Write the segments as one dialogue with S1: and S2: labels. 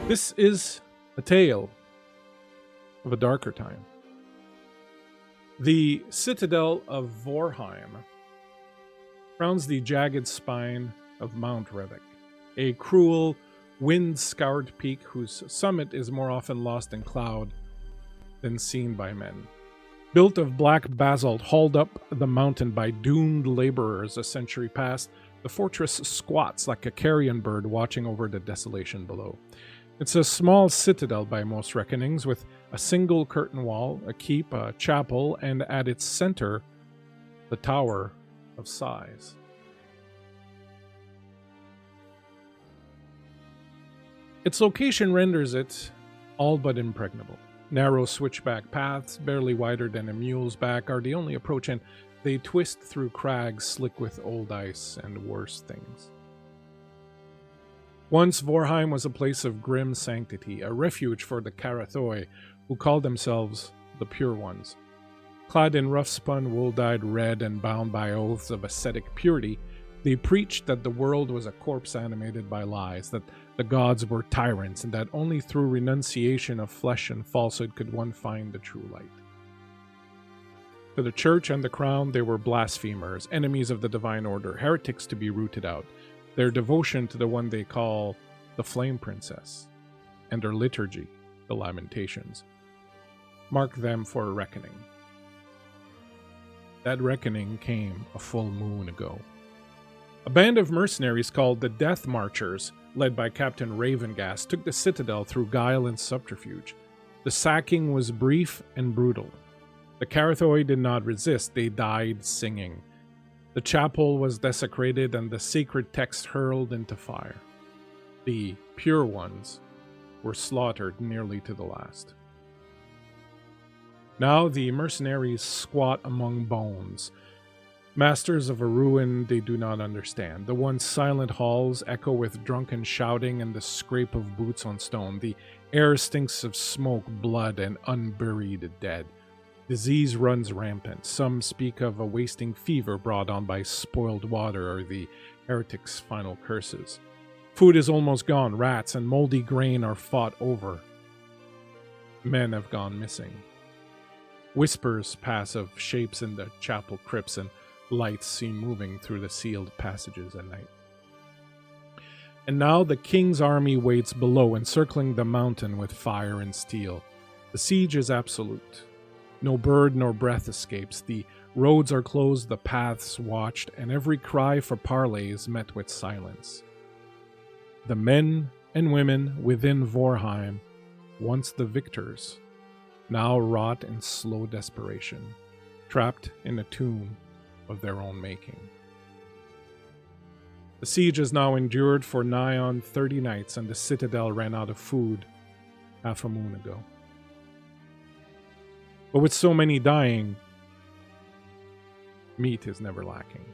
S1: This is a tale of a darker time. The citadel of Vorheim crowns the jagged spine of Mount Revik, a cruel, wind-scoured peak whose summit is more often lost in cloud than seen by men. Built of black basalt hauled up the mountain by doomed laborers a century past, the fortress squats like a carrion bird watching over the desolation below. It's a small citadel by most reckonings, with a single curtain wall, a keep, a chapel, and at its center, the Tower of Sighs. Its location renders it all but impregnable. Narrow switchback paths, barely wider than a mule's back, are the only approach, and they twist through crags slick with old ice and worse things. Once Vorheim was a place of grim sanctity, a refuge for the Karathoi, who called themselves the Pure Ones. Clad in rough-spun wool dyed red and bound by oaths of ascetic purity, they preached that the world was a corpse animated by lies, that the gods were tyrants, and that only through renunciation of flesh and falsehood could one find the true light. To the church and the crown, they were blasphemers, enemies of the divine order, heretics to be rooted out. Their devotion to the one they call the Flame Princess, and their liturgy, the Lamentations, mark them for a reckoning. That reckoning came a full moon ago. A band of mercenaries called the Death Marchers, led by Captain Ravengast, took the citadel through guile and subterfuge. The sacking was brief and brutal. The Karathoi did not resist, they died singing. The chapel was desecrated and the sacred text hurled into fire. The Pure Ones were slaughtered nearly to the last. Now the mercenaries squat among bones, masters of a ruin they do not understand. The once silent halls echo with drunken shouting and the scrape of boots on stone. The air stinks of smoke, blood, and unburied dead. Disease runs rampant. Some speak of a wasting fever brought on by spoiled water or the heretics' final curses. Food is almost gone. Rats and moldy grain are fought over. Men have gone missing. Whispers pass of shapes in the chapel crypts, and lights seen moving through the sealed passages at night. And now the king's army waits below, encircling the mountain with fire and steel. The siege is absolute. No bird nor breath escapes. The roads are closed, the paths watched, and every cry for parley is met with silence. The men and women within Vorheim, once the victors, now rot in slow desperation, trapped in a tomb of their own making. The siege has now endured for nigh on 30 nights, and the citadel ran out of food half a moon ago. But with so many dying, meat is never lacking.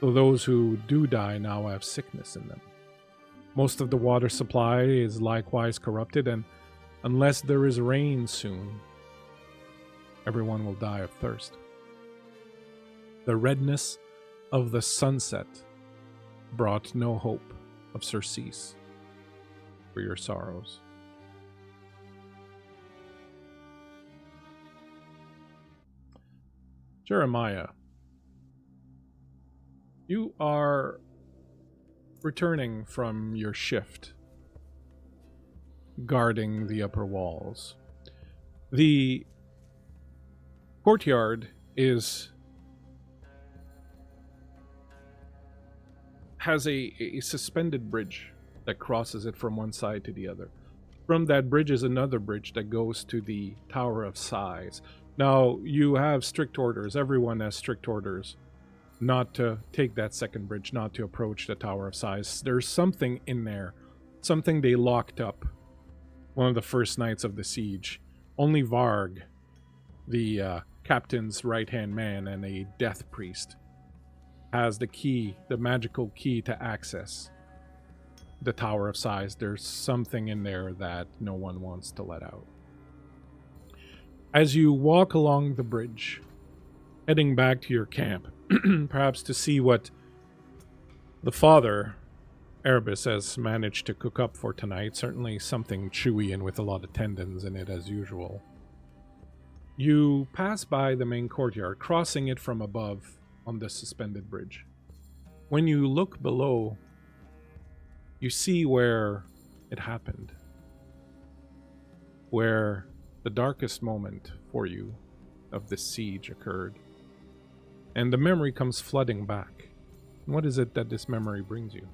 S1: Though those who do die now have sickness in them. Most of the water supply is likewise corrupted, and unless there is rain soon, everyone will die of thirst. The redness of the sunset brought no hope of surcease for your sorrows. Jeremiah, you are returning from your shift, guarding the upper walls. The courtyard has a suspended bridge that crosses it from one side to the other. From that bridge is another bridge that goes to the Tower of Sighs. Now, you have strict orders, everyone has strict orders, not to take that second bridge, not to approach the Tower of Sighs. There's something in there, something they locked up one of the first nights of the siege. Only Varg, the captain's right-hand man and a death priest, has the key, the magical key to access the Tower of Sighs. There's something in there that no one wants to let out. As you walk along the bridge, heading back to your camp, perhaps to see what the father Erebus has managed to cook up for tonight. Certainly something chewy and with a lot of tendons in it as usual. You pass by the main courtyard, crossing it from above on the suspended bridge. When you look below, you see where it happened. Where the darkest moment for you of this siege occurred. And the memory comes flooding back. What is it that this memory brings you?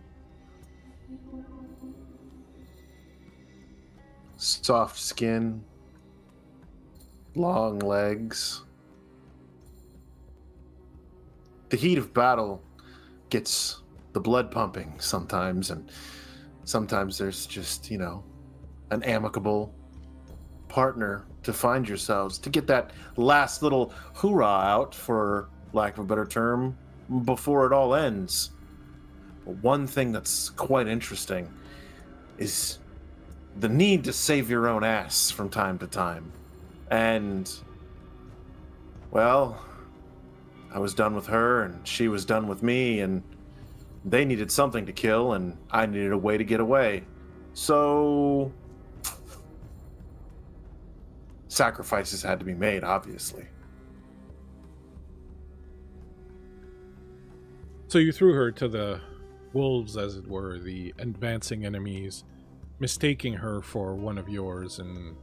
S2: Soft skin, long legs. The heat of battle gets the blood pumping sometimes, and sometimes there's just, an amicable partner to find yourselves, to get that last little hoorah out, for lack of a better term, before it all ends. But one thing that's quite interesting is the need to save your own ass from time to time. And, well, I was done with her, and she was done with me, and they needed something to kill, and I needed a way to get away. So sacrifices had to be made, obviously.
S1: So you threw her to the wolves, as it were, the advancing enemies, mistaking her for one of yours and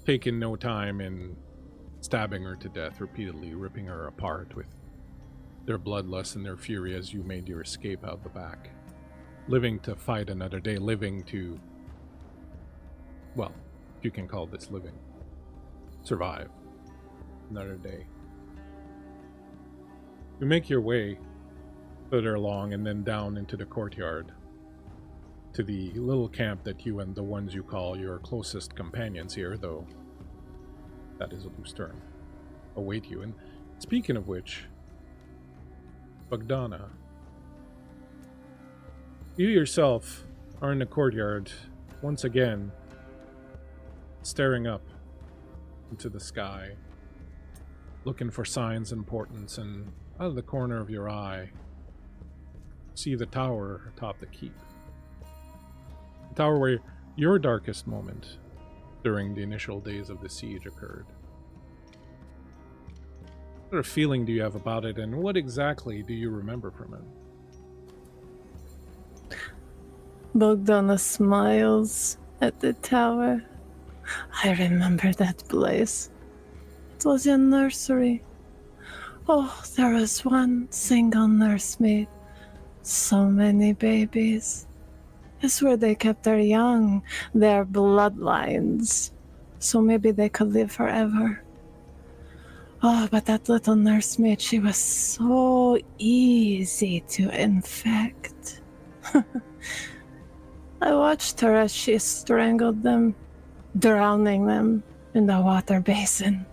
S1: taking no time in stabbing her to death repeatedly, ripping her apart with their bloodlust and their fury as you made your escape out the back. Living to fight another day, living to, well, if you can call this living, survive another day. You make your way further along and then down into the courtyard to the little camp that you and the ones you call your closest companions here, though that is a loose term, await you. And speaking of which, Bogdana, you yourself are in the courtyard once again, staring up into the sky, looking for signs and portents, and out of the corner of your eye, see the tower atop the keep. The tower where your darkest moment during the initial days of the siege occurred. What sort of feeling do you have about it, and what exactly do you remember from it?
S3: Bogdana smiles at the tower. I remember that place. It was a nursery. Oh, there was one single nursemaid. So many babies. It's where they kept their young, their bloodlines. So maybe they could live forever. Oh, but that little nursemaid, she was so easy to infect. I watched her as she strangled them, drowning them in the water basin.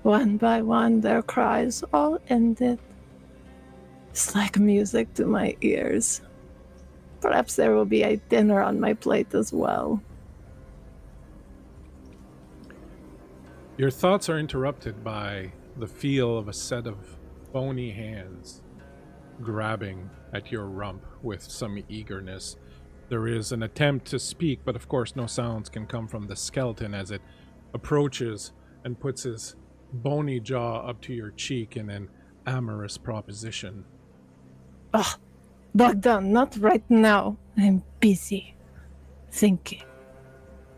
S3: One by one, their cries all ended. It's like music to my ears. Perhaps there will be a dinner on my plate as well.
S1: Your thoughts are interrupted by the feel of a set of bony hands grabbing at your rump with some eagerness. There is an attempt to speak, but of course no sounds can come from the skeleton as it approaches and puts his bony jaw up to your cheek in an amorous proposition.
S3: Ah, Bogdan, not right now. I'm busy. Thinking.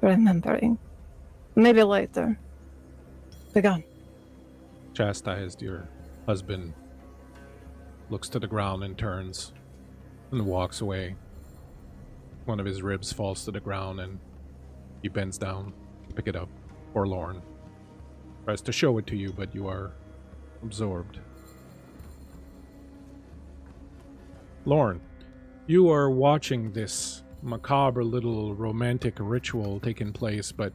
S3: Remembering. Maybe later. Begone.
S1: Chastised, your husband looks to the ground and turns and walks away. One of his ribs falls to the ground and he bends down to pick it up, forlorn. Tries to show it to you, but you are absorbed. Lorne, you are watching this macabre little romantic ritual taking place, but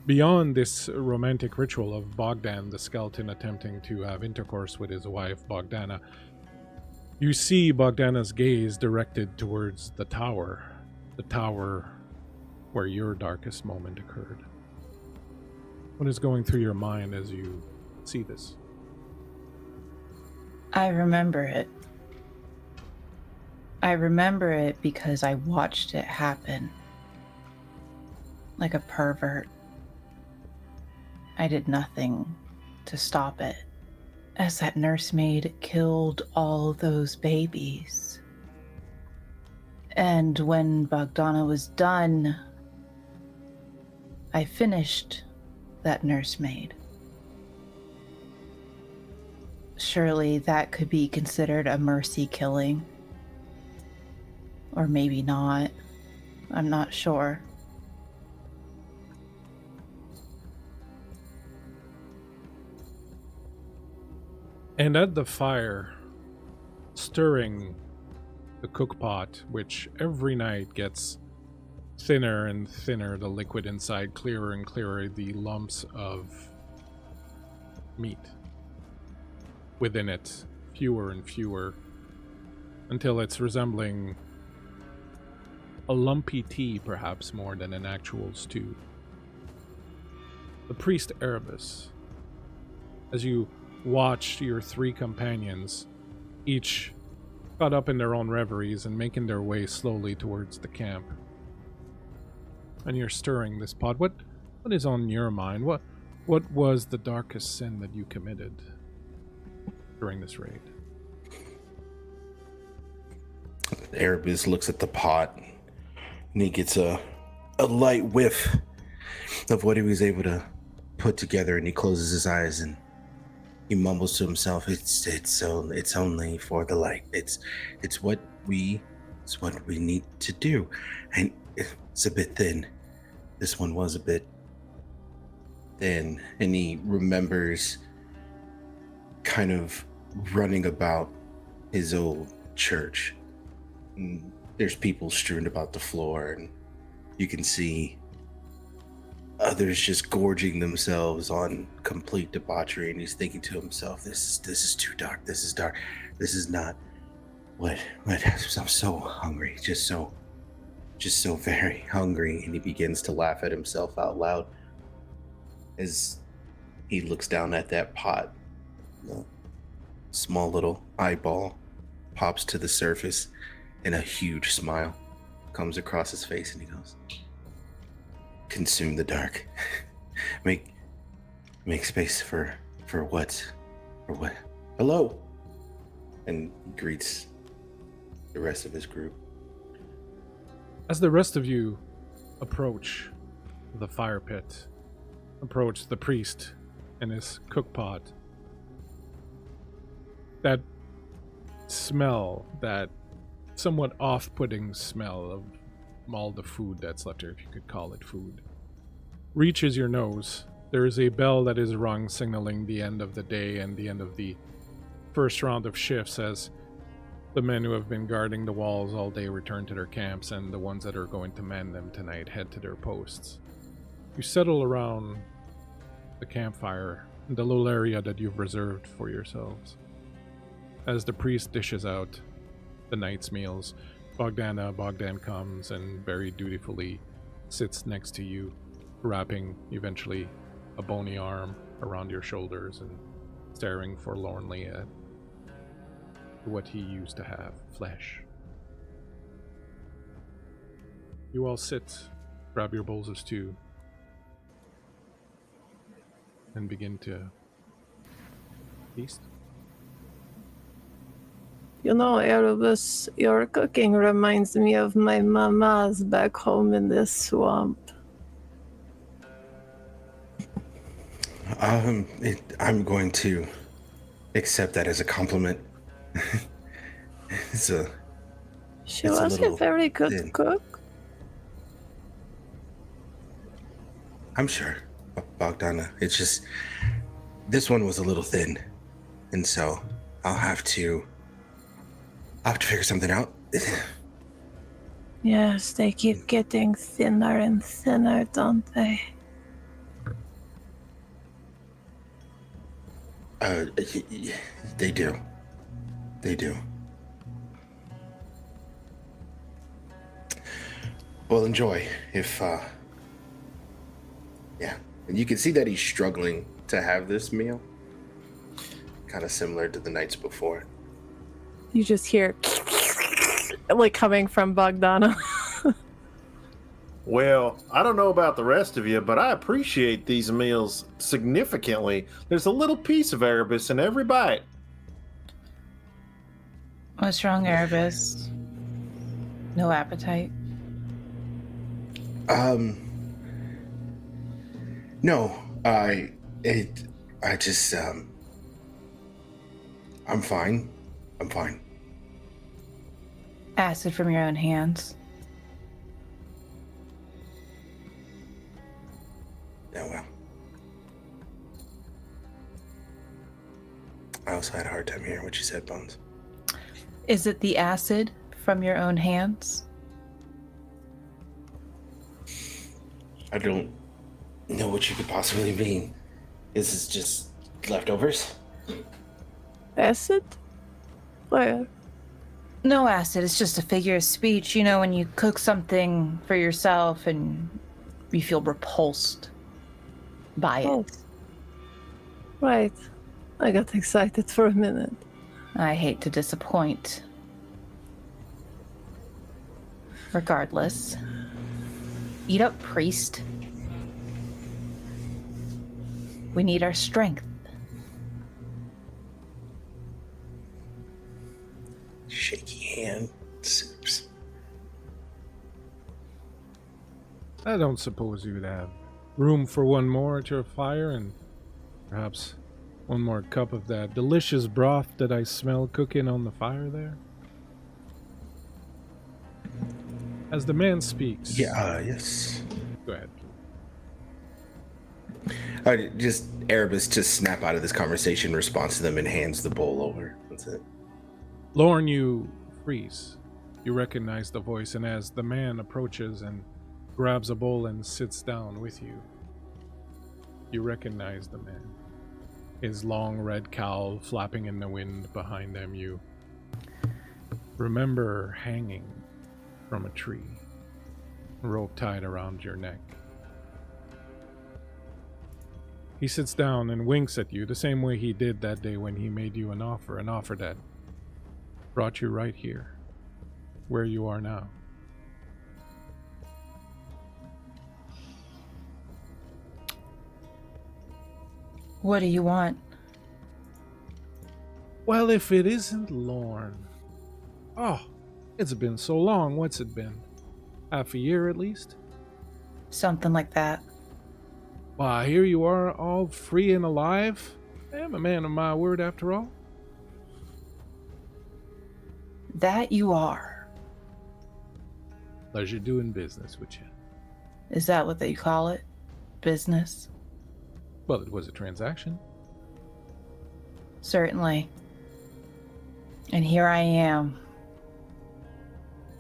S1: beyond this romantic ritual of Bogdan, the skeleton, attempting to have intercourse with his wife, Bogdana, you see Bogdana's gaze directed towards the tower where your darkest moment occurred. What is going through your mind as you see this?
S4: I remember it. I remember it because I watched it happen. Like a pervert. I did nothing to stop it. As that nursemaid killed all those babies. And when Bogdana was done, I finished that nursemaid. Surely that could be considered a mercy killing. Or maybe not. I'm not sure.
S1: And at the fire, stirring the cookpot, which every night gets thinner and thinner, the liquid inside clearer and clearer, the lumps of meat within it fewer and fewer, until it's resembling a lumpy tea, perhaps more than an actual stew. The priest Erebus, as you watched your three companions, each caught up in their own reveries and making their way slowly towards the camp, and you're stirring this pot, what is on your mind? What was the darkest sin that you committed during this raid?
S5: Erebus looks at the pot and he gets a light whiff of what he was able to put together, and he closes his eyes and he mumbles to himself, it's only for the light. It's what we need to do. And it's a bit thin. This one was a bit thin. And he remembers kind of running about his old church. And there's people strewn about the floor, and you can see others just gorging themselves on complete debauchery, and he's thinking to himself, this is too dark. This is dark. This is not what I'm so hungry, just so very hungry. And he begins to laugh at himself out loud as he looks down at that pot. A small little eyeball pops to the surface, and a huge smile comes across his face, and he goes, consume the dark. make space for what? Hello. And he greets the rest of his group.
S1: As the rest of you approach the fire pit, approach the priest and his cookpot, that smell, that somewhat off-putting smell of all the food that's left here, if you could call it food, reaches your nose. There is a bell that is rung, signaling the end of the day and the end of the first round of shifts, as the men who have been guarding the walls all day return to their camps, and the ones that are going to man them tonight head to their posts. You settle around the campfire in the little area that you've reserved for yourselves. As the priest dishes out the night's meals, Bogdan comes and very dutifully sits next to you, wrapping eventually a bony arm around your shoulders and staring forlornly at what he used to have, flesh. You all sit, grab your bowls of stew, and begin to feast.
S3: You know, Erebus, your cooking reminds me of my mama's back home in this swamp.
S5: I'm going to accept that as a compliment.
S3: She was a very good
S5: thin.
S3: cook.
S5: I'm sure, Bogdana. It's just, this one was a little thin, and so I'll have to figure something out.
S3: Yes, they keep getting thinner and thinner, don't they?
S5: They do. Well, enjoy. Yeah. And you can see that he's struggling to have this meal. Kind of similar to the nights before.
S3: You just hear like coming from Bogdana.
S2: Well, I don't know about the rest of you, but I appreciate these meals significantly. There's a little piece of Erebus in every bite.
S4: What's wrong, Erebus? No appetite?
S5: No, I just, I'm fine. I'm fine.
S4: Acid from your own hands?
S5: Oh, well. I also had a hard time hearing what you said, Bones.
S4: Is it the acid from your own hands?
S5: I don't know what you could possibly mean. This is just leftovers?
S3: Acid? Where?
S4: No acid, it's just a figure of speech. You know, when you cook something for yourself and you feel repulsed by it.
S3: Oh. Right. I got excited for a minute.
S4: I hate to disappoint. Regardless. Eat up, priest. We need our strength.
S5: Shaky hand. Soups.
S1: I don't suppose you'd have room for one more at your fire and perhaps one more cup of that delicious broth that I smell cooking on the fire there? As the man speaks...
S5: Yeah, yes.
S1: Go ahead.
S5: Erebus just snap out of this conversation, responds to them, and hands the bowl over. That's it.
S1: Lorne, you freeze. You recognize the voice, and as the man approaches and grabs a bowl and sits down with you, you recognize the man. His long red cowl flapping in the wind behind them, you remember hanging from a tree, rope tied around your neck. He sits down and winks at you the same way he did that day when he made you an offer that brought you right here, where you are now.
S4: What do you want?
S1: Well, if it isn't Lorne. Oh, it's been so long. What's it been? Half a year at least?
S4: Something like that.
S1: Why, here you are, all free and alive. I am a man of my word after all.
S4: That you are.
S1: Pleasure doing business with you.
S4: Is that what they call it? Business?
S1: Well, it was a transaction.
S4: Certainly. And here I am.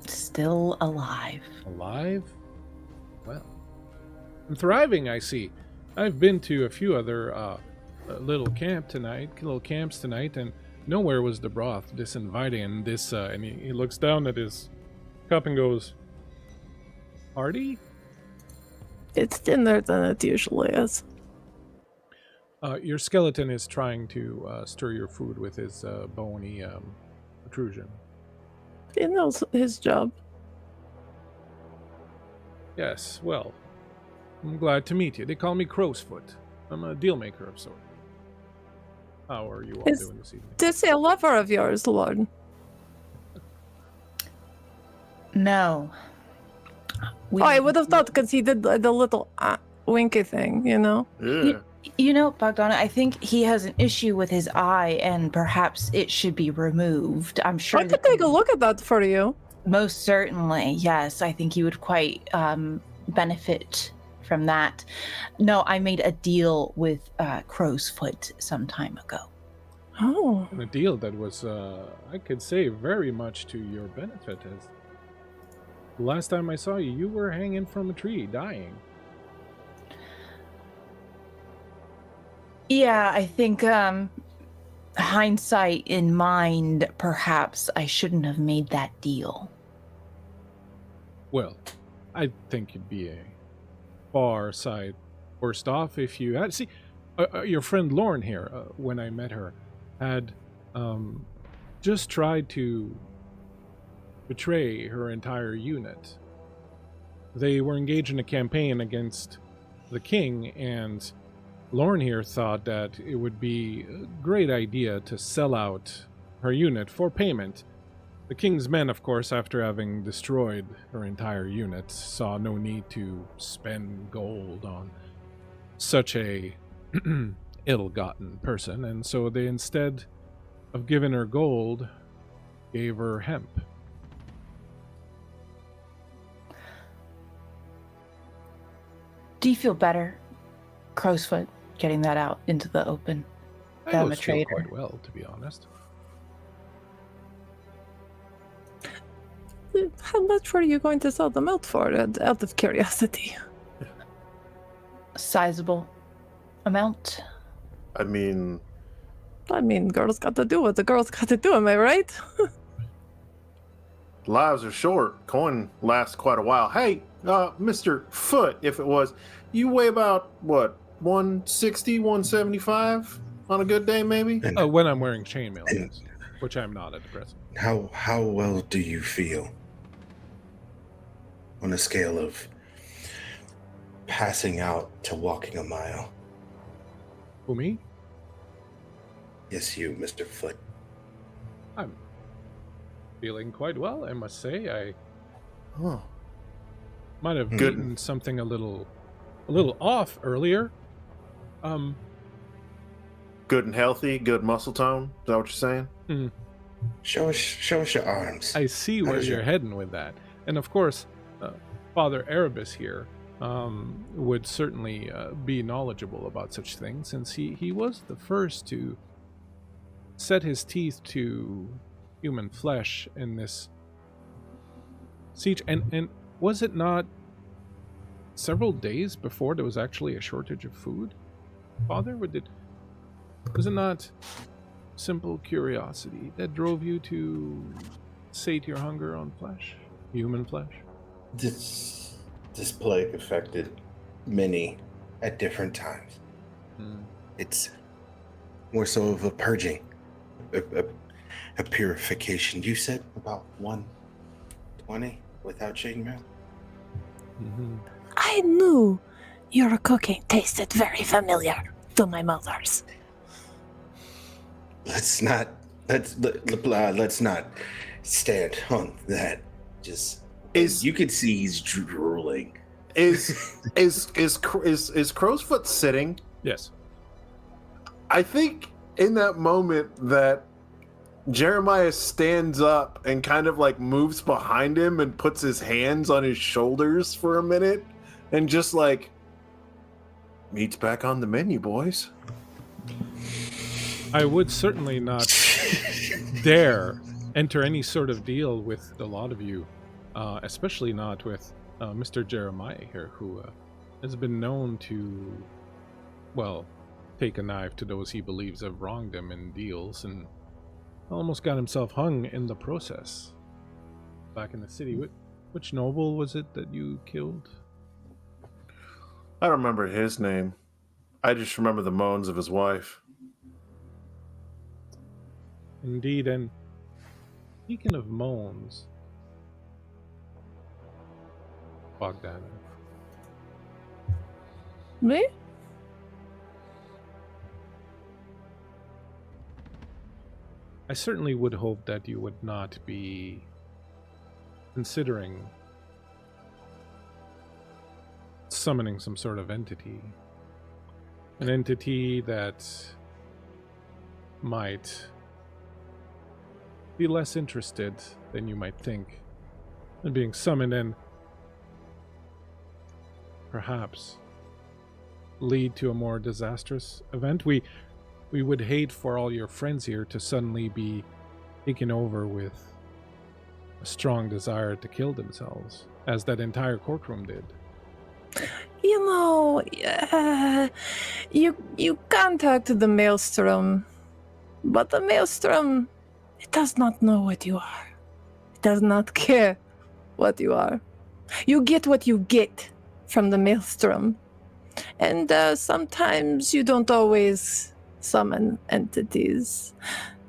S4: Still alive.
S1: Alive? Well, I'm thriving, I see. I've been to a few other little camps tonight, and nowhere was the broth this inviting. And this, and he looks down at his cup and goes, "Hearty?"
S3: It's thinner than it usually is.
S1: Your skeleton is trying to stir your food with his bony protrusion.
S3: He knows his job.
S1: Yes, well, I'm glad to meet you. They call me Crowsfoot. I'm a deal maker of sorts. How are you all doing this evening?
S3: This a lover of yours, Lord?
S4: No.
S3: I would have thought because he did the little winky thing, you know?
S2: Yeah.
S4: You know, Bogdana, I think he has an issue with his eye, and perhaps it should be removed. I'm sure
S3: I could take a look at that for you.
S4: Most certainly, yes. I think he would quite benefit from that. No, I made a deal with Crowsfoot some time ago.
S3: Oh.
S1: And a deal that was, I could say, very much to your benefit. As the last time I saw you, you were hanging from a tree, dying.
S4: Yeah, I think hindsight in mind, perhaps I shouldn't have made that deal.
S1: Well, I think you'd be a far side worst off if you had... See, your friend Lorne here, when I met her, had just tried to betray her entire unit. They were engaged in a campaign against the king, and Lorne here thought that it would be a great idea to sell out her unit for payment. The king's men, of course, after having destroyed her entire unit, saw no need to spend gold on such a ill-gotten person, and so they, instead of giving her gold, gave her hemp.
S4: Do you feel better, Crowsfoot, getting that out into the open?
S1: I
S4: That I'm a
S1: always feel
S4: traitor.
S1: quite well, to be honest.
S3: How much were you going to sell them out for, out of curiosity?
S4: Sizable amount.
S2: I mean,
S3: Girls got to do what the girls got to do, am I right?
S2: lives are short. Coin lasts quite a while. Hey, Mr. Foot, if it was, you weigh about, what, 160, 175 on a good day, maybe?
S5: And
S1: When I'm wearing chainmail,
S5: And-
S1: yes, which I'm not at the present.
S5: how well do you feel on a scale of passing out to walking a mile?
S1: Who, me?
S5: Yes, you, Mr. Foot.
S1: I'm feeling quite well, I must say. I
S2: Oh.
S1: might have
S2: Good.
S1: eaten something a little off earlier.
S2: Good and healthy, good muscle tone. Is that what you're saying?
S5: Show us your arms.
S1: I see
S5: How
S1: where
S5: does
S1: you're
S5: your-
S1: heading with that. And of course, Father Erebus here would certainly be knowledgeable about such things, since he was the first to set his teeth to human flesh in this siege. And was it not several days before there was actually a shortage of food, Father? Was it not simple curiosity that drove you to sate your hunger on flesh, human flesh?
S5: This plague affected many at different times. It's more so of a purging, a purification. You said about 120 without chainmail?
S1: Mm-hmm.
S3: I knew your cooking tasted very familiar to my mother's.
S5: Let's not stand on that. Just you can see he's drooling.
S2: Is Crowsfoot sitting?
S1: Yes.
S2: I think in that moment that Jeremiah stands up and kind of like moves behind him and puts his hands on his shoulders for a minute and just like, meat's back on the menu, boys.
S1: I would certainly not dare enter any sort of deal with a lot of you, especially not with Mr. Jeremiah here, who has been known to, well, take a knife to those he believes have wronged him in deals, and almost got himself hung in the process. Back in the city, which noble was it that you killed?
S2: I don't remember his name. I just remember the moans of his wife.
S1: Indeed, and speaking of moans, Bogdan,
S3: Me?
S1: I certainly would hope that you would not be considering summoning some sort of entity. An entity that might be less interested than you might think in being summoned, and perhaps lead to a more disastrous event. We would hate for all your friends here to suddenly be taken over with a strong desire to kill themselves, as that entire courtroom did.
S3: You know, you contact the Maelstrom, but the Maelstrom, it does not know what you are. It does not care what you are. You get what you get from the Maelstrom. And sometimes you don't always summon entities.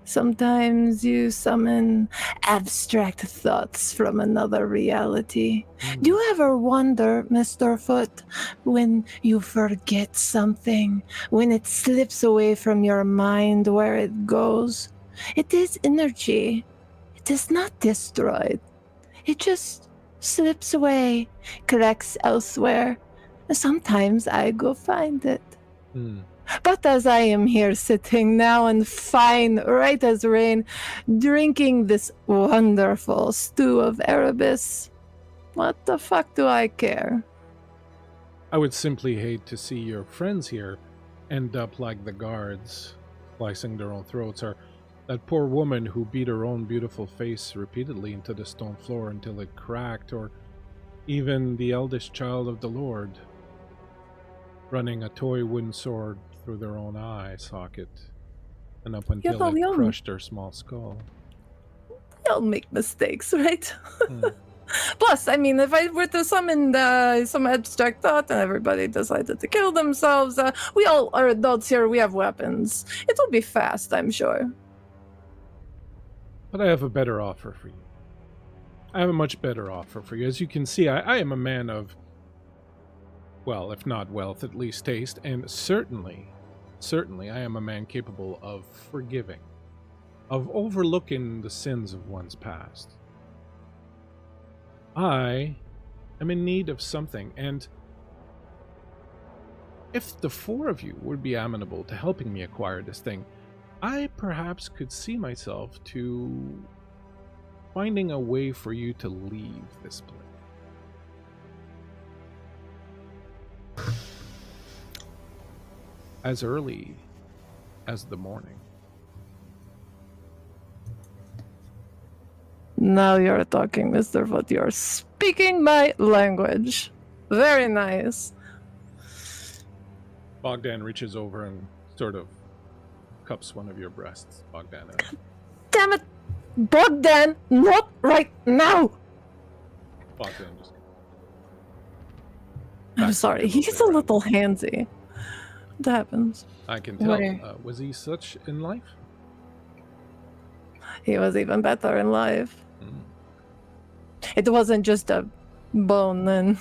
S3: Sometimes you summon abstract thoughts from another reality. Do you ever wonder, Mr. Foot, when you forget something, when it slips away from your mind where it goes? It is energy. It is not destroyed. It just slips away, cracks elsewhere. Sometimes I go find it. But as I am here sitting now and fine, right as rain, drinking this wonderful stew of Erebus, what the fuck do I care?
S1: I would simply hate to see your friends here end up like the guards, slicing their own throats, or that poor woman who beat her own beautiful face repeatedly into the stone floor until it cracked, or even the eldest child of the Lord running a toy wooden sword through their own eye socket and up until it crushed their small skull.
S3: We all make mistakes, right? Plus, I mean, if I were to summon some abstract thought and everybody decided to kill themselves, we all are adults here, we have weapons. It will be fast, I'm sure.
S1: But I have a better offer for you. I have a much better offer for you. As you can see, I am a man of, well, if not wealth, at least taste, and certainly I am a man capable of forgiving, of overlooking the sins of one's past. I am in need of something, and if the four of you would be amenable to helping me acquire this thing, I perhaps could see myself to finding a way for you to leave this place. As early as the morning.
S3: Now you're talking, Mr. Foot. You're speaking my language. Very nice.
S1: Bogdan reaches over and sort of cups one of your breasts, Bogdan.
S3: Damn it! Bogdan, not right now!
S1: Bogdan just...
S3: I'm sorry, he's a little handsy. What happens?
S1: I can tell. Was he such in life?
S3: He was even better in life. It wasn't just a bone then.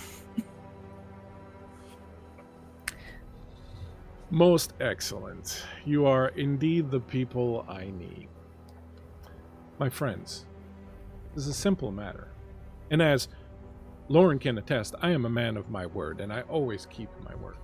S1: Most excellent. You are indeed the people I need. My friends, this is a simple matter. And as Lauren can attest, I am a man of my word, and I always keep my word.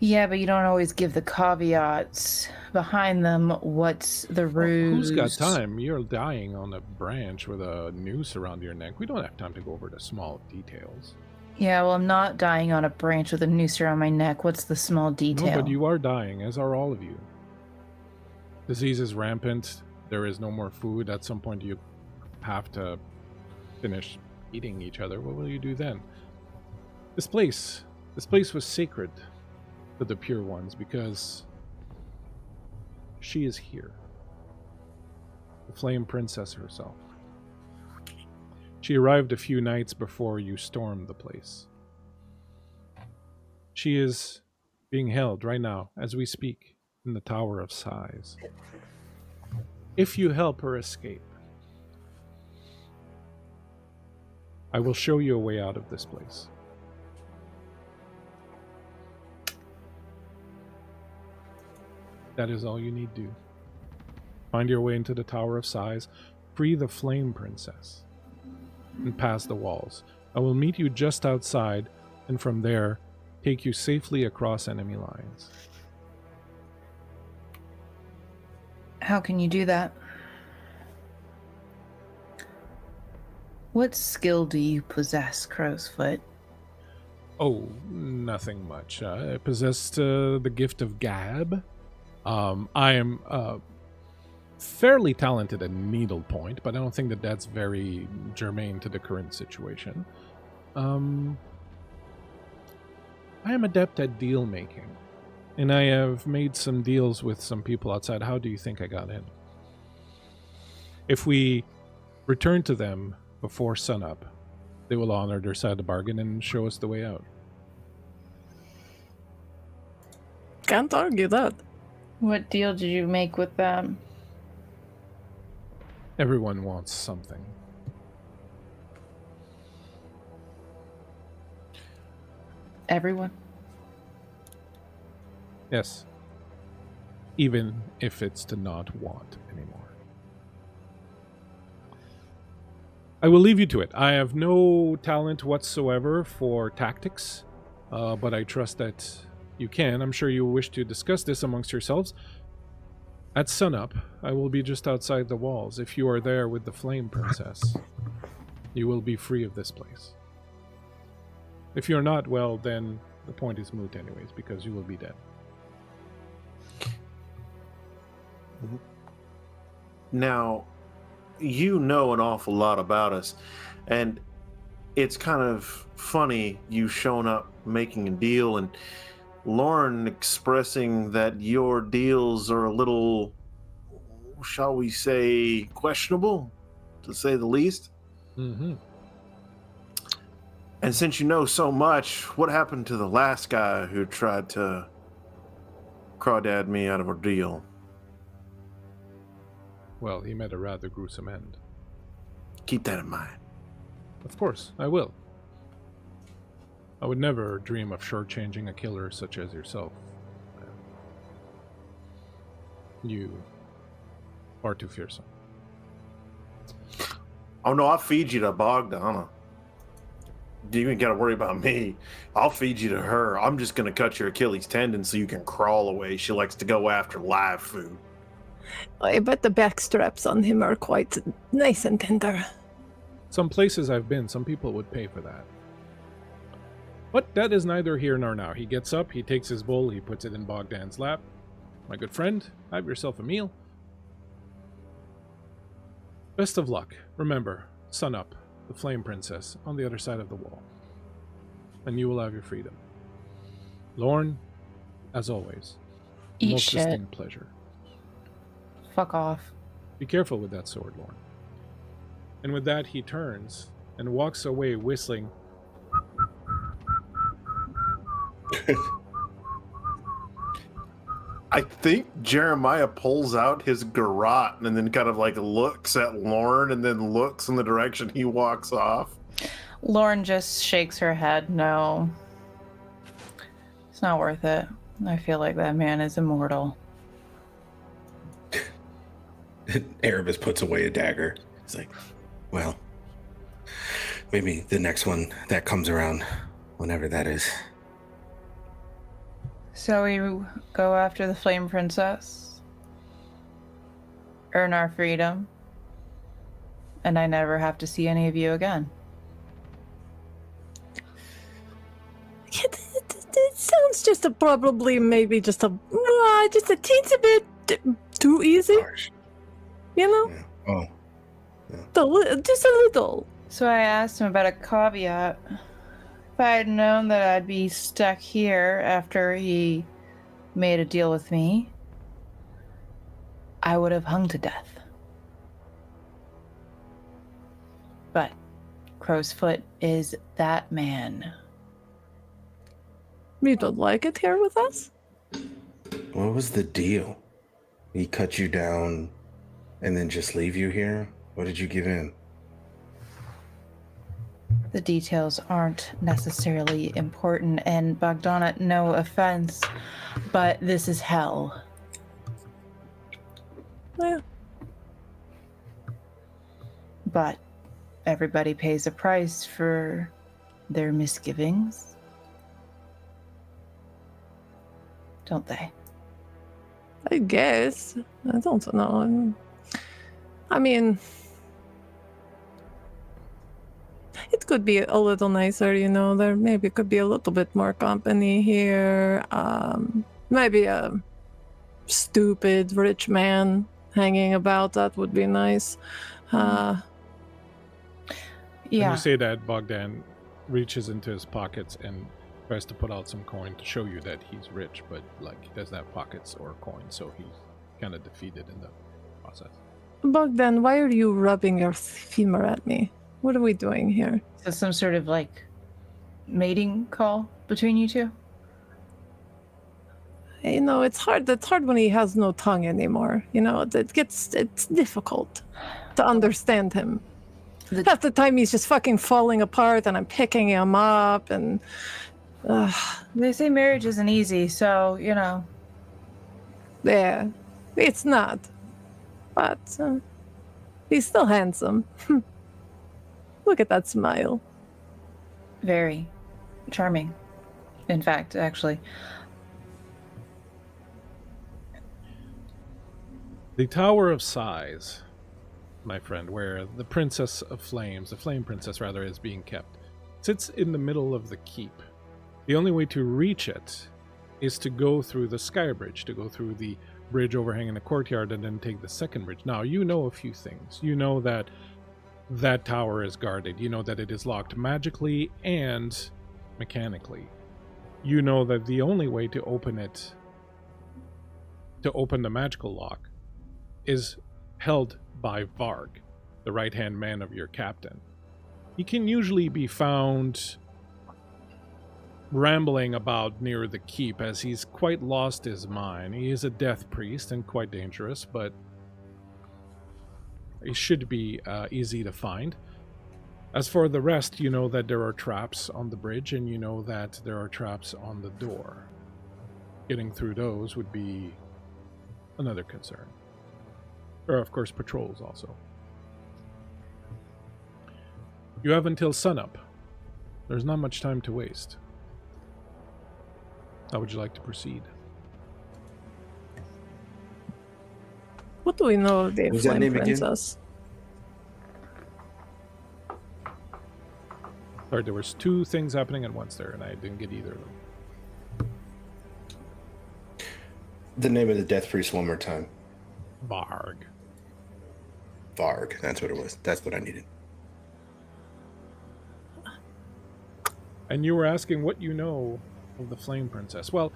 S4: Yeah, but you don't always give the caveats behind them. What's the ruse?
S1: Who's got time? You're dying on a branch with a noose around your neck. We don't have time to go over the small details.
S4: Yeah, well, I'm not dying on a branch with a noose around my neck. What's the small detail?
S1: No, but you are dying, as are all of you. Disease is rampant. There is no more food. At some point, you have to finish eating each other. What will you do then? This place was sacred to the pure ones because she is here. The Flame Princess herself. She arrived a few nights before you stormed the place. She is being held right now, as we speak, in the Tower of Sighs. If you help her escape, I will show you a way out of this place. That is all you need to do. Find your way into the Tower of Sighs, free the Flame Princess, and pass the walls. I will meet you just outside, and from there, take you safely across enemy lines.
S4: How can you do that? What skill do you possess, Crowsfoot?
S1: Oh, nothing much. I possess the gift of gab. I am fairly talented at needlepoint, but I don't think that that's very germane to the current situation. I am adept at deal making, and I have made some deals with some people outside. How do you think I got in? If we return to them before sunup, they will honor their side of the bargain and show us the way out.
S3: Can't argue that.
S4: What deal did you make with them?
S1: Everyone wants something.
S4: Everyone?
S1: Yes. Even if it's to not want anymore. I will leave you to it. I have no talent whatsoever for tactics, but I trust that you can. I'm sure you wish to discuss this amongst yourselves. At sunup, I will be just outside the walls. If you are there with the Flame Princess, you will be free of this place. If you're not, well, then the point is moot anyways, because you will be dead.
S2: Now, you know an awful lot about us, and it's kind of funny you showing up making a deal and Lauren expressing that your deals are a little, shall we say, questionable, to say the least.
S1: Mm-hmm.
S2: And since you know so much, what happened to the last guy who tried to crawdad me out of a deal?
S1: Well, he met a rather gruesome end.
S2: Keep that in mind.
S1: Of course, I will. I would never dream of shortchanging a killer such as yourself. You are too fearsome.
S2: Oh no, I'll feed you to Bogdana. You even gotta worry about me. I'll feed you to her. I'm just gonna cut your Achilles tendon so you can crawl away. She likes to go after live food.
S3: I bet the back straps on him are quite nice and tender.
S1: Some places I've been, some people would pay for that. But that is neither here nor now. He gets up, he takes his bowl, he puts it in Bogdan's lap. My good friend, have yourself a meal. Best of luck. Remember, sun up, the Flame Princess, on the other side of the wall. And you will have your freedom. Lorne, as always,
S4: Eat
S1: most
S4: shit.
S1: distinct pleasure.
S4: Fuck off.
S1: Be careful with that sword, Lorne. And with that, he turns and walks away whistling.
S2: I think Jeremiah pulls out his garrote and then kind of like looks at Lauren and then looks in the direction he walks off.
S4: Lauren just shakes her head. No. It's not worth it. I feel like that man is immortal.
S5: Erebus puts away a dagger. He's like, well, maybe the next one that comes around, whenever that is.
S4: So we go after the Flame Princess, earn our freedom, and I never have to see any of you again.
S3: It sounds just probably maybe just a teensy bit too easy.
S5: Harsh.
S3: You know,
S5: Yeah. Oh,
S3: just a little.
S4: So I asked him about a caveat. If I had known that I'd be stuck here after he made a deal with me, I would have hung to death. But Crow's Foot is that man.
S3: You don't like it here with us?
S5: what was the deal? He cut you down and then just leave you here? What did you give him?
S4: The details aren't necessarily important, and Bogdana, no offense, but this is hell.
S3: Yeah.
S4: But everybody pays a price for their misgivings, don't they?
S3: I guess. I don't know. I mean, it could be a little nicer, you know. There maybe could be a little bit more company here. Maybe a stupid rich man hanging about. That would be nice.
S1: When
S4: Yeah.
S1: you say that, Bogdan reaches into his pockets and tries to put out some coin to show you that he's rich, but like he doesn't have pockets or coin, so he's kind of defeated in the process.
S3: Bogdan, why are you rubbing your femur at me? What are we doing here?
S4: Is this some sort of like mating call between you two?
S3: It's hard. It's hard when he has no tongue anymore. It's difficult to understand him. Half the time he's just fucking falling apart, and I'm picking him up, and
S4: They say marriage isn't easy, so
S3: yeah, it's not. But he's still handsome. Look at that smile.
S4: very charming. In fact, actually.
S1: The Tower of Sighs, my friend, where the Princess of Flames, the Flame Princess rather, is being kept, sits in the middle of the keep. The only way to reach it is to go through the sky bridge, to go through the bridge overhanging the courtyard and then take the second bridge. Now, you know a few things. You know that that tower is guarded. You know that it is locked magically and mechanically. You know that the only way to open it, to open the magical lock, is held by Varg, the right-hand man of your captain. He can usually be found rambling about near the keep, as he's quite lost his mind. He is a death priest and quite dangerous, but he should be easy to find. As for the rest, you know that there are traps on the bridge, and you know that there are traps on the door. Getting through those would be another concern. There are, of course, patrols also. You have until sunup. There's not much time to waste. How would you like to proceed?
S3: What do we know of the
S5: What's that
S3: Flame
S5: name again?
S3: Princess?
S1: Sorry, there was two things happening at once there, and I didn't get either of them.
S5: The name of the death priest one more time.
S1: Varg.
S5: Varg. That's what it was. That's what I needed.
S1: And you were asking what you know of the Flame Princess. Well,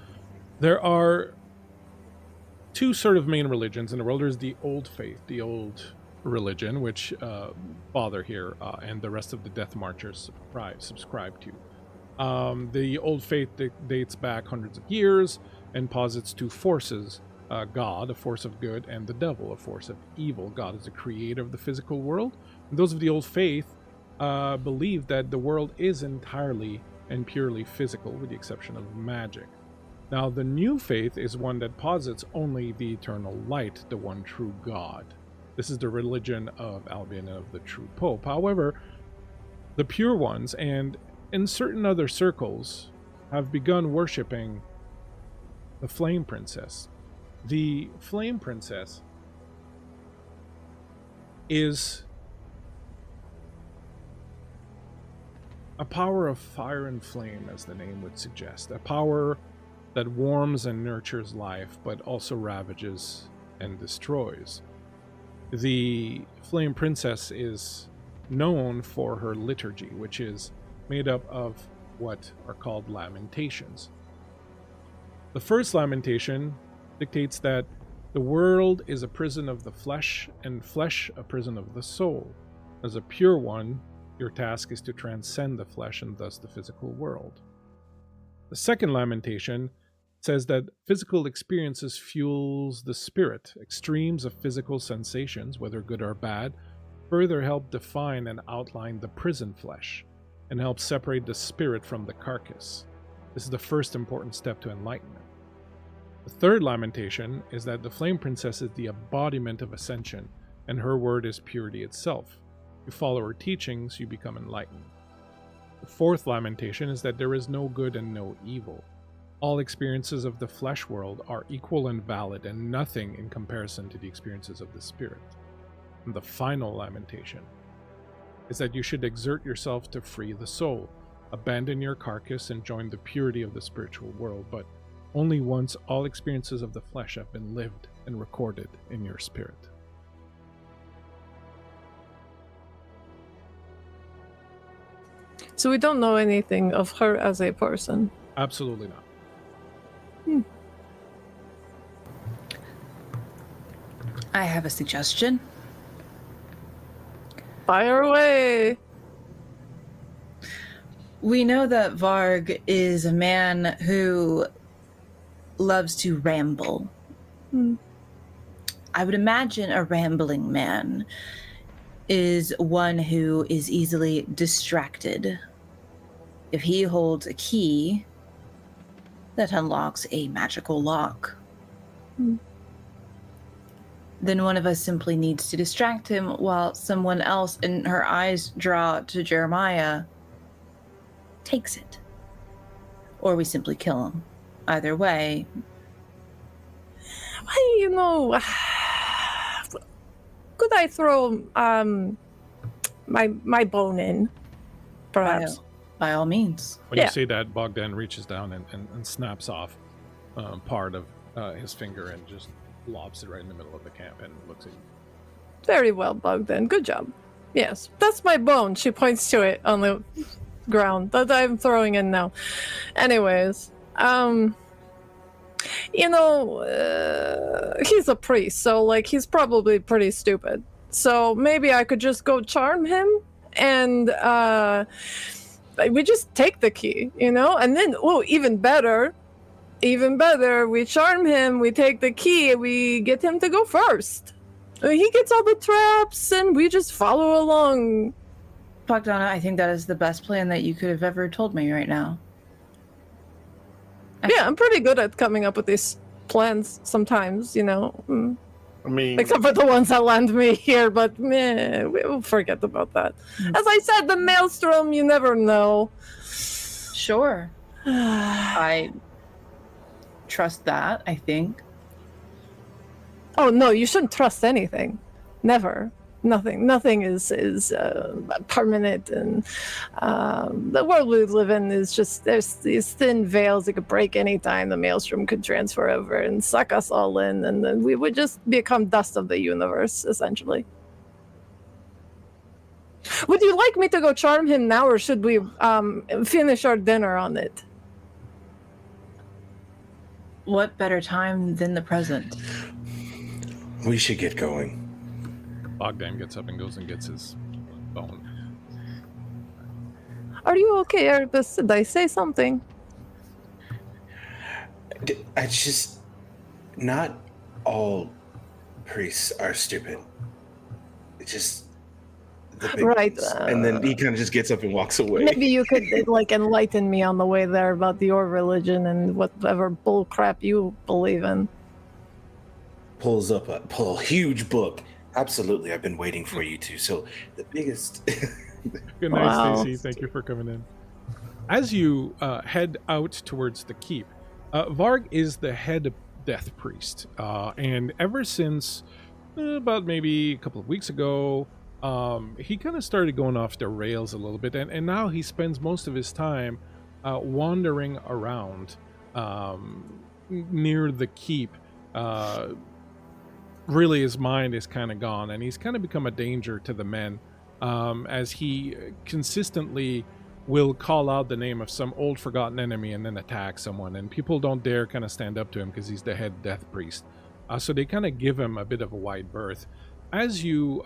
S1: there are two sort of main religions in the world. There's the Old Faith, the old religion, which Father here and the rest of the Death Marchers subscribe to. The Old Faith dates back hundreds of years and posits two forces. God, a force of good, and the devil, a force of evil. God is the creator of the physical world. And those of the Old Faith believe that the world is entirely and purely physical, with the exception of magic. Now, the New Faith is one that posits only the eternal light, the one true God. This is the religion of Albion and of the true Pope. However, the pure ones, and in certain other circles, have begun worshipping the Flame Princess. The Flame Princess is a power of fire and flame, as the name would suggest. A power that warms and nurtures life, but also ravages and destroys. The Flame Princess is known for her liturgy, which is made up of what are called Lamentations. The first lamentation dictates that the world is a prison of the flesh, and flesh a prison of the soul. As a pure one, your task is to transcend the flesh and thus the physical world. The second lamentation says that physical experiences fuels the spirit. Extremes of physical sensations, whether good or bad, further help define and outline the prison flesh, and help separate the spirit from the carcass. This is the first important step to enlightenment. The third lamentation is that the Flame Princess is the embodiment of ascension, and her word is purity itself. You follow her teachings, you become enlightened. The fourth lamentation is that there is no good and no evil. All experiences of the flesh world are equal and valid, and nothing in comparison to the experiences of the spirit. And the final lamentation is that you should exert yourself to free the soul, abandon your carcass, and join the purity of the spiritual world, but only once all experiences of the flesh have been lived and recorded in your spirit.
S3: So we don't know anything of her as a person.
S1: Absolutely not.
S4: I have a suggestion.
S3: Fire away!
S4: We know that Varg is a man who loves to ramble. I would imagine a rambling man is one who is easily distracted. If he holds a key that unlocks a magical lock, then one of us simply needs to distract him while someone else, and her eyes draw to Jeremiah, takes it. Or we simply kill him. Either way.
S3: Could I throw my bone in, perhaps?
S4: By all means.
S1: When you say that, Bogdan reaches down and snaps off part of his finger and just lobs it right in the middle of the camp and looks at you.
S3: Very well, Bogdan. Good job. Yes, that's my bone. She points to it on the ground that I'm throwing in now. Anyways, he's a priest, so like he's probably pretty stupid. So maybe I could just go charm him and we just take the key, and then even better, we charm him, we take the key, we get him to go first. He gets all the traps and we just follow along.
S4: Bogdana, I think that is the best plan that you could have ever told me right now.
S3: Yeah, I'm pretty good at coming up with these plans sometimes, I mean, except for the ones that land me here, but we'll forget about that. As I said, the maelstrom, you never know.
S4: Sure. I trust that, I think.
S3: Oh, no, you shouldn't trust anything. Never. Nothing is permanent, and the world we live in is just, there's these thin veils that could break anytime. The maelstrom could transfer over and suck us all in, and then we would just become dust of the universe, essentially. Would you like me to go charm him now, or should we finish our dinner on it?
S4: What better time than the present?
S5: We should get going.
S1: Bogdan gets up and goes and gets his bone.
S3: Are you okay, Erebus? Did I say something?
S5: I just... Not all priests are stupid. It's just... the big
S3: Right.
S5: ones. And then he kind of just gets up and walks away.
S3: Maybe you could enlighten me on the way there about your religion and whatever bull crap you believe in.
S5: Pull a huge book. Absolutely, I've been waiting for you to. So the biggest...
S1: Good night, Stacy. Thank you for coming in. As you head out towards the keep, Varg is the head death priest. And ever since about maybe a couple of weeks ago, he kind of started going off the rails a little bit. And now he spends most of his time wandering around near the keep. Really, his mind is kind of gone, and he's kind of become a danger to the men, as he consistently will call out the name of some old forgotten enemy and then attack someone, and people don't dare kind of stand up to him because he's the head death priest. So they kind of give him a bit of a wide berth. As you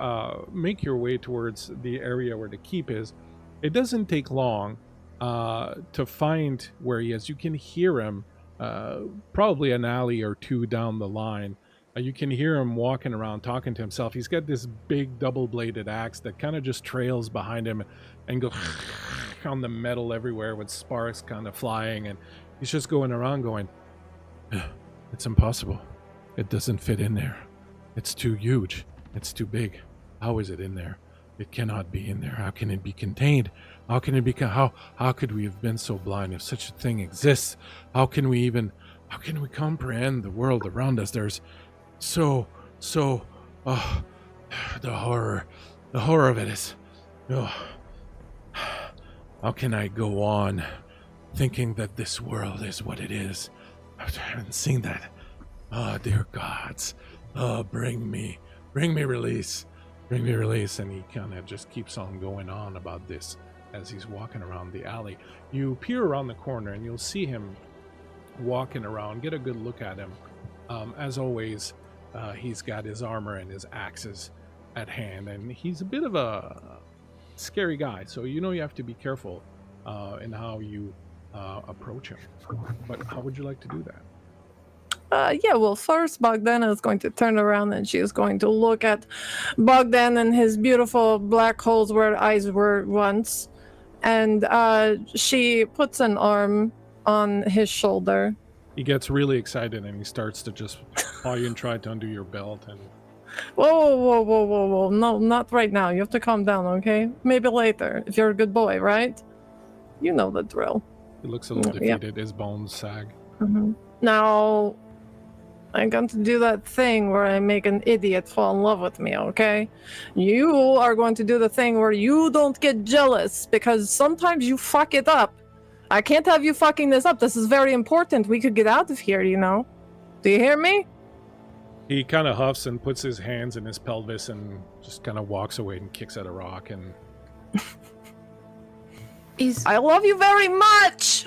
S1: make your way towards the area where the keep is, it doesn't take long to find where he is. You can hear him probably an alley or two down the line. You can hear him walking around talking to himself. He's got this big double-bladed axe that kind of just trails behind him and goes on the metal everywhere with sparks kind of flying. And he's just going around going, it's impossible. It doesn't fit in there. It's too huge. It's too big. How is it in there? It cannot be in there. How can it be contained? How can it be? How could we have been so blind if such a thing exists? How can we comprehend the world around us? There's the horror of it is, how can I go on thinking that this world is what it is? I haven't seen that. Dear gods, bring me release, and he kind of just keeps on going on about this as he's walking around the alley. You peer around the corner and you'll see him walking around. Get a good look at him. As always, he's got his armor and his axes at hand, and he's a bit of a scary guy, so you have to be careful in how you approach him. But how would you like to do that?
S3: Yeah, well, first Bogdana is going to turn around and she is going to look at Bogdan and his beautiful black holes where eyes were once. And she puts an arm on his shoulder.
S1: He gets really excited and he starts to just paw you and try to undo your belt. And
S3: Whoa. No, not right now. You have to calm down, okay? Maybe later, if you're a good boy, right? You know the drill.
S1: he looks a little
S3: Yeah.
S1: defeated. His bones sag.
S3: Now, I'm going to do that thing where I make an idiot fall in love with me, okay? You are going to do the thing where you don't get jealous because sometimes you fuck it up. I can't have you fucking this up. This is very important. We could get out of here, you know? Do you hear me?
S1: He kind of huffs and puts his hands in his pelvis and just kind of walks away and kicks at a rock and
S3: I love you very much!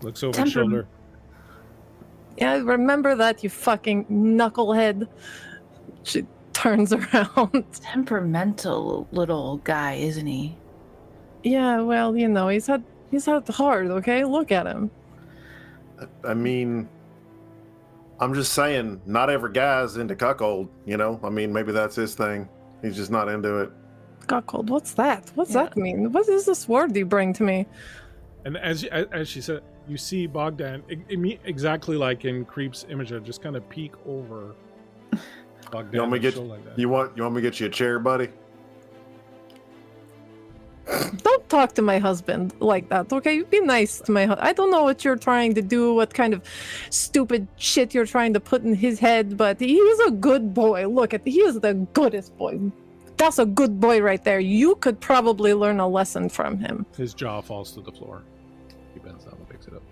S1: looks over his shoulder.
S3: Yeah, remember that, you fucking knucklehead. She turns around.
S4: Temperamental little guy, isn't he?
S3: Yeah, well, you know, he's had hard, okay? Look at him.
S2: I mean, I'm just saying, not every guy's into cuckold, you know? I mean, maybe that's his thing. He's just not into it.
S3: Cuckold, what's that? What's that mean? What is this word you bring to me?
S1: And as she said, you see Bogdan exactly like in Creep's image, just kind of peek over Bogdan.
S2: You want me to
S1: show like that.
S2: you want me to get you a chair, buddy?
S3: Don't talk to my husband like that, okay? Be nice to my husband. I don't know what you're trying to do, what kind of stupid shit you're trying to put in his head, but he is a good boy. Look, he is the goodest boy. That's a good boy right there. You could probably learn a lesson from him.
S1: His jaw falls to the floor. He bends down and picks it up.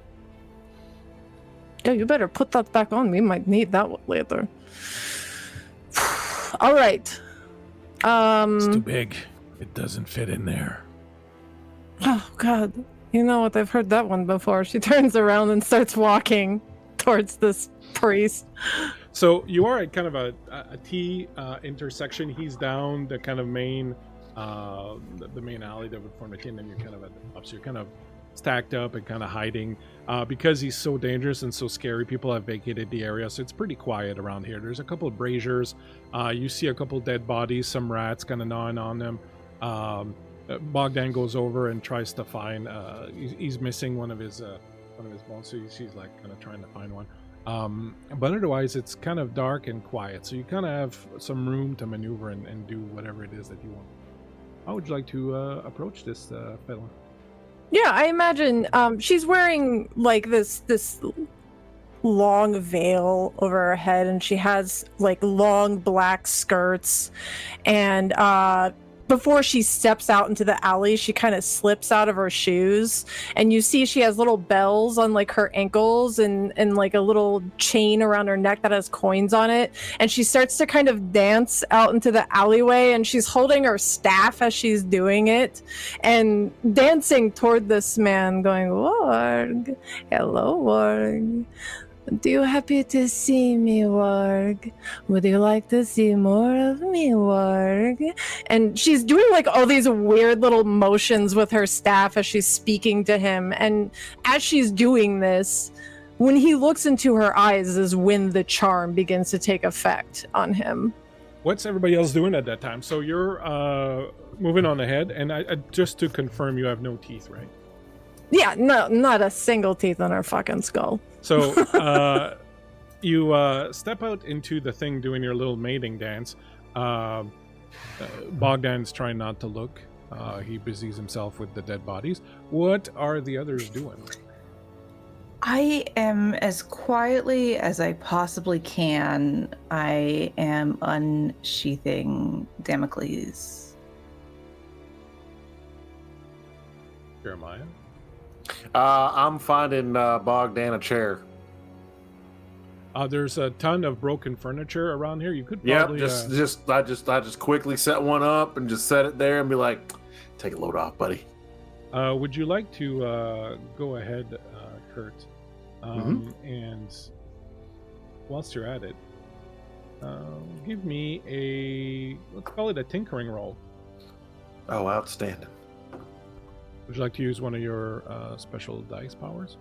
S3: Yeah, you better put that back on. We might need that one later. All right.
S1: It's too big. It doesn't fit in there.
S3: Oh, God. You know what? I've heard that one before. She turns around and starts walking towards this priest.
S1: So you are at kind of a T intersection. He's down the kind of main, the main alley that would form a T, and then you're kind of at the top. So you're kind of stacked up and kind of hiding. Because he's so dangerous and so scary, people have vacated the area, so it's pretty quiet around here. There's a couple of braziers. You see a couple dead bodies, some rats kind of gnawing on them. Bogdan goes over and tries to find. He's missing one of his bones, so she's like kind of trying to find one. But otherwise, it's kind of dark and quiet, so you kind of have some room to maneuver and do whatever it is that you want. How would you like to approach this fellow?
S3: Yeah, I imagine she's wearing like this long veil over her head, and she has like long black skirts, and before she steps out into the alley, she kind of slips out of her shoes, and you see she has little bells on like her ankles and like a little chain around her neck that has coins on it, and she starts to kind of dance out into the alleyway, and she's holding her staff as she's doing it and dancing toward this man going, "Warg, hello Warg. Do you happy to see me, Warg? Would you like to see more of me, Warg?" And she's doing like all these weird little motions with her staff as she's speaking to him. And as she's doing this, when he looks into her eyes is when the charm begins to take effect on him.
S1: What's everybody else doing at that time? So you're moving on ahead, and I just to confirm, you have no teeth, right?
S3: Yeah, no, not a single teeth on her fucking skull.
S1: So you step out into the thing doing your little mating dance. Bogdan's trying not to look. He busies himself with the dead bodies. What are the others doing?
S4: I am as quietly as I possibly can. I am unsheathing Damocles.
S1: Jeremiah?
S2: I'm finding Bogdan a chair.
S1: There's a ton of broken furniture around here. You could
S2: Yep,
S1: probably
S2: I just quickly set one up and just set it there and be like, take a load off, buddy.
S1: would you like to go ahead, Kurt? And whilst you're at it, give me let's call it a tinkering roll.
S2: Oh, outstanding.
S1: Would you like to use one of your special dice powers?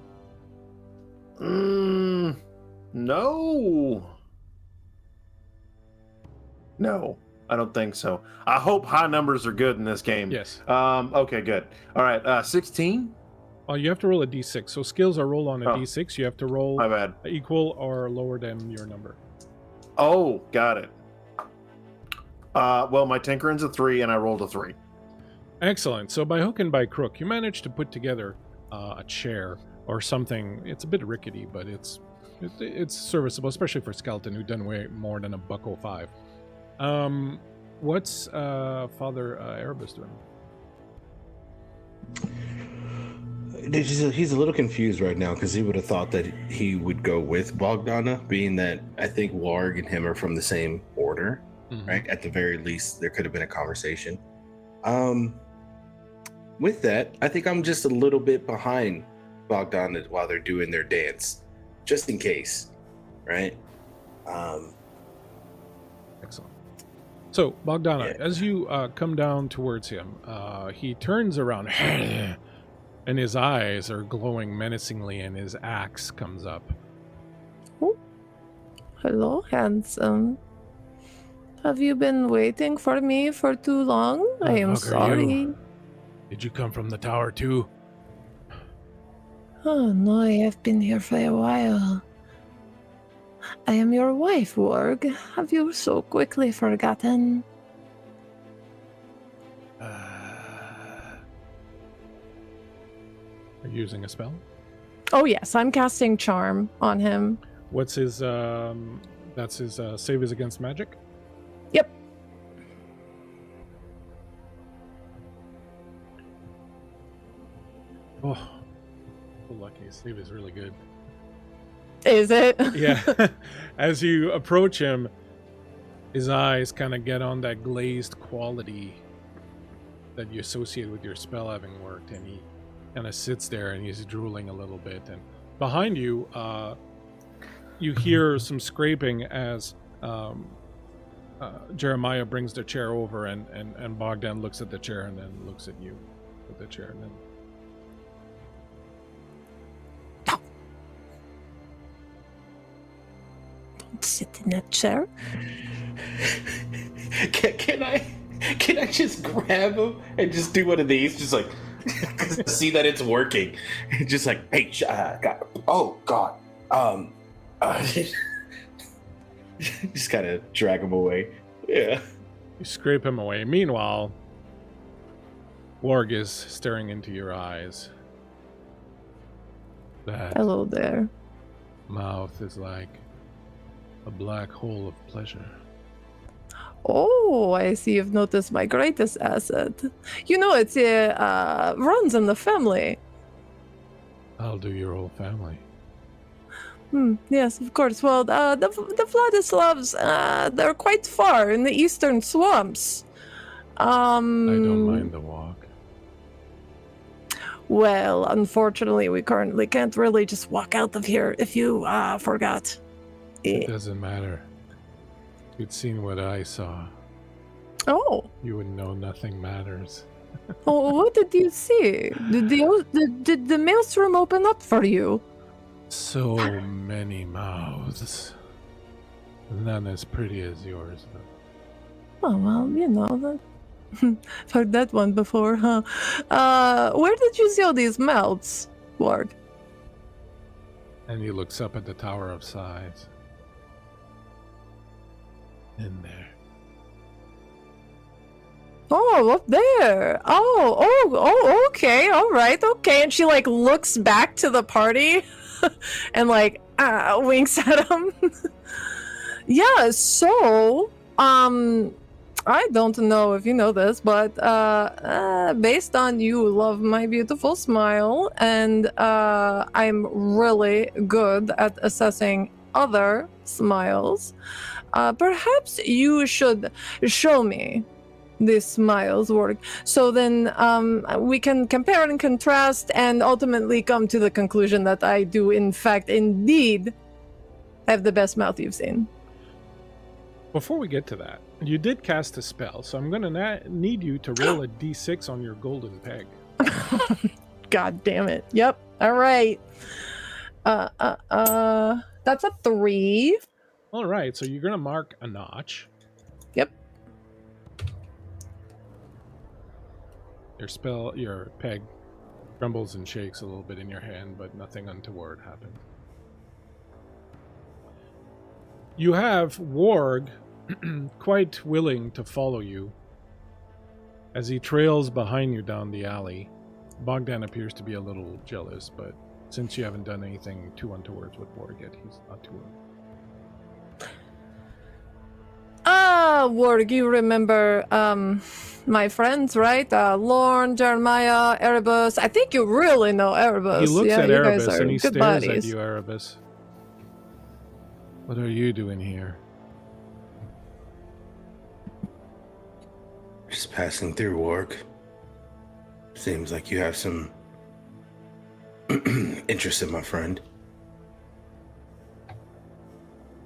S2: No. No, I don't think so. I hope high numbers are good in this game.
S1: Yes.
S2: Okay, good. All right, 16?
S1: You have to roll a d6. So skills are rolled on a d6. You have to roll
S2: My bad.
S1: equal or lower than your number.
S2: Oh, got it. Well, my tinkering's a 3, and I rolled a 3.
S1: Excellent. So by hook and by crook, you managed to put together a chair or something. It's a bit rickety, but it's serviceable, especially for a skeleton who doesn't weigh more than $1.05. What's Father Erebus doing?
S5: He's a little confused right now because he would have thought that he would go with Bogdana, being that I think Warg and him are from the same order, right? At the very least, there could have been a conversation. With that, I think I'm just a little bit behind Bogdana while they're doing their dance, just in case, right?
S1: Excellent. So, Bogdana, as you come down towards him, he turns around and his eyes are glowing menacingly and his axe comes up.
S3: Oh. Hello, handsome. Have you been waiting for me for too long? I am sorry.
S1: Did you come from the tower too?
S3: Oh no, I have been here for a while. I am your wife, Warg. Have you so quickly forgotten?
S1: Are you using a spell?
S3: Oh yes, I'm casting Charm on him.
S1: What's his, that's his save is against magic?
S3: Yep.
S1: Oh, lucky. His save is really good.
S3: Is it?
S1: Yeah. As you approach him, his eyes kind of get on that glazed quality that you associate with your spell having worked, and he kind of sits there and he's drooling a little bit. And behind you, you hear some scraping as Jeremiah brings the chair over, and Bogdan looks at the chair and then looks at you with the chair, and then
S3: sit in that chair.
S5: Can I just grab him and just do one of these? Just like see that it's working. Just like, hey, God. Oh God. Just kind of drag him away. Yeah.
S1: you scrape him away. Meanwhile, Warg is staring into your eyes. That
S3: Hello there.
S1: mouth is like a black hole of pleasure.
S3: Oh, I see you've noticed my greatest asset. You know, it's runs in the family.
S1: I'll do your whole family.
S3: Yes, of course. Well, the Vladislavs, they're quite far in the eastern swamps.
S1: I don't mind the walk.
S3: Well, unfortunately, we currently can't really just walk out of here if you forgot.
S1: It doesn't matter. If you'd seen what I saw,
S3: Oh.
S1: you would know nothing matters.
S3: Oh, what did you see? Did the maelstrom open up for you?
S1: So many mouths. None as pretty as yours, though.
S3: Oh, well, you know, that. Heard that one before, huh? Where did you see all these mouths, Ward?
S1: And he looks up at the Tower of Sighs. In there.
S3: Oh, up there. Oh, okay, all right, okay. And she like looks back to the party and like winks at him. Yeah, so I don't know if you know this, but based on you love my beautiful smile, and I'm really good at assessing other smiles, perhaps you should show me these smiles work, so then we can compare and contrast and ultimately come to the conclusion that I do in fact indeed have the best mouth you've seen.
S1: Before we get to that, you did cast a spell, so I'm going to need you to roll a d6 on your golden peg.
S3: God damn it. Yep. All right. That's a 3.
S1: All right, so you're gonna mark a notch.
S3: Yep.
S1: Your peg trembles and shakes a little bit in your hand, but nothing untoward happened. You have Warg quite willing to follow you. As he trails behind you down the alley, Bogdan appears to be a little jealous, but since you haven't done anything too untoward with Warg yet, he's not too worried.
S3: Warg, you remember my friends, right? Lorne, Jeremiah, Erebus. I think you really know Erebus.
S1: He looks at
S3: you
S1: Erebus
S3: guys are
S1: and he
S3: good
S1: stares at
S3: buddies.
S1: you, Erebus. What are you doing here?
S5: Just passing through, Warg. Seems like you have some interest in my friend.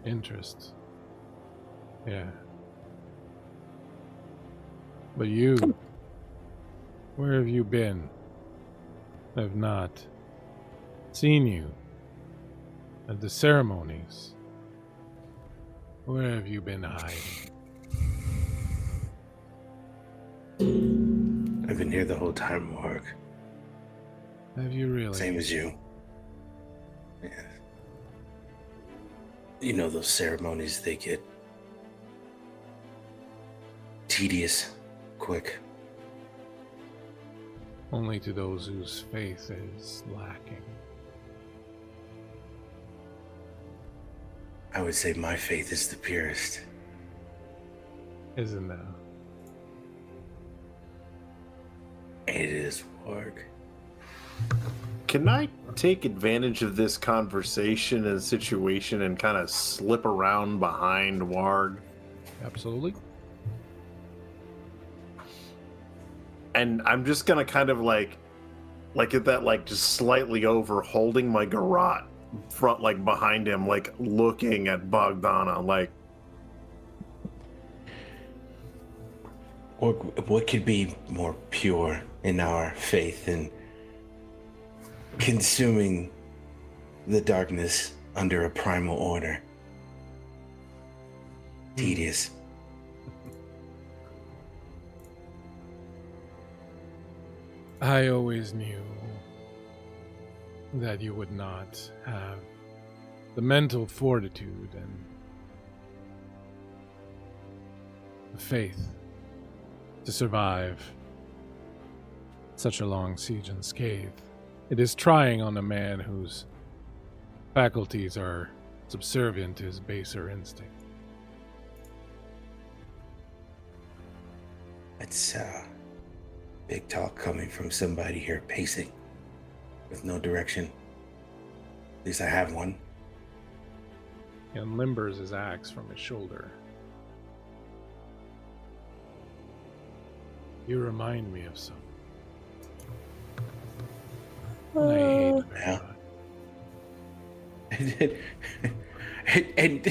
S1: Interest. Yeah. But you, where have you been? I've not seen you at the ceremonies. Where have you been hiding?
S5: I've been here the whole time, Warg.
S1: Have you really?
S5: Same as you. Yeah. You know those ceremonies, they get tedious quick.
S1: Only to those whose faith is lacking.
S5: I would say my faith is the purest.
S1: Isn't that?
S5: It is, Warg.
S2: Can I take advantage of this conversation and situation and kind of slip around behind Warg?
S1: Absolutely.
S2: And I'm just gonna kind of like at that, like just slightly over, holding my garrote front, like behind him, like looking at Bogdana, like.
S5: What could be more pure in our faith than consuming the darkness under a primal order? Tedious.
S1: I always knew that you would not have the mental fortitude and the faith to survive such a long siege unscathed. It is trying on a man whose faculties are subservient to his baser instinct.
S5: It's big talk coming from somebody here pacing with no direction. At least I have one.
S1: He unlimbers his axe from his shoulder. You remind me of something. And I hate it very
S5: Yeah. and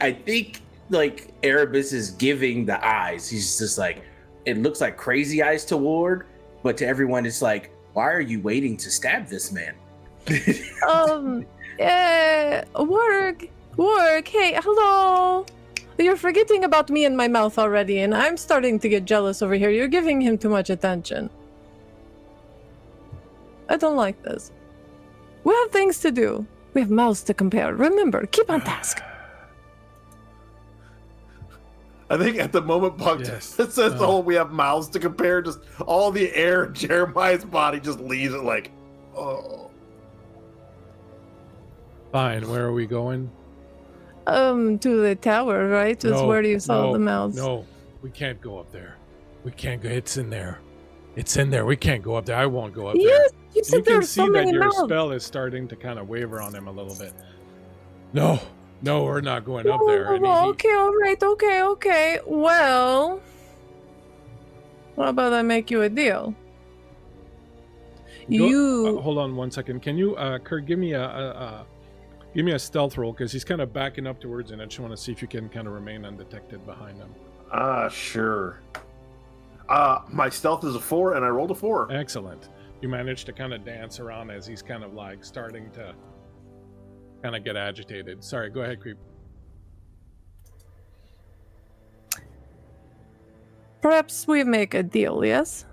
S5: I think like Erebus is giving the eyes. He's just like, it looks like crazy eyes to Ward, but to everyone it's like, why are you waiting to stab this man?
S3: Work, hey, hello. You're forgetting about me and my mouth already, and I'm starting to get jealous over here. You're giving him too much attention. I don't like this. We have things to do. We have mouths to compare. Remember, keep on task.
S2: I think at the moment Bogdan says the whole "we have mouths to compare," just all the air in Jeremiah's body just leaves it like, oh.
S1: Fine, where are we going?
S3: To the tower, right? Is where you saw the mouths.
S1: No, we can't go up there. We can't go. It's in there. It's in there. We can't go up there. I won't go up there.
S3: Yes, you said
S1: You
S3: there
S1: can
S3: were
S1: see
S3: so
S1: that
S3: many
S1: your
S3: mouths.
S1: spell is starting to kind of waver on him a little bit. No, we're not going up there. And
S3: Okay, all right, okay. Well, how about I make you a deal?
S1: hold on one second. Can you, Kurt, give me a stealth roll, because he's kind of backing up towards it. I just want to see if you can kind of remain undetected behind him.
S2: Sure. My stealth is a 4, and I rolled a 4.
S1: Excellent. You manage to kind of dance around as he's kind of like starting to kind of get agitated. Sorry, go ahead, Creep.
S3: Perhaps we make a deal, yes?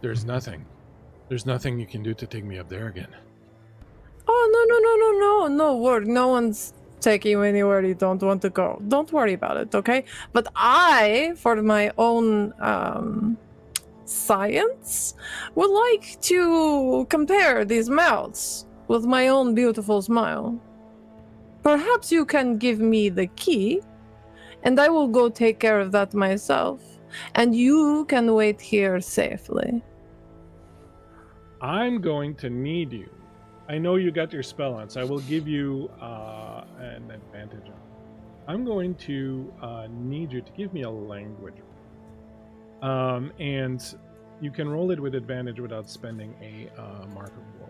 S1: There's nothing. There's nothing you can do to take me up there again.
S3: Oh, no word. No one's taking you anywhere you don't want to go. Don't worry about it, okay? But I, for my own science, would like to compare these mouths with my own beautiful smile. Perhaps you can give me the key, and I will go take care of that myself, and you can wait here safely.
S1: I'm going to need you. I know you got your spell on, so I will give you an advantage on it. I'm going to need you to give me a language. And you can roll it with advantage without spending a mark of roll.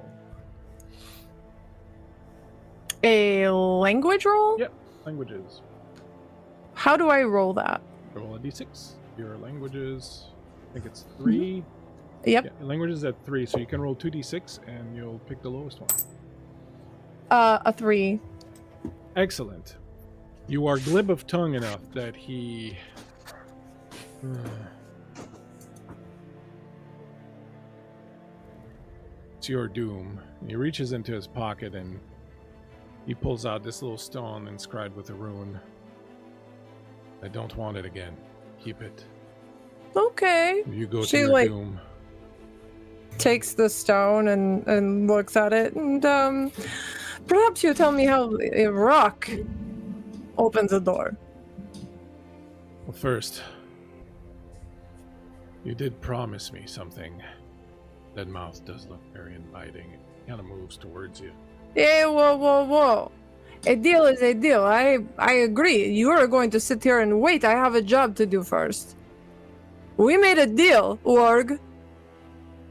S3: A language roll?
S1: Yep, languages.
S3: How do I roll that?
S1: Roll a d6. Your languages, I think it's 3.
S3: Yep.
S1: Yeah, languages at 3, so you can roll 2d6 and you'll pick the lowest one.
S3: A 3.
S1: Excellent. You are glib of tongue enough that he... It's your doom. He reaches into his pocket and he pulls out this little stone inscribed with a rune. I don't want it again. Keep it.
S3: Okay.
S1: You go to
S3: She,
S1: your
S3: like,
S1: doom.
S3: Takes the stone and looks at it, and perhaps you tell me how a rock opens a door.
S1: Well, first, you did promise me something. That mouth does look very inviting. It kind of moves towards you.
S3: Hey, whoa. A deal is a deal. I agree. You are going to sit here and wait. I have a job to do first. We made a deal, Org.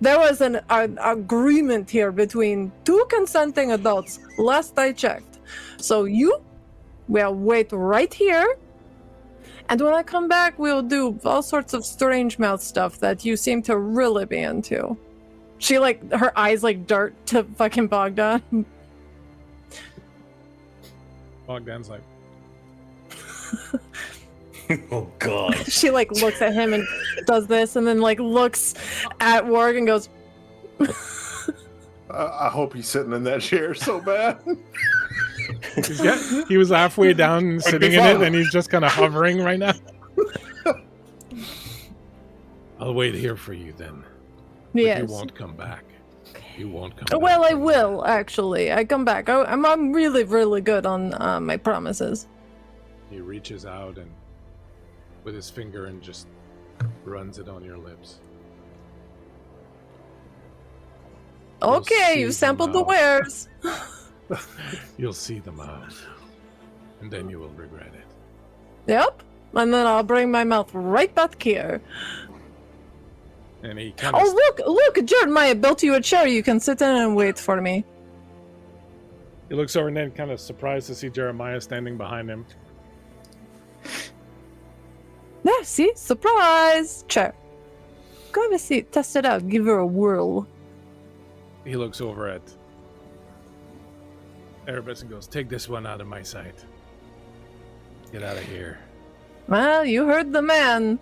S3: There was an agreement here between two consenting adults, last I checked. So you will wait right here, and when I come back, we'll do all sorts of strange mouth stuff that you seem to really be into. She, like, her eyes like dart to fucking Bogdan.
S1: Bogdan's like,
S5: Oh God.
S3: She, like, looks at him and does this, and then, like, looks at Warg and goes,
S2: I hope he's sitting in that chair so bad.
S1: he was halfway down and sitting in it, and he's just kind of hovering right now. I'll wait here for you then. But
S3: yes.
S1: you won't come back. You won't come back.
S3: Well, I will, actually. I come back. I'm really, really good on my promises.
S1: He reaches out and with his finger and just runs it on your lips.
S3: Okay,
S1: see
S3: you
S1: the
S3: sampled the
S1: mouth.
S3: wares.
S1: You'll see them out, and then you will regret it.
S3: Yep. And then I'll bring my mouth right back here.
S1: And he kind of
S3: Oh, look, Jeremiah built you a chair. You can sit in and wait for me.
S1: he looks over and then kind of surprised to see Jeremiah standing behind him.
S3: There, see? Surprise! Chair. Go have a seat. Test it out. Give her a whirl.
S1: He looks over at Erebus and goes, "Take this one out of my sight. Get out of here."
S3: Well, you heard the man.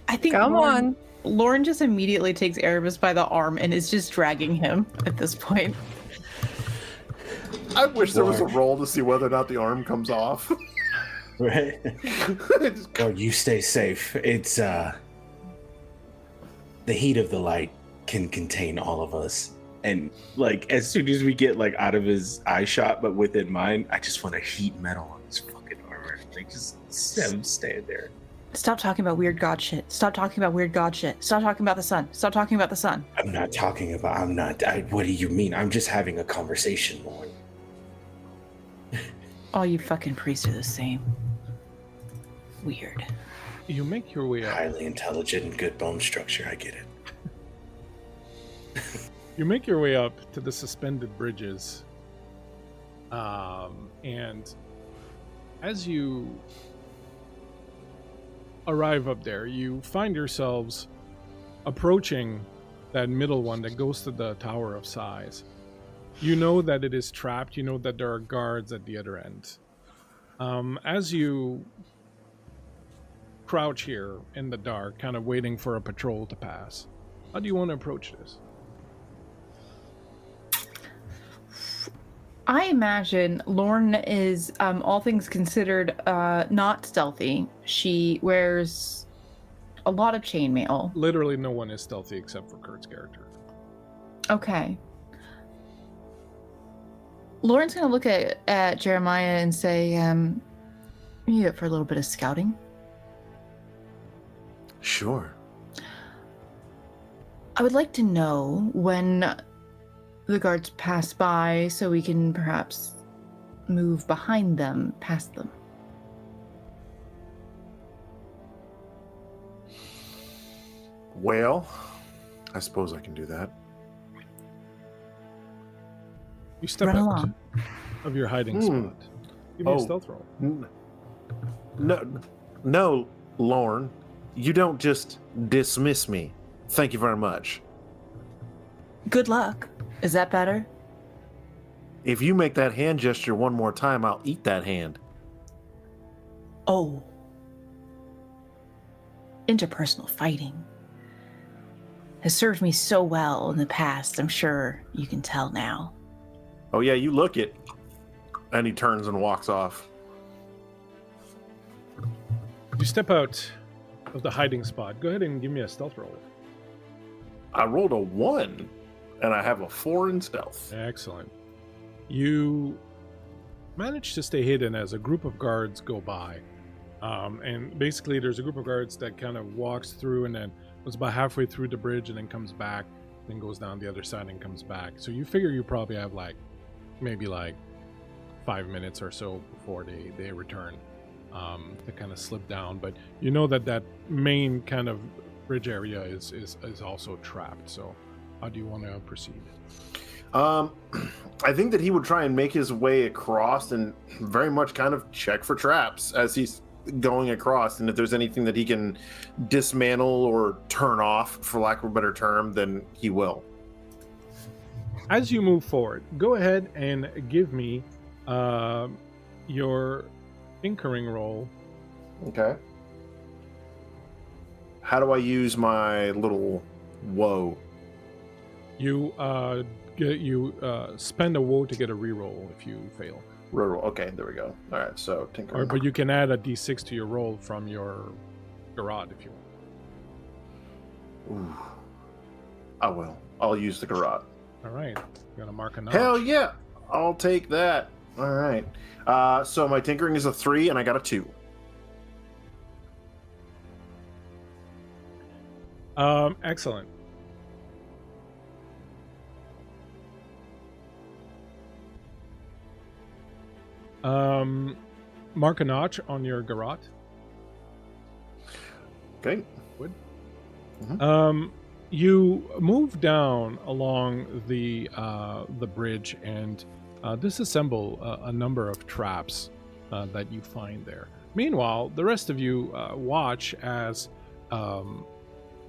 S4: I think
S3: Come on.
S4: Lauren just immediately takes Erebus by the arm and is just dragging him at this point.
S2: I wish there was a roll to see whether or not the arm comes off.
S5: Right? Oh, you stay safe. It's the heat of the light can contain all of us. And like as soon as we get like out of his eye shot, but within mine, I just want to heat metal on his fucking armor. Like just have him stand there.
S4: Stop talking about weird god shit. Stop talking about weird god shit. Stop talking about the sun. Stop talking about the sun.
S5: What do you mean? I'm just having a conversation, Lauren.
S4: All you fucking priests are the same. Weird.
S1: You make your way up.
S5: Highly intelligent and good bone structure. I get it.
S1: You make your way up to the suspended bridges. And as you arrive up there, you find yourselves approaching that middle one that goes to the Tower of Sighs. You know that it is trapped. You know that there are guards at the other end. As you crouch here in the dark, kind of waiting for a patrol to pass, how do you want to approach this?
S4: I imagine Lorne is, all things considered, not stealthy. She wears a lot of chainmail.
S1: Literally no one is stealthy except for Kurt's character.
S4: Okay. Lauren's going to look at Jeremiah and say, you up for a little bit of scouting?
S2: Sure.
S4: I would like to know when the guards pass by so we can perhaps move behind them, past them.
S2: Well, I suppose I can do that.
S1: You step
S4: Run
S1: out
S4: along.
S1: of your hiding spot. Give me a stealth roll.
S2: No, Lorne. You don't just dismiss me. Thank you very much.
S4: Good luck. Is that better?
S2: If you make that hand gesture one more time, I'll eat that hand.
S4: Oh. Interpersonal fighting has served me so well in the past. I'm sure you can tell now.
S2: Oh yeah, you look it. And he turns and walks off.
S1: You step out of the hiding spot. Go ahead and give me a stealth roll.
S2: I rolled a 1, and I have a 4 in stealth.
S1: Excellent. You manage to stay hidden as a group of guards go by. And basically, there's a group of guards that kind of walks through and then goes about halfway through the bridge and then comes back, then goes down the other side and comes back. So you figure you probably have maybe 5 minutes or so before they return to kind of slip down. But you know that main kind of bridge area is also trapped. So how do you want to proceed?
S2: I think that he would try and make his way across and very much kind of check for traps as he's going across, and if there's anything that he can dismantle or turn off, for lack of a better term, then he will.
S1: As you move forward, go ahead and give me your tinkering roll.
S2: Okay. How do I use my little woe?
S1: You spend a woe to get a reroll if you fail.
S2: Reroll. Okay, there we go. All right, so tinkering.
S1: But you can add a d6 to your roll from your garrote if you want.
S2: Ooh. I will. I'll use the garrote.
S1: All right. You got to mark a notch.
S2: Hell yeah! I'll take that. All right. So my tinkering is a 3, and I got a 2.
S1: Excellent. Mark a notch on your garrote.
S2: Okay.
S1: Wood.
S2: Mm-hmm.
S1: You move down along the bridge and disassemble a number of traps that you find there. Meanwhile, the rest of you watch as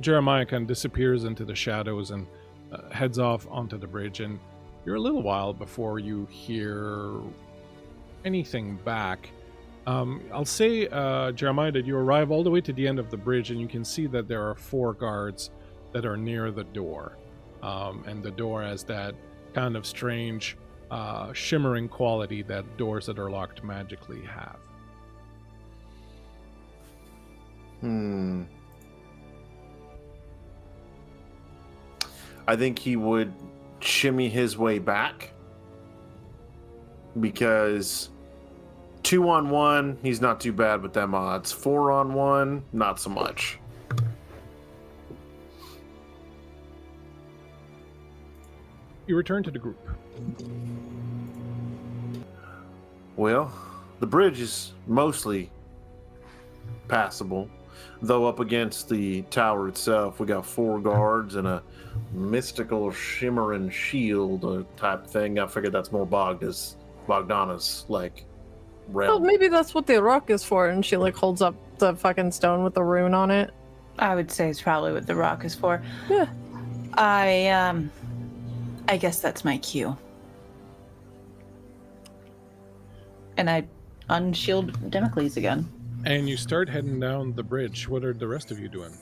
S1: Jeremiah kind of disappears into the shadows and heads off onto the bridge, and you're a little while before you hear anything back. I'll say, Jeremiah, that you arrive all the way to the end of the bridge, and you can see that there are 4 guards that are near the door. And the door has that kind of strange shimmering quality that doors that are locked magically have.
S2: I think he would shimmy his way back, because 2-on-1, he's not too bad with them odds. 4-on-1, not so much.
S1: You return to the group.
S2: Well, the bridge is mostly passable, though up against the tower itself, we got 4 guards and a mystical shimmering shield type thing. I figured that's more Bogdana's realm.
S3: Well, maybe that's what the rock is for. And she holds up the fucking stone with the rune on it.
S4: I would say it's probably what the rock is for.
S3: Yeah.
S4: I guess that's my cue. And I unshield Damocles again.
S1: And you start heading down the bridge. What are the rest of you doing?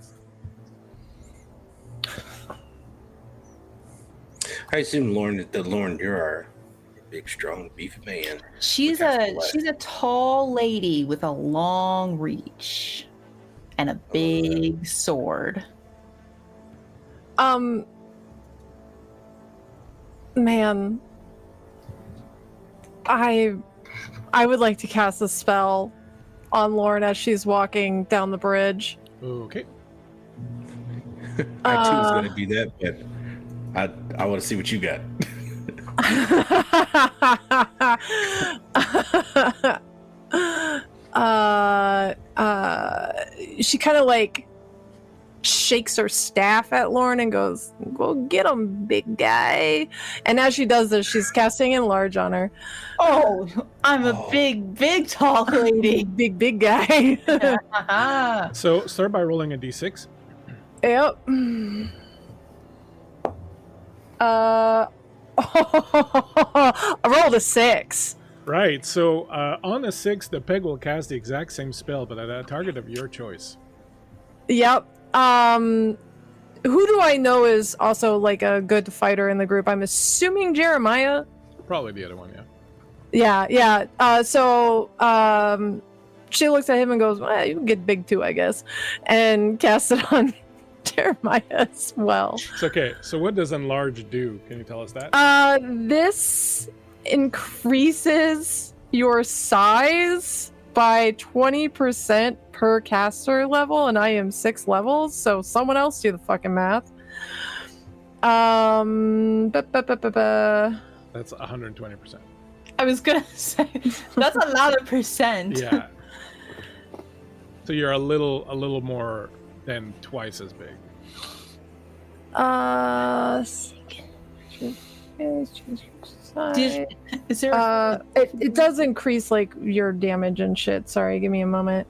S5: I assume Lauren, you're our big, strong, beefy man.
S4: She's a tall lady with a long reach and a big sword.
S3: Man, I would like to cast a spell on Lauren as she's walking down the bridge.
S1: Okay.
S5: I too was going to do that, but I want to see what you got.
S3: She kind of like shakes her staff at Lauren and goes, "Go get him, big guy." And as she does this, she's casting Enlarge on her.
S4: Oh, I'm a big, tall lady.
S3: Big guy.
S1: So start by rolling a d6.
S3: Yep. I rolled a 6.
S1: Right. So on a 6, the peg will cast the exact same spell, but at a target of your choice.
S3: Yep. Who do I know is also like a good fighter in the group? I'm assuming Jeremiah.
S1: Probably the other one, yeah.
S3: Yeah. So she looks at him and goes, "Well, you can get big too, I guess," and casts it on Jeremiah as well.
S1: It's okay. So what does Enlarge do? Can you tell us that?
S3: This increases your size by 20% per caster level, and I am 6 levels, so someone else do the fucking math.
S1: That's 120%.
S4: I was gonna say that's a lot of percent.
S1: Yeah. So you're a little more than twice as big.
S4: Is there?
S3: It does increase like your damage and shit. Sorry, give me a moment.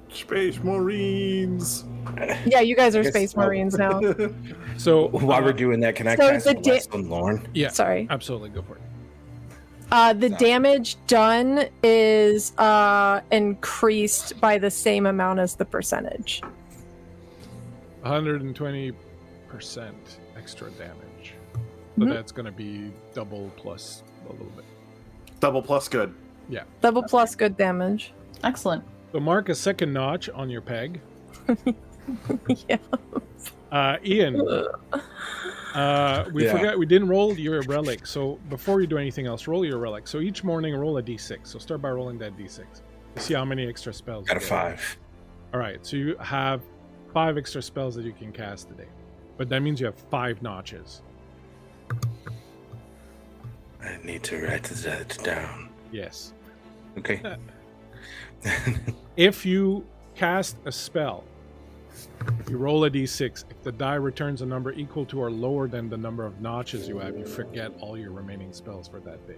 S2: Space Marines.
S3: Yeah, you guys are
S5: Yes,
S3: Space
S5: oh.
S3: Marines now.
S1: So
S5: While we're doing that, can I
S3: So
S5: cast
S3: the
S5: Bless on Lauren?
S1: yeah,
S3: Sorry.
S1: absolutely, go for it.
S3: The damage done is increased by the same amount as the percentage.
S1: 120% extra damage. So
S3: Mhm.
S1: that's going to be double plus a little bit.
S2: Double plus good.
S3: Double plus good damage.
S4: Excellent.
S1: So mark a second notch on your peg.
S3: Yeah.
S1: Ian, we
S5: Yeah.
S1: forgot we didn't roll your relic. So before you do anything else, roll your relic. So each morning roll a d6. So start by rolling that d6 to see how many extra spells.
S5: Got a
S1: you get.
S5: 5.
S1: All right, so you have 5 extra spells that you can cast today, but that means you have 5 notches.
S5: I need to write that down.
S1: Yes.
S5: Okay.
S1: If you cast a spell, you roll a d6. If the die returns a number equal to or lower than the number of notches you have, you forget all your remaining spells for that day.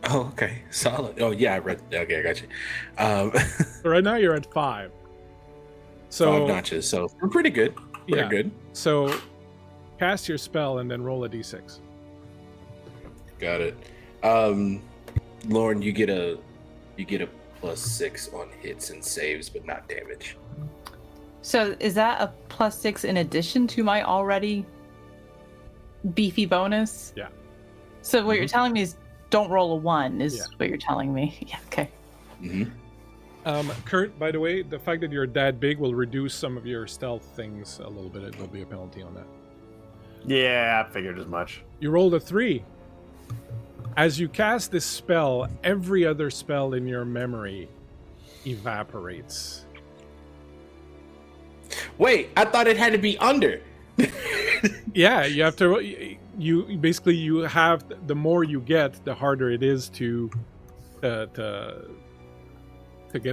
S5: Oh, okay. Solid. Oh, yeah, I read. Okay, I got you.
S1: So right now you're at 5. So
S5: 5 notches. So we're pretty good. Pretty
S1: Yeah.
S5: good.
S1: So cast your spell and then roll a d6.
S5: Got it. Lauren, you get a +6 on hits and saves, but not damage.
S4: So is that a +6 in addition to my already beefy bonus?
S1: Yeah.
S4: So what you're telling me is don't roll a 1 is
S1: Yeah.
S4: what you're telling me. Yeah, okay.
S5: Mm-hmm.
S1: Kurt, by the way, the fact that you're that big will reduce some of your stealth things a little bit. It will be a penalty on that.
S2: Yeah, I figured as much.
S1: You rolled a 3. As you cast this spell, every other spell in your memory evaporates.
S5: Wait, I thought it had to be under.
S1: Yeah, you have to. You basically you have the more you get, the harder it is to get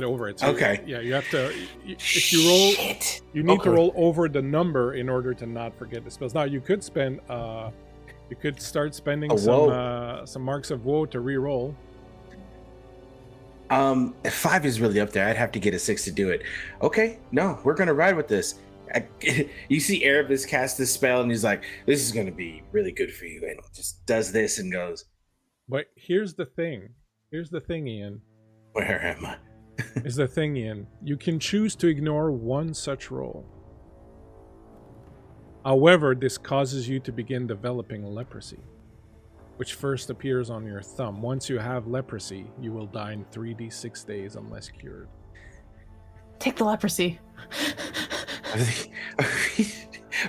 S1: over it. So
S5: Okay.
S1: Yeah, you have to. If you roll,
S5: Shit.
S1: you need to
S5: Okay.
S1: roll over the number in order to not forget the spells. Now you could spend. You could start spending
S5: A
S1: some marks of woe to re-roll.
S5: If 5 is really up there, I'd have to get a 6 to do it. Okay, no, we're gonna ride with this. You see Erebus cast this spell, and he's like, "This is gonna be really good for you," and just does this and goes,
S1: But here's the thing. Here's the thing, Ian.
S5: Where am I?
S1: Is the thing, Ian. You can choose to ignore one such roll. However, this causes you to begin developing leprosy, which first appears on your thumb. Once you have leprosy, you will die in 3d6 days unless cured.
S4: Take the leprosy.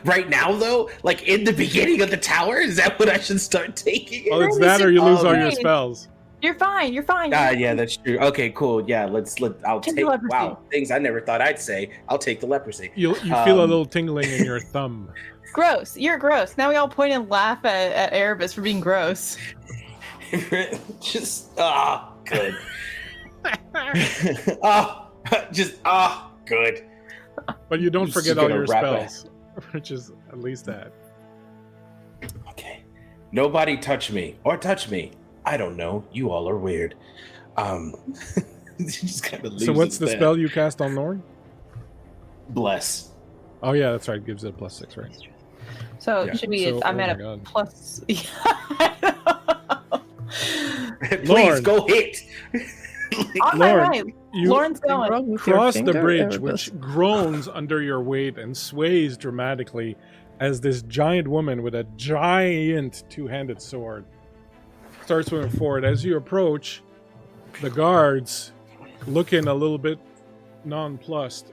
S5: Right now, though, like in the beginning of the tower, is that what I should start taking?
S1: Oh, it's that, or you lose all your spells.
S4: You're fine. You're fine.
S5: Yeah, that's true. Okay, cool. Yeah, I'll
S4: Take
S5: take.
S4: the leprosy.
S5: Wow, things I never thought I'd say. I'll take the leprosy.
S1: You feel a little tingling in your thumb.
S4: Gross. You're gross. Now we all point and laugh at Erebus for being gross.
S5: Just good. Good.
S1: But you don't
S5: I'm
S1: forget
S5: just
S1: all
S5: gonna
S1: your
S5: wrap it.
S1: spells, which is at least that.
S5: Okay. Nobody touch me or touch me. I don't know. You all are weird. Just kind of
S1: So what's the spell you cast on Norn?
S5: Bless.
S1: Oh yeah, that's right. It gives it a +6, right?
S4: So
S1: Yeah.
S4: should be.
S1: So-
S4: I'm
S1: oh
S4: at
S1: my
S4: a
S1: God.
S4: plus.
S5: Please
S1: Lauren.
S5: go hit.
S4: On my
S1: Lauren,
S4: right.
S1: You
S4: Lauren's going.
S3: Wrong with your
S1: cross the
S3: finger,
S1: bridge,
S3: Erebus?
S1: which groans under your weight and sways dramatically as this giant woman with a giant two-handed sword starts moving forward. As you approach, the guards, looking a little bit nonplussed,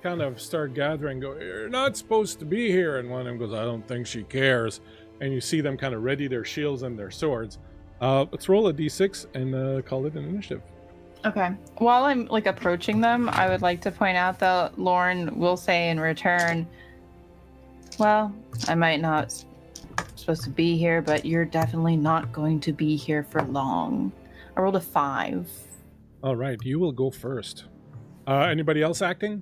S1: kind of start gathering, go, "You're not supposed to be here." And one of them goes, "I don't think she cares." And you see them kind of ready their shields and their swords. Let's roll a d6 and call it an initiative.
S4: Okay. While I'm like approaching them, I would like to point out that Lauren will say in return, "Well, I might not supposed to be here, but you're definitely not going to be here for long." I rolled a 5.
S1: All right, you will go first. Anybody else acting?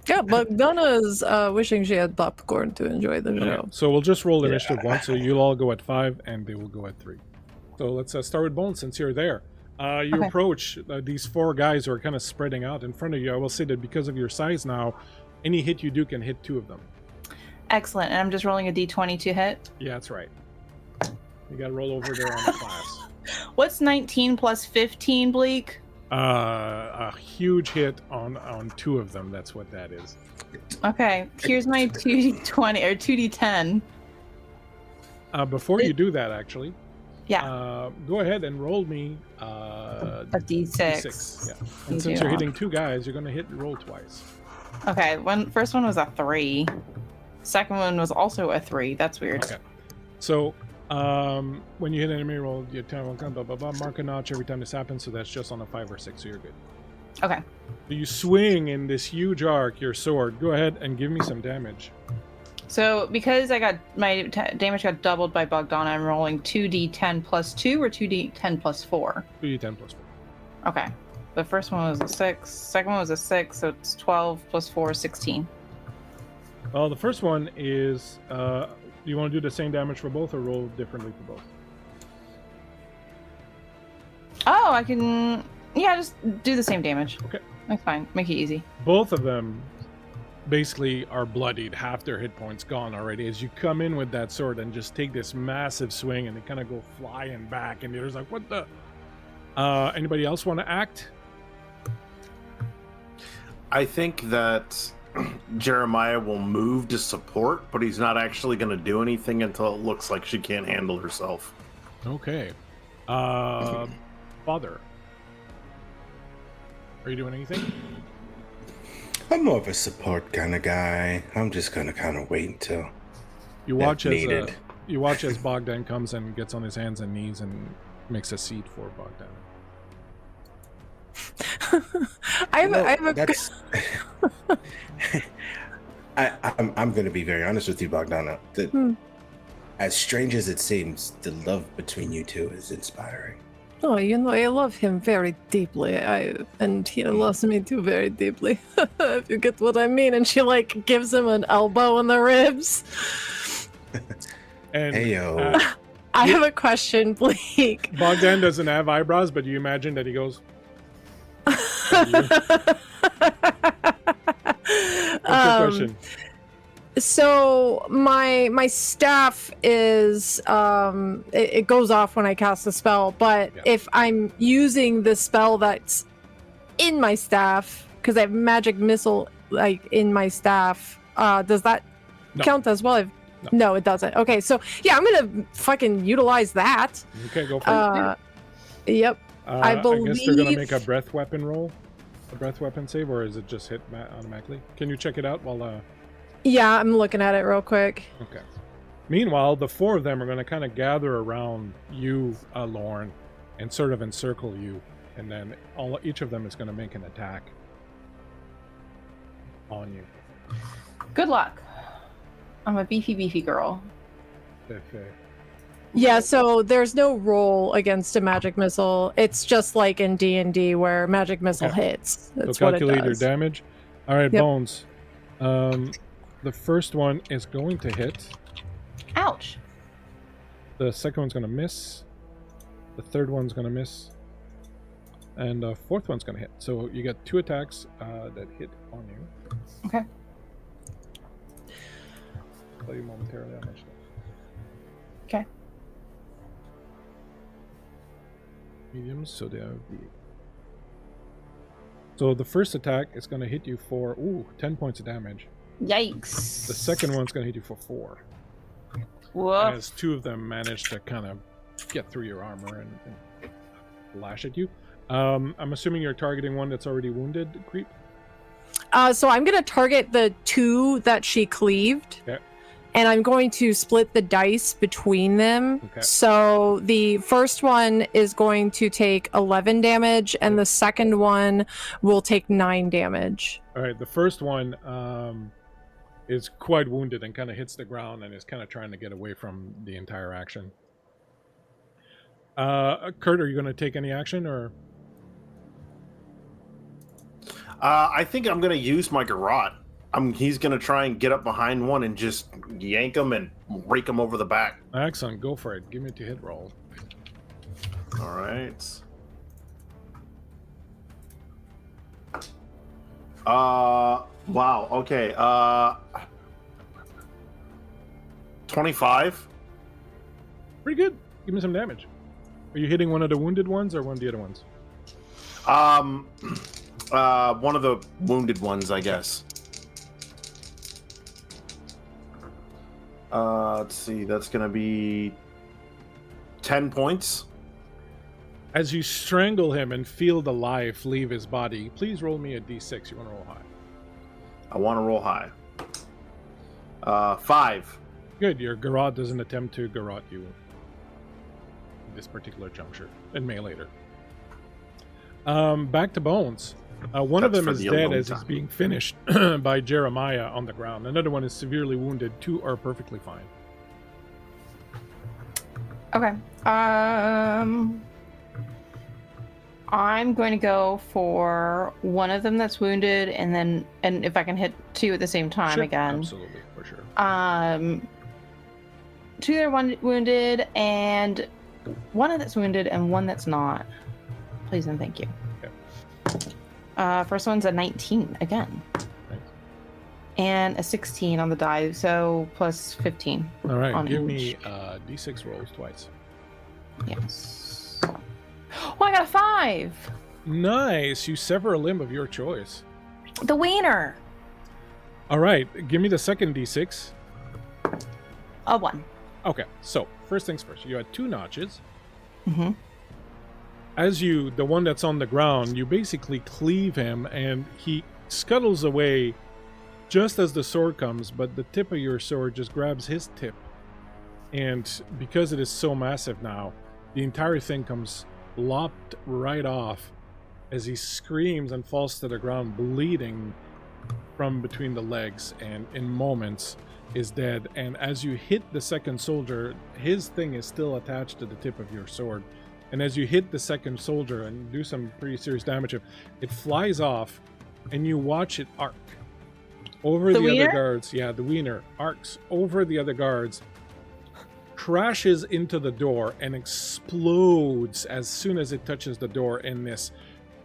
S3: Yeah, but Donna's wishing she had popcorn to enjoy the show.
S1: So we'll just roll initiative 1. So you'll all go at 5, and they will go at 3. So let's start with Bones, since you're there. You
S4: Okay.
S1: approach these 4 guys who are kind of spreading out in front of you. I will say that because of your size now, any hit you do can hit 2 of them.
S4: Excellent. And I'm just rolling a d20 to hit.
S1: Yeah, that's right. You got to roll over there on the class.
S4: What's 19 plus 15, Bleak?
S1: A huge hit on 2 of them. That's what that is.
S4: Okay. Here's my 2d20 or 2d10.
S1: Before you do that, actually,
S4: Yeah.
S1: go ahead and roll me
S4: A d6.
S1: Yeah. And since you're hitting 2 guys, you're going to hit and roll twice.
S4: Okay. First one was a 3. Second one was also a 3. That's weird.
S1: Okay. So when you hit an enemy roll, you tell them, blah, blah, blah, mark a notch every time this happens. So that's just on a 5 or 6. So you're good.
S4: Okay.
S1: So you swing in this huge arc your sword. Go ahead and give me some damage.
S4: So because I got my damage got doubled by Bogdana, I'm rolling 2d10 plus 2 or 2d10 plus 4.
S1: 2d10 plus 4.
S4: Okay. The first one was a 6. Second one was a 6, so it's 12 plus 4 is 16.
S1: Well, the first one is, do you want to do the same damage for both or roll differently for both?
S4: Oh, I can... Yeah, just do the same damage.
S1: Okay.
S4: That's fine. Make it easy.
S1: Both of them basically are bloodied. Half their hit points gone already as you come in with that sword and just take this massive swing and they kind of go flying back and you're just like, what the... anybody else want to act?
S2: I think that Jeremiah will move to support, but he's not actually going to do anything until it looks like she can't handle herself.
S1: Okay. Father. Are you doing anything?
S5: I'm more of a support kind of guy. I'm just gonna kind of wait until
S1: You watch
S5: if
S1: as
S5: needed.
S1: you watch as Bogdan comes and gets on his hands and knees and makes a seat for Bogdan.
S3: I have a
S5: That's. I'm going to be very honest with you, Bogdana. As strange as it seems, the love between you two is inspiring.
S3: Oh, I love him very deeply. And he loves me too very deeply. If you get what I mean. And she like gives him an elbow in the ribs.
S1: And
S5: Heyo.
S3: I have a question, Bleak.
S1: Bogdan doesn't have eyebrows, but you imagine that he goes. What's your question?
S3: So my staff is it goes off when I cast a spell, but
S1: Yeah.
S3: if I'm using the spell that's in my staff, because I have magic missile like in my staff, does that
S1: No.
S3: count as well? No, it doesn't. Okay, so yeah, I'm gonna fucking utilize that.
S1: Okay, go for it.
S3: Yep. I
S1: I guess they're gonna make a
S3: believe-
S1: breath weapon roll, a breath weapon save, or is it just hit automatically? Can you check it out while?
S3: Yeah, I'm looking at it real quick.
S1: Okay. Meanwhile, the four of them are going to kind of gather around you, Lorne, and sort of encircle you, and then each of them is going to make an attack on you.
S4: Good luck. I'm a beefy girl.
S1: Okay.
S3: Yeah, so there's no roll against a magic missile. It's just like in D&D where magic missile
S1: Okay.
S3: hits. That's
S1: So
S3: what it
S1: calculate your
S3: does.
S1: damage. All right,
S3: Yep.
S1: Bones. The first one is going to hit.
S4: Ouch.
S1: The second one's going to miss. The third one's going to miss. And the fourth one's going to hit. So you get 2 attacks that hit on you.
S4: Okay.
S1: I'll tell you momentarily how much.
S4: Okay.
S1: Mediums, so they are the. So the first attack is going to hit you for 10 points of damage.
S4: Yikes.
S1: The second one's going to hit you for 4.
S4: Woof.
S1: As 2 of them manage to kind of get through your armor and lash at you. I'm assuming you're targeting one that's already wounded, Creep?
S3: So I'm going to target the 2 that she cleaved.
S1: Okay.
S3: And I'm going to split the dice between them.
S1: Okay.
S3: So the first one is going to take 11 damage, and the second one will take 9 damage.
S1: All right, the first one is quite wounded and kind of hits the ground and is kind of trying to get away from the entire action. Kurt, are you going to take any action or?
S2: I think I'm going to use my garrote. He's going to try and get up behind one and just yank him and rake him over the back.
S1: Excellent, go for it. Give me a 2-hit roll.
S2: All right. Wow. Okay. 25.
S1: Pretty good. Give me some damage. Are you hitting one of the wounded ones or one of the other ones?
S2: One of the wounded ones, I guess. Let's see. That's going to be 10 points.
S1: As you strangle him and feel the life leave his body, please roll me a d6. You want to roll high.
S2: I want to roll high. 5.
S1: Good. Your garrote doesn't attempt to garrote you in this particular juncture. It may later. Back to Bones. One of
S2: That's
S1: them
S2: for
S1: is
S2: the
S1: dead
S2: alone
S1: as he's
S2: time.
S1: being finished by Jeremiah on the ground. Another one is severely wounded. 2 are perfectly fine.
S4: Okay. I'm going to go for one of them that's wounded, and if I can hit 2 at the same time
S1: Sure,
S4: again.
S1: absolutely, for sure.
S4: 2 that are wounded, and one that's wounded, and one that's not. Please and thank you.
S1: Okay.
S4: First one's a 19 again.
S1: Nice.
S4: And a 16 on the die, so plus 15.
S1: All right,
S4: on
S1: give
S4: each.
S1: me d6 rolls twice.
S4: Yes. Oh, I got a 5!
S1: Nice. You sever a limb of your choice.
S4: The wiener!
S1: All right, give me the second d6.
S4: A 1.
S1: Okay, so first things first. You had 2 notches.
S4: Mm-hmm.
S1: As the one that's on the ground, you basically cleave him, and he scuttles away just as the sword comes, but the tip of your sword just grabs his tip. And because it is so massive now, the entire thing comes lopped right off as he screams and falls to the ground, bleeding from between the legs, and in moments is dead. And as you hit the second soldier, his thing is still attached to the tip of your sword. And as you hit the second soldier and do some pretty serious damage, it flies off, and you watch it arc over the
S4: wiener?
S1: other guards. Yeah, the wiener arcs over the other guards, crashes into the door, and explodes as soon as it touches the door in this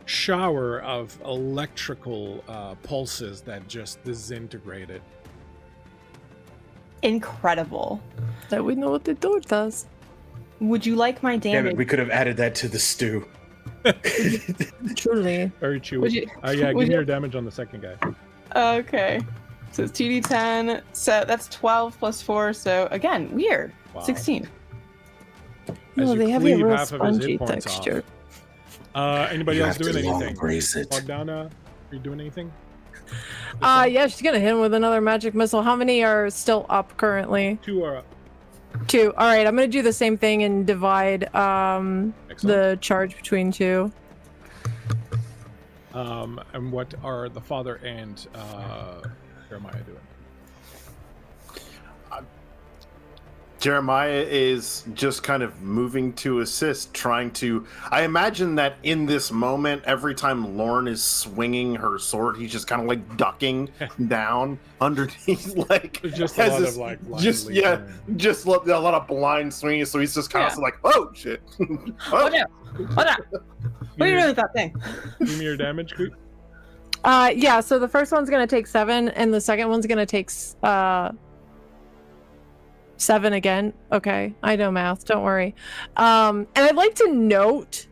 S1: shower of electrical pulses that just disintegrate it.
S4: Incredible.
S3: That we know what the door does.
S4: Would you like my
S5: Damn
S4: damage?
S5: it, we could have added that to the stew.
S3: Truly.
S1: Very chewy.
S4: Would you-
S1: Yeah,
S4: would
S1: give me
S4: you-
S1: your damage on the second guy.
S4: Okay. So it's 2d10. So that's 12 plus 4. So again, weird.
S1: Wow.
S4: 16.
S3: No,
S1: you
S3: they have a
S1: cleave
S3: real
S1: half of his hit
S3: spongy
S1: points off.
S3: texture.
S1: Anybody
S5: You
S1: else
S5: have
S1: doing
S5: to long
S1: anything?
S5: brace it.
S1: Bogdana, are you doing anything?
S3: Yeah, she's gonna hit him with another magic missile. How many are still up currently?
S1: 2 are up.
S3: 2. All right, I'm gonna do the same thing and divide the charge between 2.
S1: And what are the father and Jeremiah doing?
S2: Jeremiah is just kind of moving to assist, trying to. I imagine that in this moment, every time Lorne is swinging her sword, he's just kind of like ducking down underneath, like
S1: There's just a
S2: has
S1: lot
S2: this-
S1: of like blind
S2: just
S1: leaping.
S2: just a lot of blind swinging. So he's just constantly like, "Oh shit!"
S4: Oh no! What up? What are you doing with that thing?
S1: Give me your damage, creep.
S3: Yeah, so the first one's gonna take 7, and the second one's gonna take 7 again. Okay, I know math, don't worry. And I'd like to note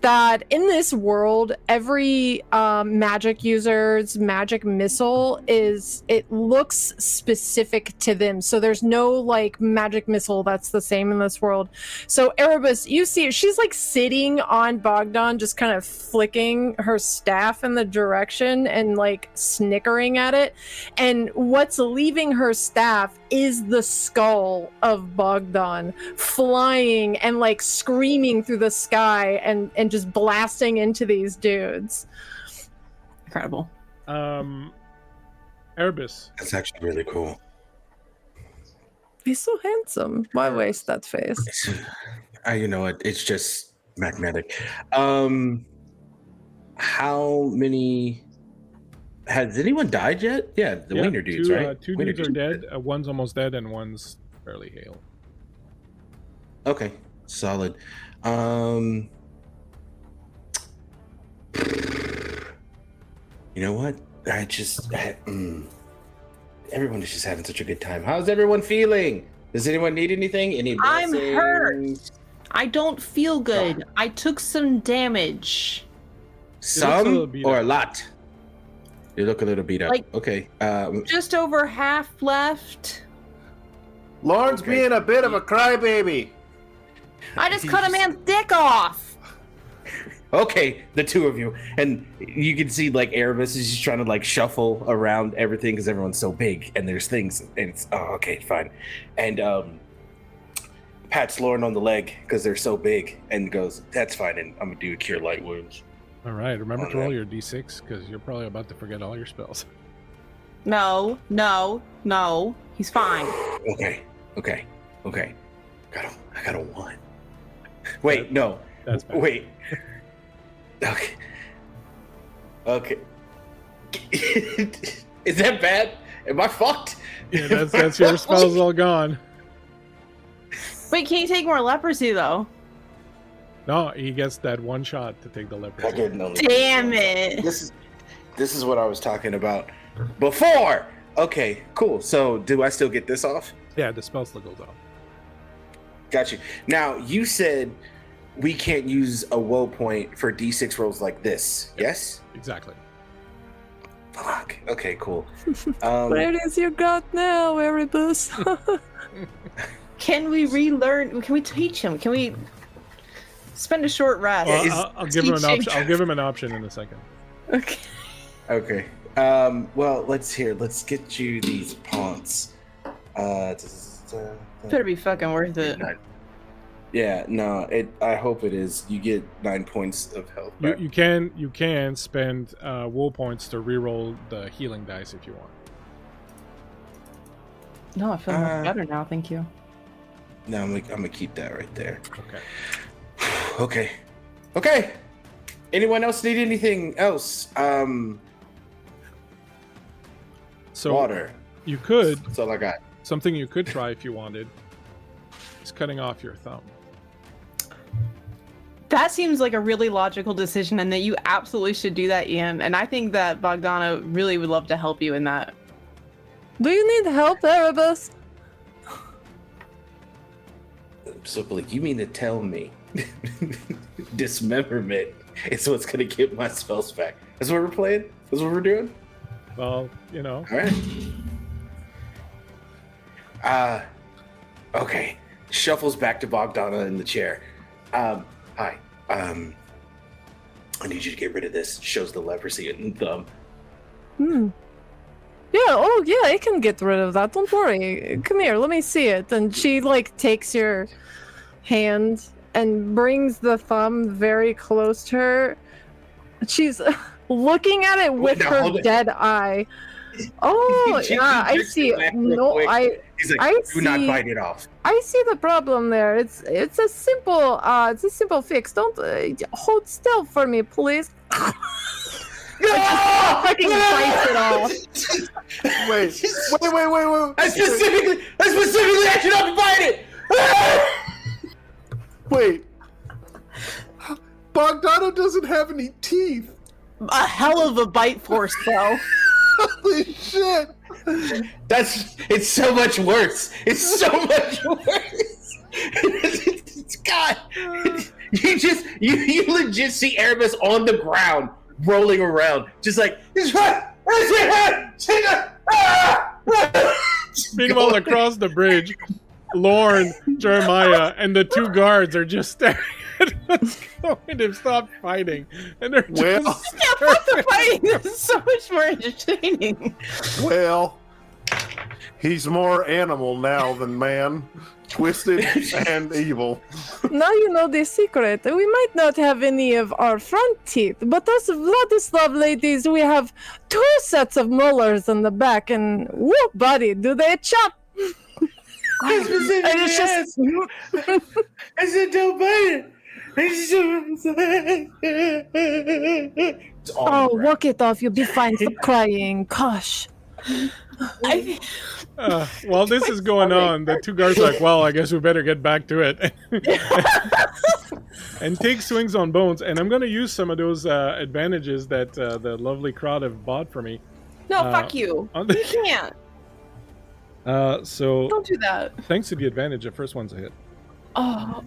S3: that in this world, every magic user's magic missile looks specific to them. So there's no like magic missile that's the same in this world. So Erebus, you see she's like sitting on Bogdan, just kind of flicking her staff in the direction and like snickering at it. And what's leaving her staff is the skull of Bogdan flying and like screaming through the sky and just blasting into these dudes.
S4: Incredible.
S1: Erebus.
S5: That's actually really cool.
S3: He's so handsome. Why waste that face?
S5: You know what? It's just magnetic. How many? Has anyone died yet? Yeah, the wiener dudes, right?
S1: 2
S5: Wiener
S1: dudes are dead. One's almost dead, and one's fairly hale.
S5: Okay, solid. You know what? Everyone is just having such a good time. How's everyone feeling? Does anyone need anything? Any
S4: I'm
S5: blessings?
S4: hurt. I don't feel good. I took some damage.
S5: Some
S1: beat
S5: or
S1: up.
S5: a lot? You look a little beat up.
S4: Like-
S5: Okay.
S4: Just over half left.
S2: Lorne's
S5: Okay.
S2: being a bit of a crybaby.
S4: I just cut a man's dick off.
S5: Okay, the two of you, and you can see like Erebus is just trying to like shuffle around everything because everyone's so big and there's things, and it's okay, fine. And pats Lauren on the leg because they're so big and goes, "That's fine," and I'm gonna do a cure light wounds.
S1: All right, remember
S5: On
S1: to roll
S5: that.
S1: your d6 because you're probably about to forget all your spells.
S4: No. He's fine.
S5: Okay. I got a 1. Wait, no.
S1: That's bad.
S5: Wait. Okay. Is that bad? Am I fucked?
S1: Yeah, that's your spells all gone.
S4: Wait, can you take more leprosy though?
S1: No, he gets that one shot to take the
S5: I
S1: leprosy.
S5: didn't know.
S4: Damn it.
S5: This is what I was talking about before. Okay, cool. So do I still get this off?
S1: Yeah, the spell still goes off.
S5: Got you. Now you said we can't use a woe point for D6 rolls like this. Yes?
S1: Exactly.
S5: Fuck. Okay, cool.
S3: Where is your god now, Erebus?
S4: Can we relearn? Can we teach him? Can we spend a short rest?
S1: Well,
S5: is
S1: I'll give him an
S4: teaching-
S1: option. I'll give him an option in a second.
S4: Okay.
S5: Okay. Well, let's get you these pawns.
S4: Better be fucking worth it.
S5: Yeah, no, I hope it is. You get 9 points of health back.
S1: You can spend wool points to reroll the healing dice if you want.
S4: No, I feel much better now. Thank you.
S5: No, I'm gonna keep that right there.
S1: Okay.
S5: Okay. Anyone else need anything else?
S1: So
S5: Water.
S1: you could
S5: That's all I got.
S1: something you could try if you wanted is cutting off your thumb.
S4: That seems like a really logical decision, and that you absolutely should do that, Ian. And I think that Bogdana really would love to help you in that.
S3: Do you need help, Erebus?
S5: So, Bleak, you mean to tell me dismemberment is what's going to get my spells back? That's what we're playing? That's what we're doing?
S1: Well, you know.
S5: All right. Okay. Shuffles back to Bogdana in the chair. Hi. I need you to get rid of this. Shows the leprosy and thumb.
S3: Yeah, oh yeah, I can get rid of that. Don't worry. Come here, let me see it. And she takes your hand and brings the thumb very close to her. She's looking at it with her dead eye. Oh, yeah, I see. No,
S5: He's like,
S3: I
S5: do not bite it off.
S3: I see the problem there. It's a simple fix. Don't hold still for me, please. Fucking bites it off.
S2: Wait.
S5: I specifically asked you not to bite it.
S2: Wait. Bogdano doesn't have any teeth.
S4: A hell of a bite force, though.
S2: Holy shit.
S5: It's so much worse. It's so much worse. God. You legit see Erebus on the ground rolling around, just like
S1: Meanwhile, across the bridge, Lorne, Jeremiah, and the two guards are just staring at what's going. They've stopped fighting, and they're just
S4: Yeah, fuck the fighting. This is so much more entertaining.
S2: Well, he's more animal now than man. Twisted and evil.
S3: Now you know the secret. We might not have any of our front teeth, but us Vladislav ladies, we have 2 sets of molars in the back, and whoop, buddy, do they chop?
S5: And it's just I said don't bite it.
S3: Oh, walk it off, you'll be fine. Stop crying. Gosh.
S1: While this is going on, the two guards are like, well, I guess we better get back to it. And take swings on Bones. And I'm going to use some of those advantages that the lovely crowd have bought for me.
S4: No, fuck you. You can't.
S1: So
S4: Don't do that.
S1: Thanks to the advantage, the first one's a hit.
S4: Oh,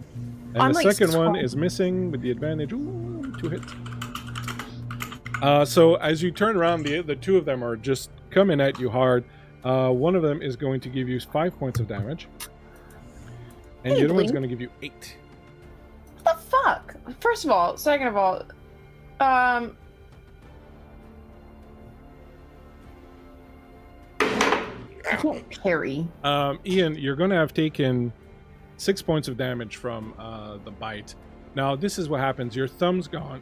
S1: And
S4: I'm
S1: the second one is missing with the advantage. Ooh, 2 hits. So as you turn around, the two of them are just coming at you hard. One of them is going to give you 5 points of damage. And the other one's going to give you 8.
S4: What the fuck? First of all, second of all, I can't carry.
S1: Ian, you're going to have taken 6 points of damage from the bite. Now, this is what happens. Your thumb's gone.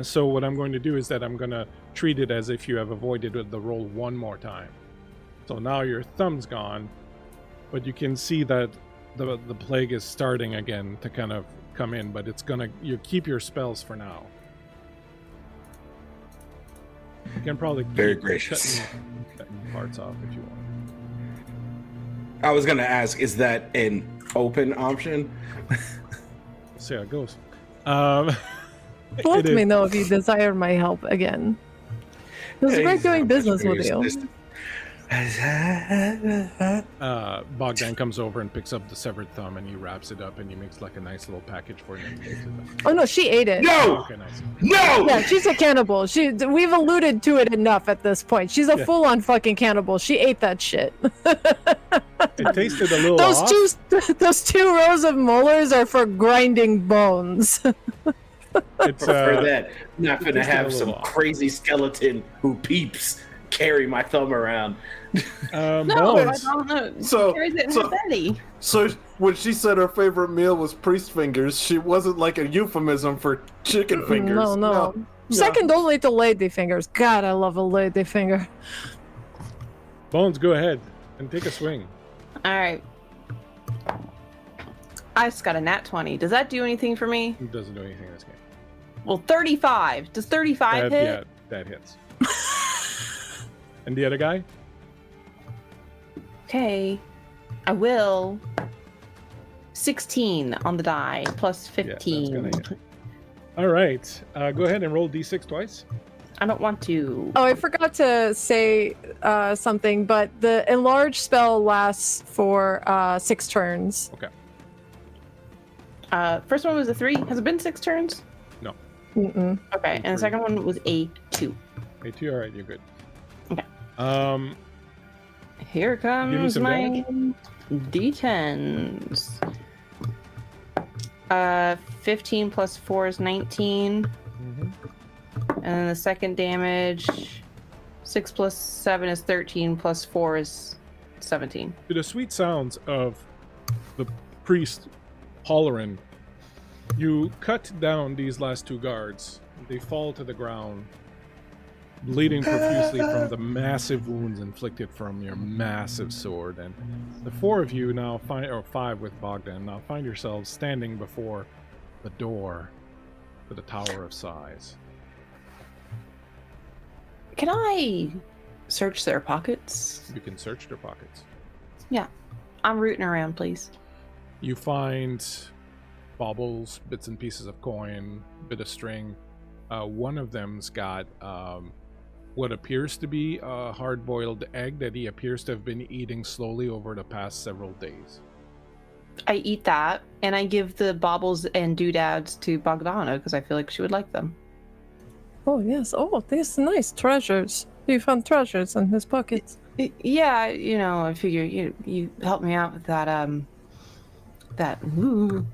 S1: So what I'm going to do is that I'm going to treat it as if you have avoided the roll one more time. So now your thumb's gone, but you can see that the plague is starting again to kind of come in, but it's going to... You keep your spells for now. You can probably...
S5: Very gracious.
S1: Cutting parts off if you want.
S5: I was going to ask, is that an open option?
S1: See how it goes.
S3: Let me know if you desire my help again. It was great doing business with you.
S1: Bogdan comes over and picks up the severed thumb and he wraps it up and he makes like a nice little package for you.
S3: Oh no, she ate it.
S5: No!
S1: Okay, nice.
S5: No!
S3: Yeah, she's a cannibal. We've alluded to it enough at this point. She's a full-on fucking cannibal. She ate that shit.
S1: It tasted a little off.
S3: Those 2 rows of molars are for grinding bones.
S1: It's
S5: For that, not gonna
S1: tasted a
S5: have
S1: little
S5: some
S1: off.
S5: crazy skeleton who peeps carry my thumb around.
S4: No,
S1: Bones.
S4: I don't know.
S2: So-
S4: Carries it in
S2: so-
S4: her belly.
S2: So when she said her favorite meal was priest fingers, she wasn't like a euphemism for chicken fingers.
S3: No. Second only to lady fingers. God, I love a lady finger.
S1: Bones, go ahead and take a swing.
S4: All right. I just got a nat 20. Does that do anything for me?
S1: It doesn't do anything in this game.
S4: Well, 35. Does 35 hit?
S1: Yeah, that hits. And the other guy?
S4: Okay. I will. 16 on the die, plus 15.
S1: Yeah, that's gonna hit. All right. Go ahead and roll d6 twice.
S4: I don't want to.
S3: Oh, I forgot to say something, but the enlarge spell lasts for 6 turns.
S1: Okay.
S4: First one was a 3. Has it been 6 turns?
S1: No.
S3: Mm-mm.
S4: Okay, and the second one was a 2.
S1: A2, all right, you're good.
S4: Okay.
S1: Give
S4: Here
S1: me
S4: comes
S1: some
S4: my D10s. 15 plus 4 is 19.
S1: Mhm.
S4: And then the second damage, 6 plus 7 is 13, plus 4 is 17.
S1: To the sweet sounds of the priest hollering, you cut down these last 2 guards. They fall to the ground, bleeding profusely from the massive wounds inflicted from your massive sword. And the 4 of you now find, or 5 with Bogdan, now find yourselves standing before the door to the Tower of Sighs.
S4: Can I search their pockets?
S1: You can search their pockets.
S4: Yeah. I'm rooting around, please.
S1: You find baubles, bits and pieces of coin, bit of string. One of them's got what appears to be a hard-boiled egg that he appears to have been eating slowly over the past several days.
S4: I eat that, and I give the baubles and doodads to Bogdana because I feel like she would like them.
S3: Oh, yes. Oh, these nice treasures. You found treasures in his pockets.
S4: Yeah, I figure you help me out with that that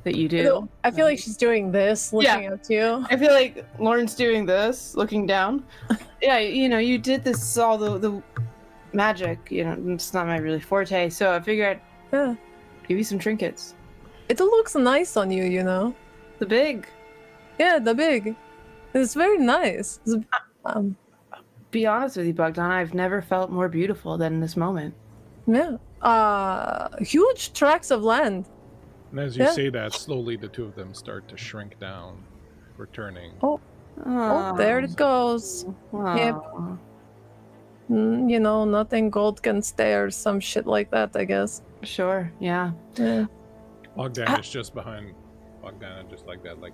S4: you do.
S3: I feel like she's doing this, looking at you.
S4: I feel like Lauren's doing this, looking down. Yeah, you did this all the magic. It's not my really forte, so I figured I'd give you some trinkets.
S3: It looks nice on you,
S4: The big.
S3: Yeah, the big. It's very nice.
S4: Be honest with you, Bogdan, I've never felt more beautiful than in this moment.
S3: Yeah. Huge tracts of land.
S1: And as you say that, slowly the 2 of them start to shrink down, returning.
S3: Oh, there it goes. Yep. Nothing gold can stay or some shit like that, I guess.
S4: Sure, yeah.
S1: Bogdan is just behind Bogdana, just like that, like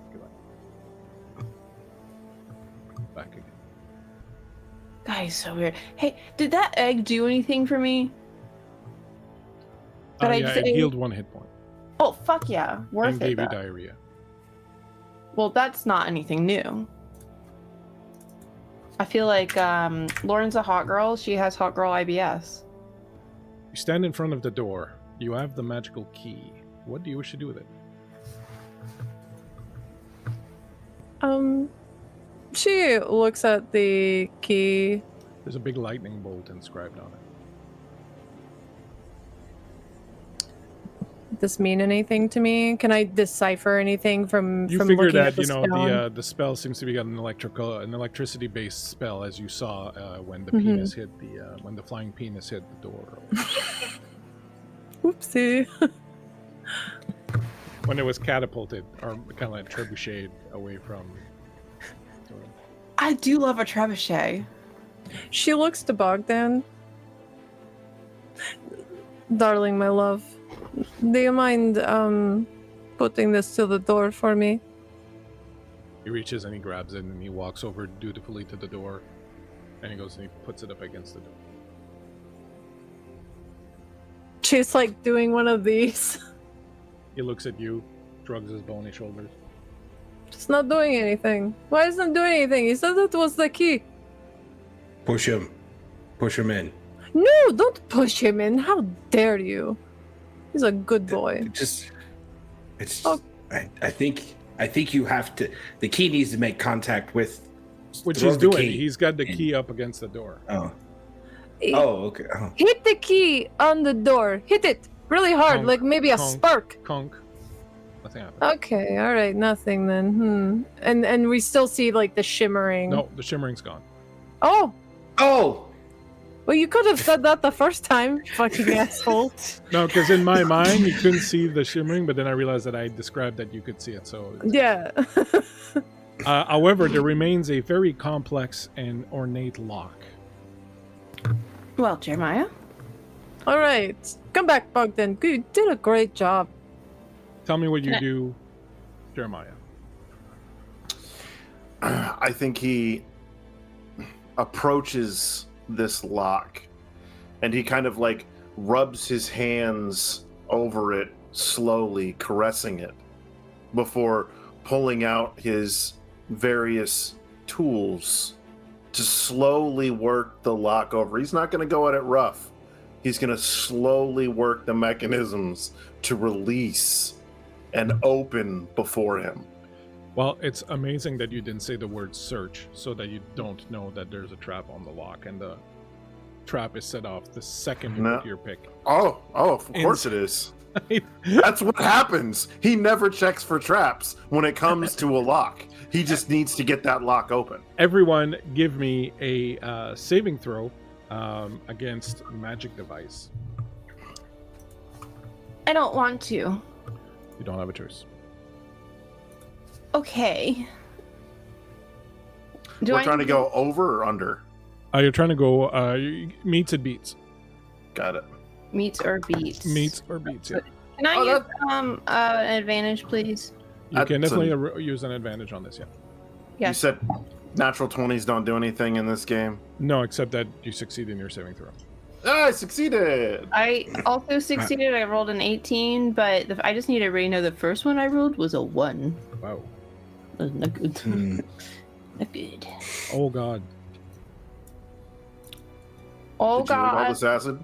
S1: back again.
S4: That is so weird. Hey, did that egg do anything for me?
S1: It healed 1 hit point.
S4: Oh, fuck yeah. Worth
S1: and
S4: it.
S1: gave you
S4: though.
S1: diarrhea.
S4: Well, that's not anything new. I feel like Lauren's a hot girl. She has hot girl IBS.
S1: You stand in front of the door. You have the magical key. What do you wish to do with it?
S3: She looks at the key.
S1: There's a big lightning bolt inscribed on it.
S3: Does this mean anything to me? Can I decipher anything from?
S1: You
S3: from
S1: figure
S3: looking
S1: that
S3: at
S1: the spell seems to be an electricity-based spell, as you saw when the penis hit when the flying penis hit the door.
S3: Oopsie.
S1: When it was catapulted, or kind of like trebucheted away from.
S4: I do love a trebuchet.
S3: She looks to Bogdan. Darling, my love, do you mind putting this to the door for me?
S1: He reaches and he grabs it and he walks over dutifully to the door, and he goes and he puts it up against the door.
S3: She's like doing one of these.
S1: He looks at you, shrugs his bony shoulders.
S3: It's not doing anything. Why isn't it doing anything? He said that was the key.
S5: Push him in.
S3: No, don't push him in. How dare you? He's a good boy.
S5: I think you have to. The key needs to make contact with.
S1: Which
S5: throw
S1: he's
S5: the
S1: doing.
S5: key.
S1: He's got the key up against the door.
S5: Oh, okay. Oh.
S3: Hit the key on the door. Hit it really hard,
S1: Conk,
S3: like maybe a
S1: conk.
S3: spark.
S1: Conk. Nothing happened.
S3: Okay, all right, nothing then. And we still see like the shimmering.
S1: No, the shimmering's gone.
S3: Oh,
S5: Oh,
S3: well, you could have said that the first time, fucking asshole.
S1: No, because in my mind you couldn't see the shimmering, but then I realized that I described that you could see it. So
S3: Yeah.
S1: however, there remains a very complex and ornate lock.
S4: Well, Jeremiah.
S3: All right, come back, Bogdan. You did a great job.
S1: Tell me what you do, Jeremiah.
S2: I think he approaches this lock and he kind of like rubs his hands over it slowly, caressing it. before pulling out his various tools to slowly work the lock over. He's not going to go at it rough. He's going to slowly work the mechanisms to release and open before him.
S1: Well, it's amazing that you didn't say the word search so that you don't know that there's a trap on the lock, and the trap is set off the second you put your pick.
S2: Oh, of course it is. That's what happens. He never checks for traps when it comes to a lock. He just needs to get that lock open.
S1: Everyone, give me a saving throw against magic device.
S6: I don't want to.
S1: You don't have a choice.
S6: Okay.
S2: We're trying to go over or under?
S1: You're trying to go meets and beats.
S2: Got it.
S6: Meets or beats?
S1: Meets or beats, yeah.
S6: Can I use an advantage, please?
S1: You can definitely use an advantage on this, yeah.
S6: Yeah.
S2: You said natural 20s don't do anything in this game?
S1: No, except that you succeed in your saving throw.
S2: I succeeded!
S6: I also succeeded. I rolled an 18, but I just need to already know the first one I rolled was a 1.
S1: Wow.
S6: That was not good. Not good.
S1: Oh, God.
S6: Oh,
S2: Did you eat all
S6: God.
S2: this acid?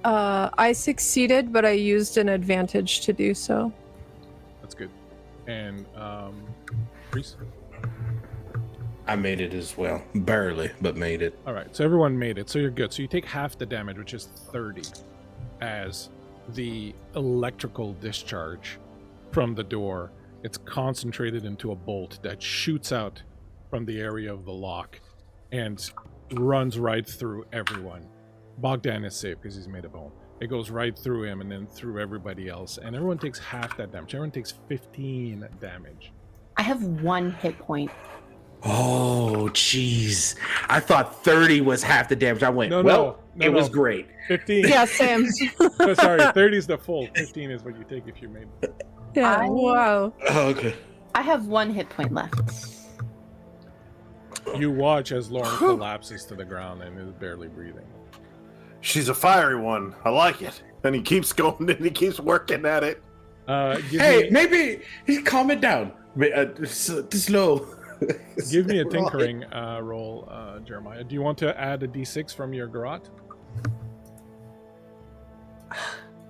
S3: I succeeded, but I used an advantage to do so.
S1: That's good. And, Reese?
S5: I made it as well. Barely, but made it.
S1: All right, so everyone made it. So you're good. So you take half the damage, which is 30, as the electrical discharge from the door, it's concentrated into a bolt that shoots out from the area of the lock and runs right through everyone. Bogdan is safe because he's made of bone. It goes right through him and then through everybody else. And everyone takes half that damage. Everyone takes 15 damage.
S6: I have 1 hit point.
S5: Oh, jeez. I thought 30 was half the damage. I went,
S1: No,
S5: it was great.
S1: 15.
S3: Yeah, same.
S1: So sorry, 30 is the full. 15 is what you take if you made it.
S3: Yeah, wow.
S5: Oh, okay.
S6: I have 1 hit point left.
S1: You watch as Lauren collapses to the ground and is barely breathing.
S2: She's a fiery one. I like it. And he keeps going and he keeps working at it.
S5: Maybe calm it down. Slow.
S1: Give me a tinkering roll, Jeremiah. Do you want to add a d6 from your garrote?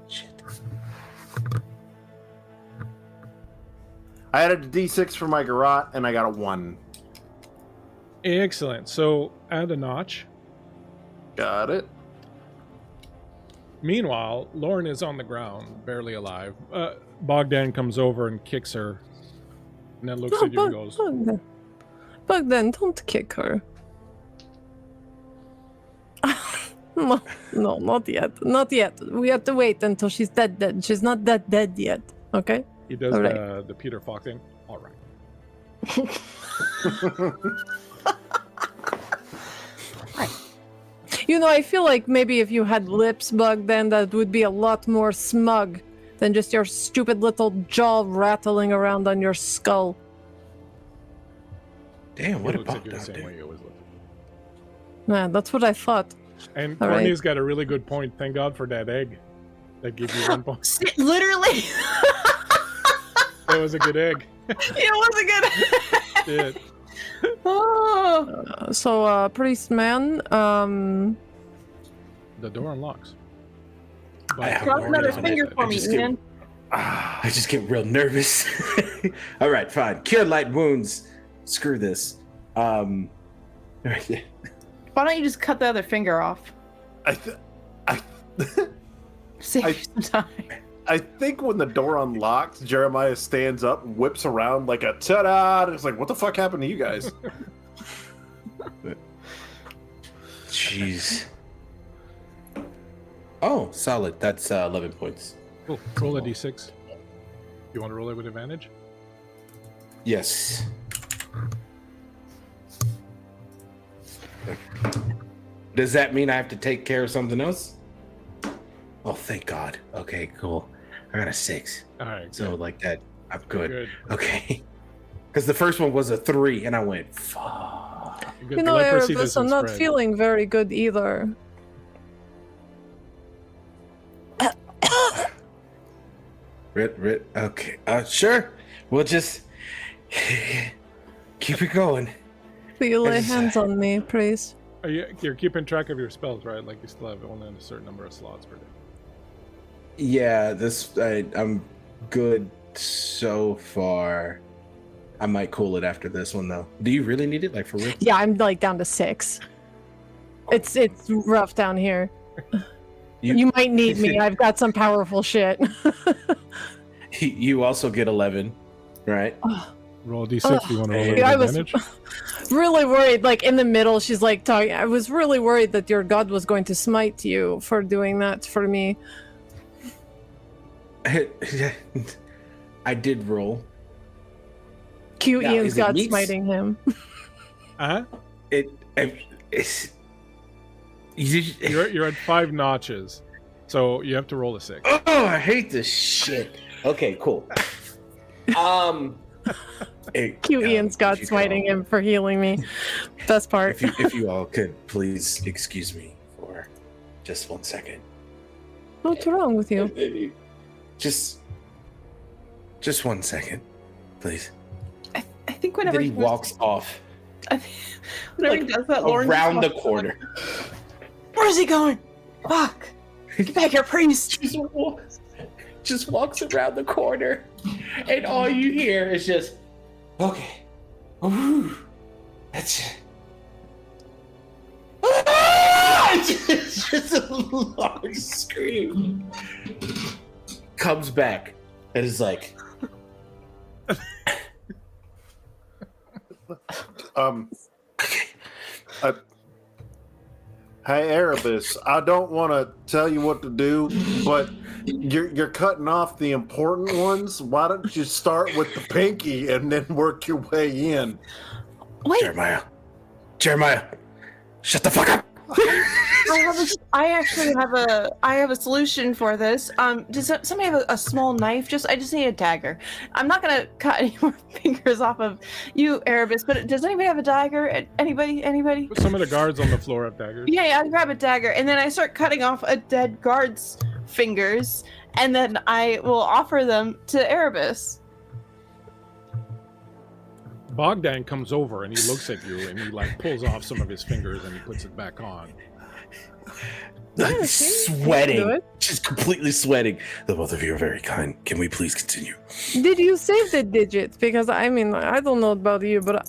S5: Shit.
S2: I added a d6 for my garrote and I got a 1.
S1: Excellent. So add a notch.
S2: Got it.
S1: Meanwhile, Lauren is on the ground, barely alive. Bogdan comes over and kicks her, and then looks at you and goes,
S3: Bogdan, don't kick her. No, not yet. Not yet. We have to wait until she's dead. She's not that dead yet, okay?
S1: He does
S3: All right.
S1: the Peter Falk thing. All right.
S3: You know, I feel like maybe if you had lips, Bogdan, that would be a lot more smug than just your stupid little jaw rattling around on your skull.
S5: Damn, what
S1: He
S5: a
S1: looks at you the
S5: bop
S1: same
S5: down
S1: way
S5: there.
S1: he always looks.
S3: Man, that's what I thought.
S1: And
S3: All right.
S1: Courtney's got a really good point. Thank God for that egg. That gives you 1 point.
S6: Literally.
S1: That was a good egg.
S6: It was a good.
S1: Yeah.
S6: Oh.
S3: So, priest man,
S1: The door unlocks.
S5: I have
S6: Cross
S5: more
S6: another
S5: than
S6: finger
S5: that.
S6: for
S5: I
S6: me,
S5: just get-
S6: man.
S5: I just get real nervous. All right, fine. Cure light wounds. Screw this.
S6: Why don't you just cut the other finger off? Save
S2: I-
S6: you some time.
S2: I think when the door unlocks, Jeremiah stands up, whips around like a ta-da, and it's like, what the fuck happened to you guys?
S5: Jeez. Oh, solid. That's 11 points.
S1: Cool. Roll a d6. You want to roll it with advantage?
S5: Yes. Does that mean I have to take care of something else? Oh, thank God. Okay, cool. I got a 6.
S1: All right.
S5: So like that, I'm good.
S1: Good.
S5: Okay. Because the first one was a 3, and I went, fuck.
S1: Good.
S3: you know,
S1: Leprosy
S3: Erebus,
S1: doesn't
S3: I'm not
S1: spread.
S3: feeling very good either.
S5: Okay. Sure. We'll just keep it going.
S3: Will you lay hands on me, please?
S1: You're keeping track of your spells, right? Like you still have only a certain number of slots per day.
S5: Yeah, I'm good so far. I might cool it after this one though. Do you really need it, like for real?
S3: Yeah, I'm like down to 6. It's rough down here. You might need me. I've got some powerful shit.
S5: You also get 11, right?
S1: Roll a d6. Do you want to roll it
S3: I
S1: with
S3: was
S1: advantage?
S3: really worried. Like in the middle, she's like talking. I was really worried that your god was going to smite you for doing that for me.
S5: I did roll.
S3: Cute
S5: Now,
S3: Ian's
S5: is it
S3: god
S5: meats?
S3: smiting him.
S1: Uh-huh.
S5: It's
S1: You're at 5 notches, so you have to roll a 6.
S5: Oh, I hate this shit. Okay, cool.
S3: Cute Ian's god smiting him for healing me. Best part.
S5: If you all could please excuse me for just 1 second.
S3: What's wrong with you?
S5: Just 1 second, please.
S6: I think whenever
S5: Then he walks off
S6: whenever he does that, Lauren
S5: around the
S6: just
S5: corner.
S4: Where's he going? Fuck! Get back here, priest!
S5: Just walks around the corner, and all you hear is just, okay, ooh, that's it. It's just a long scream. Comes back and is like,
S2: Hey, Erebus, I don't want to tell you what to do, but you're cutting off the important ones. Why don't you start with the pinky and then work your way in?
S4: Wait,
S5: Jeremiah, shut the fuck up.
S6: I actually have a solution for this. Does somebody have a small knife? I just need a dagger. I'm not gonna cut any more fingers off of you, Erebus, but does anybody have a dagger? Anybody?
S1: Some of the guards on the floor have daggers.
S6: Yeah, I grab a dagger and then I start cutting off a dead guard's fingers, and then I will offer them to Erebus.
S1: Bogdan comes over and he looks at you and he like pulls off some of his fingers and he puts it back on.
S3: Yeah,
S5: Sweating, just completely sweating. The both of you are very kind. Can we please continue?
S3: Did you save the digits? Because I mean, I don't know about you, but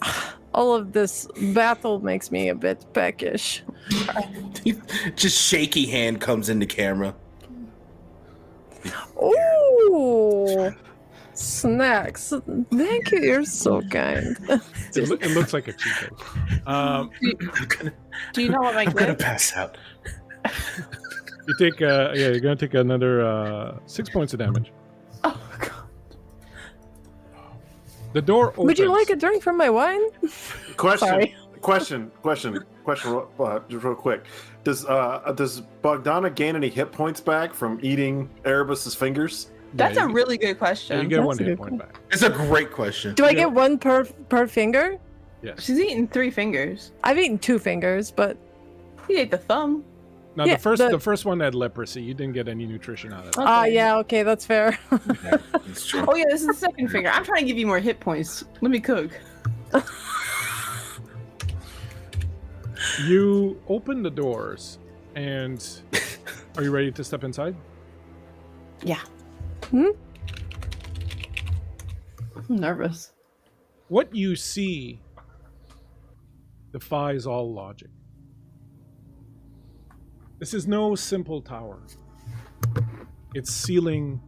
S3: all of this battle makes me a bit peckish.
S5: Just shaky hand comes into camera.
S3: Ooh, snacks. Thank you. You're so kind.
S1: It looks like a Cheeto.
S6: Do you know what my
S5: I'm gonna
S6: gift?
S5: pass out.
S1: You take you're gonna take another 6 points of damage.
S6: Oh god.
S1: The door opens.
S3: Would you like a drink from my wine? Sorry.
S2: Question, just real quick. Does Bogdana gain any hit points back from eating Erebus's fingers?
S6: That's
S1: Yeah,
S6: a really good question.
S1: you get
S3: That's
S1: 1
S3: a
S1: hit
S3: good
S1: point back.
S5: It's a great question.
S3: Do I
S1: Yeah.
S3: get one per finger?
S1: Yes.
S6: She's eating 3 fingers.
S3: I've eaten 2 fingers, but
S6: He ate the thumb.
S1: Now
S3: Yeah,
S1: the first one had leprosy. You didn't get any nutrition out of it.
S6: Okay.
S3: yeah, okay, that's fair.
S5: Yeah, it's true.
S6: Oh yeah, this is the second finger. I'm trying to give you more hit points. Let me cook.
S1: You open the doors, and are you ready to step inside?
S6: Yeah.
S3: Hmm?
S6: I'm nervous.
S1: What you see defies all logic. This is no simple tower. Its ceiling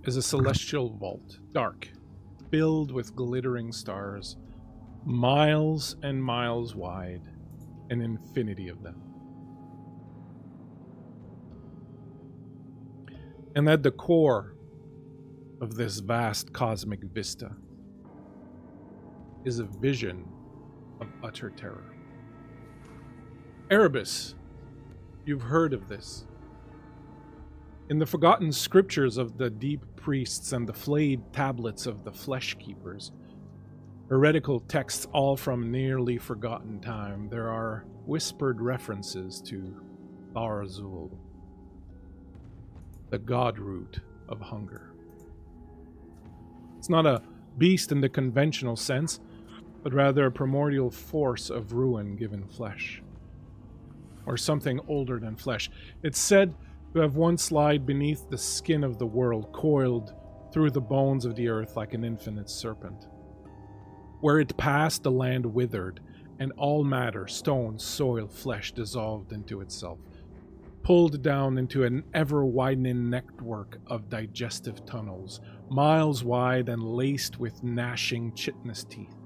S1: is a celestial vault, dark, filled with glittering stars, miles and miles wide, an infinity of them. And at the core of this vast cosmic vista is a vision of utter terror. Erebus, you've heard of this. In the forgotten scriptures of the deep priests and the flayed tablets of the flesh keepers, heretical texts all from nearly forgotten time, there are whispered references to Barzul, the god root of hunger. It's not a beast in the conventional sense, but rather a primordial force of ruin given flesh. Or something older than flesh. It's said to have once lied beneath the skin of the world, coiled through the bones of the earth like an infinite serpent. Where it passed, the land withered, and all matter, stone, soil, flesh, dissolved into itself, pulled down into an ever-widening network of digestive tunnels, miles wide and laced with gnashing chitinous teeth.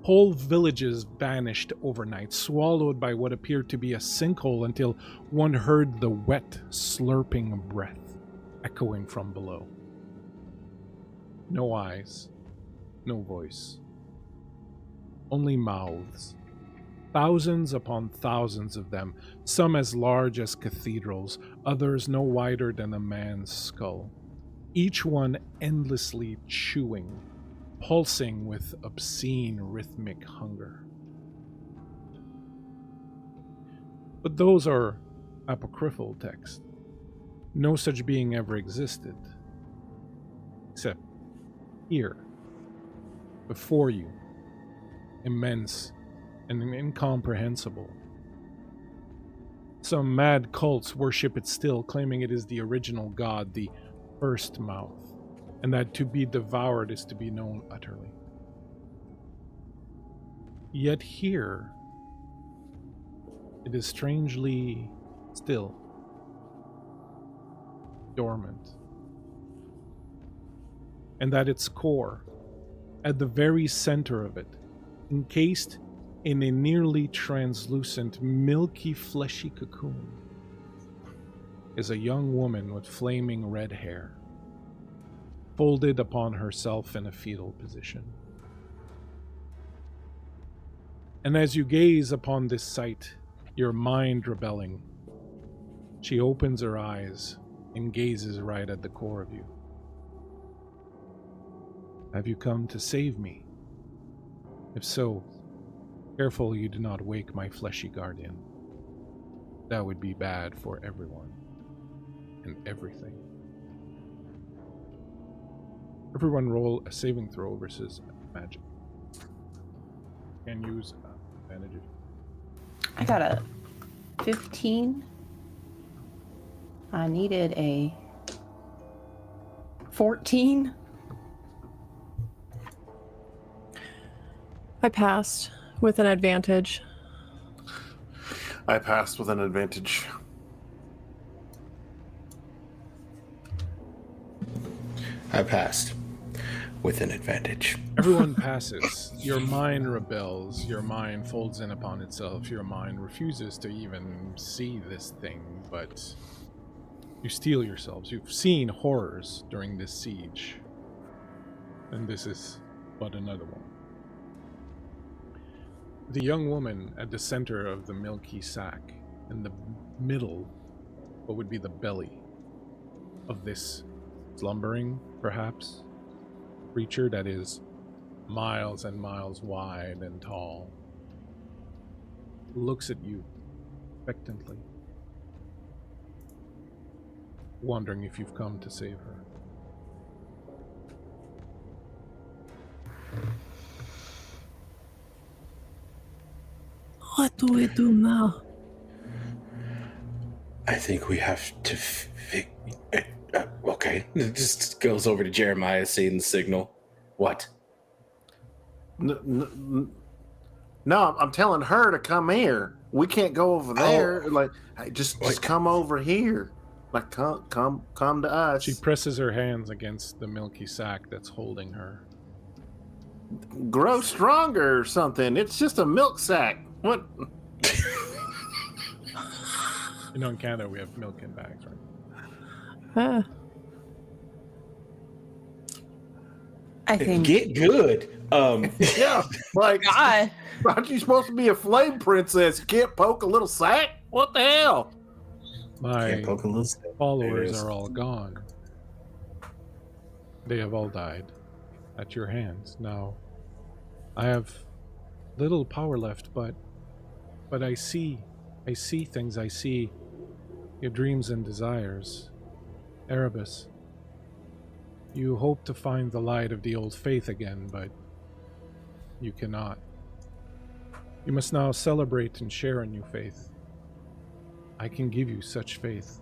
S1: Whole villages vanished overnight, swallowed by what appeared to be a sinkhole until one heard the wet, slurping breath echoing from below. No eyes, no voice, only mouths. Thousands upon thousands of them, some as large as cathedrals, others no wider than a man's skull. Each one endlessly chewing, pulsing with obscene rhythmic hunger. But those are apocryphal texts. No such being ever existed. Except here, before you, immense and incomprehensible. Some mad cults worship it still, claiming it is the original god, the first mouth, and that to be devoured is to be known utterly. Yet here, it is strangely still, dormant, and at its core, at the very center of it, encased in a nearly translucent, milky, fleshy cocoon, is a young woman with flaming red hair, folded upon herself in a fetal position. And as you gaze upon this sight, your mind rebelling, she opens her eyes and gazes right at the core of you. Have you come to save me? If so, careful you do not wake my fleshy guardian. That would be bad for everyone and everything. Everyone roll a saving throw versus magic. Can use advantage.
S4: I got a 15. I needed a 14.
S3: I passed with an advantage.
S2: I passed with an advantage.
S5: I passed with an advantage.
S1: Everyone passes. Your mind rebels. Your mind folds in upon itself. Your mind refuses to even see this thing, but you steel yourselves. You've seen horrors during this siege, and this is but another one. The young woman at the center of the milky sack, in the middle, what would be the belly of this slumbering, perhaps, creature that is miles and miles wide and tall, looks at you expectantly, wondering if you've come to save her.
S3: What do we do now?
S5: I think we have to okay. It just goes over to Jeremiah seeing the signal. What?
S2: No, I'm telling her to come here. We can't go over there. Like, hey, just come over here. Like, come to us.
S1: She presses her hands against the milky sack that's holding her.
S2: Grow stronger or something. It's just a milk sack. What?
S1: You know, in Canada we have milk in bags, right?
S3: Ah.
S4: I think.
S5: Get good.
S2: Yeah, like,
S6: God.
S2: aren't you supposed to be a flame princess? You can't poke a little sack? What the hell?
S1: My
S5: poke a little stick. There it
S1: followers
S5: is.
S1: are all gone. They have all died at your hands. Now, I have little power left, but I see things. I see your dreams and desires. Erebus, You hope to find the light of the old faith again, but you cannot. You must now celebrate and share a new faith. I can give you such faith.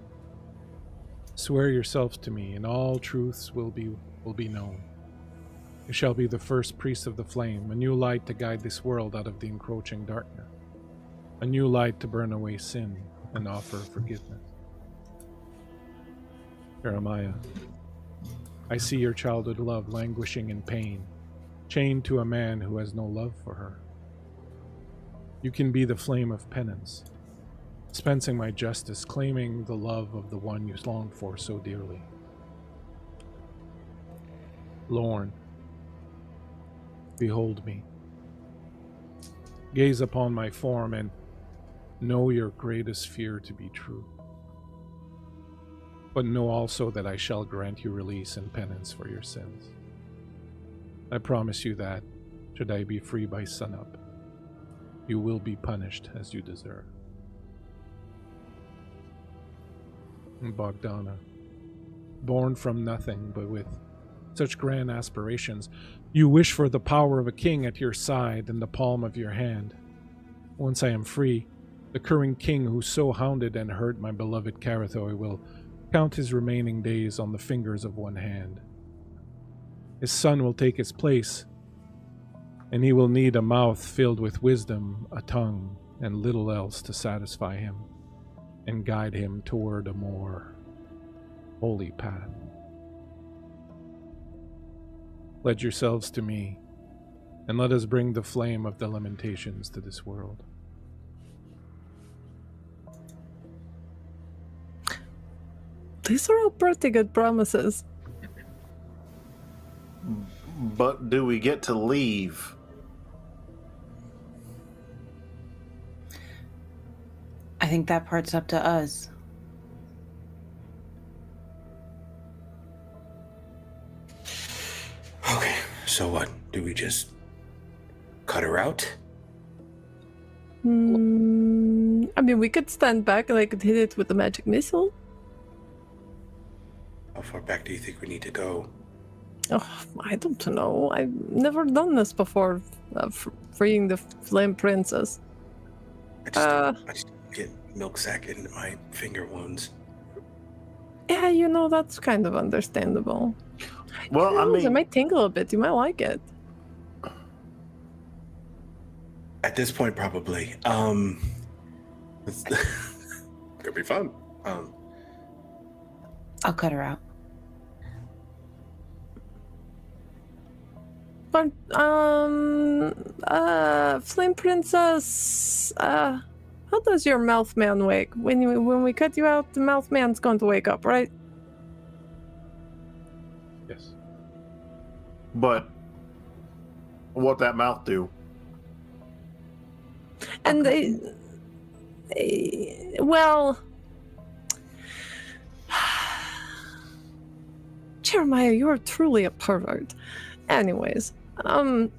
S1: Swear yourself to me, and all truths will be known. You shall be the first priest of the flame, a new light to guide this world out of the encroaching darkness, a new light to burn away sin and offer forgiveness. Jeremiah, I see your childhood love languishing in pain, chained to a man who has no love for her. You can be the flame of penance, dispensing my justice, claiming the love of the one you long for so dearly. Lorn, behold me. Gaze upon my form and know your greatest fear to be true. But know also that I shall grant you release and penance for your sins. I promise you that, should I be free by sunup, you will be punished as you deserve. And Bogdana, born from nothing but with such grand aspirations, you wish for the power of a king at your side in the palm of your hand. Once I am free, the current king who so hounded and hurt my beloved Carathoi will count his remaining days on the fingers of one hand. His son will take his place, and he will need a mouth filled with wisdom, a tongue, and little else to satisfy him and guide him toward a more holy path. Pledge yourselves to me, and let us bring the flame of the Lamentations to this world.
S3: These are all pretty good promises.
S2: But do we get to leave?
S4: I think that part's up to us.
S5: Okay, so what? Do we just cut her out?
S3: I mean, we could stand back and I could hit it with the magic missile.
S5: How far back do you think we need to go?
S3: Oh, I don't know. I've never done this before, freeing the Flame Princess.
S5: I just get milk sack into my finger wounds.
S3: Yeah, that's kind of understandable.
S2: Well, I
S3: It
S2: mean,
S3: might tingle a bit. You might like it.
S5: At this point, probably. It's gonna be fun.
S4: I'll cut her out.
S3: But, Flame Princess, how does your mouth man wake? When we cut you out, the mouth man's going to wake up, right?
S1: Yes.
S2: but what that mouth do?
S3: And well, Jeremiah, you are truly a pervert. Anyways, can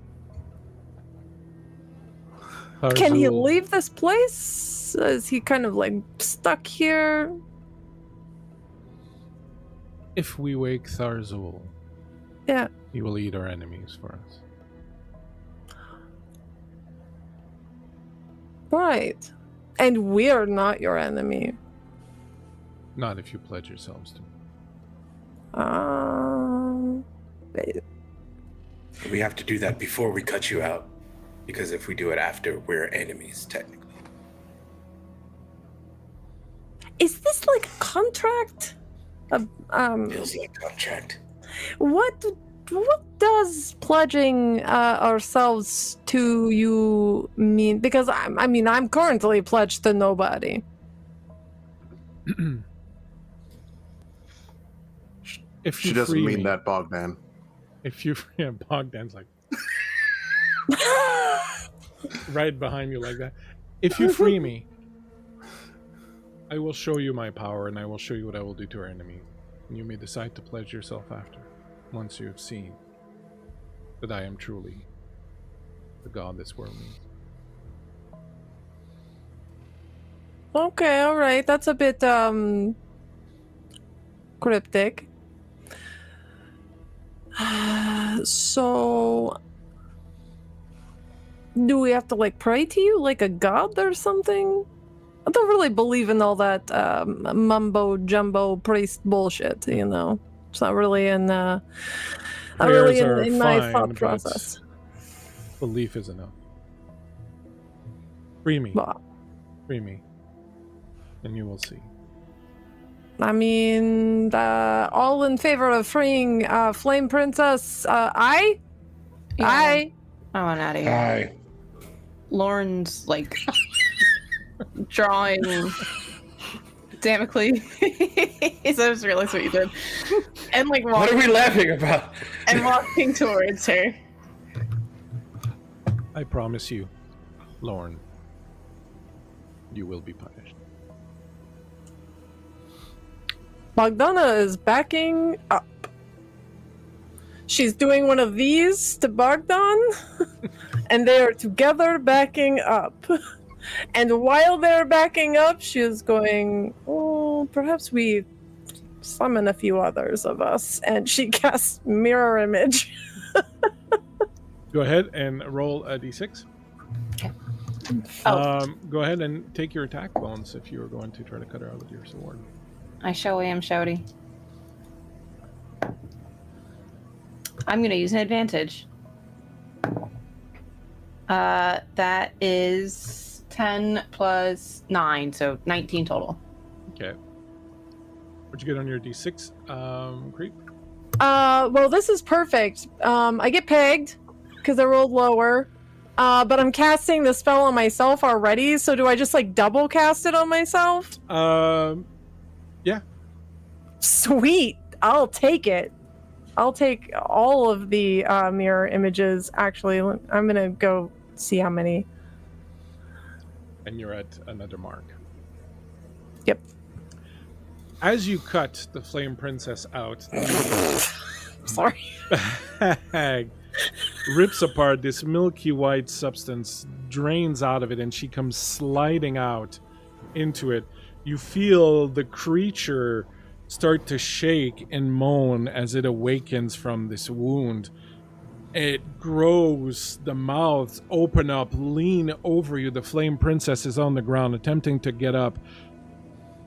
S3: he
S1: Tarzul,
S3: leave this place? Is he kind of like stuck here?
S1: if we wake Tharzul,
S3: Yeah.
S1: he will eat our enemies for us.
S3: Right. And we're not your enemy.
S1: Not if you pledge yourselves to me.
S5: We have to do that before we cut you out, because if we do it after, we're enemies technically.
S3: Is this like a contract?
S5: Feels like contract.
S3: What does pledging ourselves to you mean? Because I'm currently pledged to nobody.
S1: If
S2: She
S1: you
S2: doesn't
S1: free
S2: mean
S1: me,
S2: that, Bogdan.
S1: If you, yeah, Bogdan's like right behind you like that. If you free me, I will show you my power, and I will show you what I will do to our enemies. And you may decide to pledge yourself after, once you have seen that I am truly the god this world needs.
S3: Okay, all right. That's a bit cryptic. So, do we have to like pray to you like a god or something? I don't really believe in all that mumbo jumbo priest bullshit. You know, it's not really in not really
S1: Prayers are
S3: in my
S1: fine,
S3: thought
S1: but
S3: process.
S1: belief is enough. Free me.
S3: Well,
S1: Free me. And you will see.
S3: I mean, all in favor of freeing Flame Princess. I.
S6: I want out of here.
S5: Hi.
S6: Lauren's like drawing Damocles. So I just realized what you did. And like
S5: What are we laughing about?
S6: and walking towards her.
S1: I promise you, Lorne, you will be punished.
S3: Bogdana is backing up. She's doing one of these to Bogdan, and they are together backing up. And while they're backing up, she is going, oh, perhaps we summon a few others of us. And she casts Mirror Image.
S1: Go ahead and roll a d6.
S6: Oh.
S1: Go ahead and take your attack bonus if you are going to try to cut her out with your sword.
S6: I show am shouty. I'm gonna use an advantage. That is 10 plus 9, so 19 total.
S1: Okay. What'd you get on your d6, creep?
S3: Well, this is perfect. I get pegged because I rolled lower. But I'm casting the spell on myself already, so do I just like double cast it on myself?
S1: Yeah.
S3: Sweet. I'll take it. I'll take all of the mirror images. Actually, I'm gonna go see how many.
S1: And you're at another mark.
S3: Yep.
S1: As you cut the Flame Princess out,
S3: Sorry.
S1: bag rips apart this milky white substance, drains out of it, and she comes sliding out into it. You feel the creature start to shake and moan as it awakens from this wound. It grows, the mouths open up, lean over you. The Flame Princess is on the ground, attempting to get up,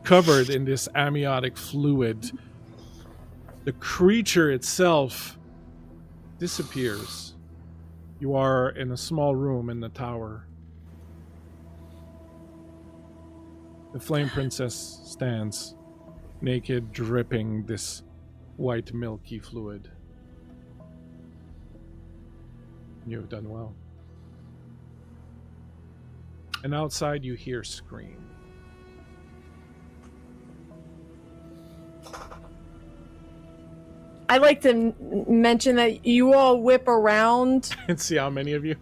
S1: covered in this amniotic fluid. The creature itself disappears. You are in a small room in the tower. The Flame Princess stands, naked, dripping this white milky fluid. You have done well. And outside you hear scream.
S3: I like to mention that you all whip around
S1: And see how many of you?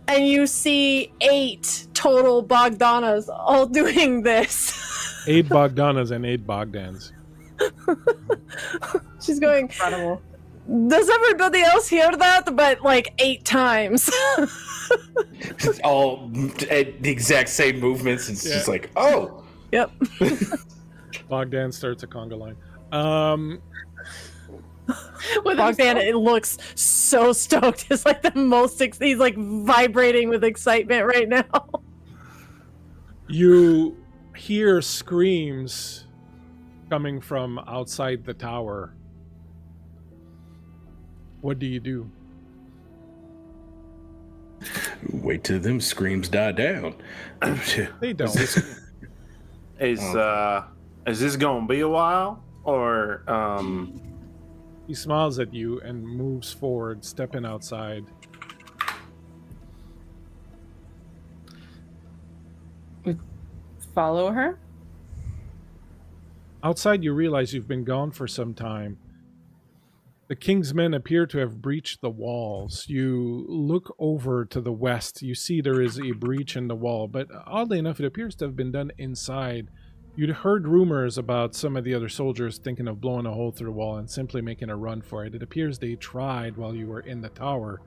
S3: and you see 8 total Bogdanas all doing this.
S1: 8 Bogdanas and 8 Bogdans.
S3: She's going,
S6: Incredible.
S3: does everybody else hear that? But like 8 times.
S5: It's all the exact same movements. It's just like, oh.
S3: Yep.
S1: Bogdan starts a conga line.
S3: Bogdan, it looks so stoked. It's like the most, he's like vibrating with excitement right now.
S1: You hear screams coming from outside the tower. What do you do?
S5: Wait till them screams die down.
S1: They don't.
S2: Is this gonna be a while, or
S1: He smiles at you and moves forward, stepping outside.
S6: Follow her?
S1: Outside, you realize you've been gone for some time. The king's men appear to have breached the walls. You look over to the west. You see there is a breach in the wall, but oddly enough, it appears to have been done inside. You'd heard rumors about some of the other soldiers thinking of blowing a hole through the wall and simply making a run for it. It appears they tried while you were in the tower,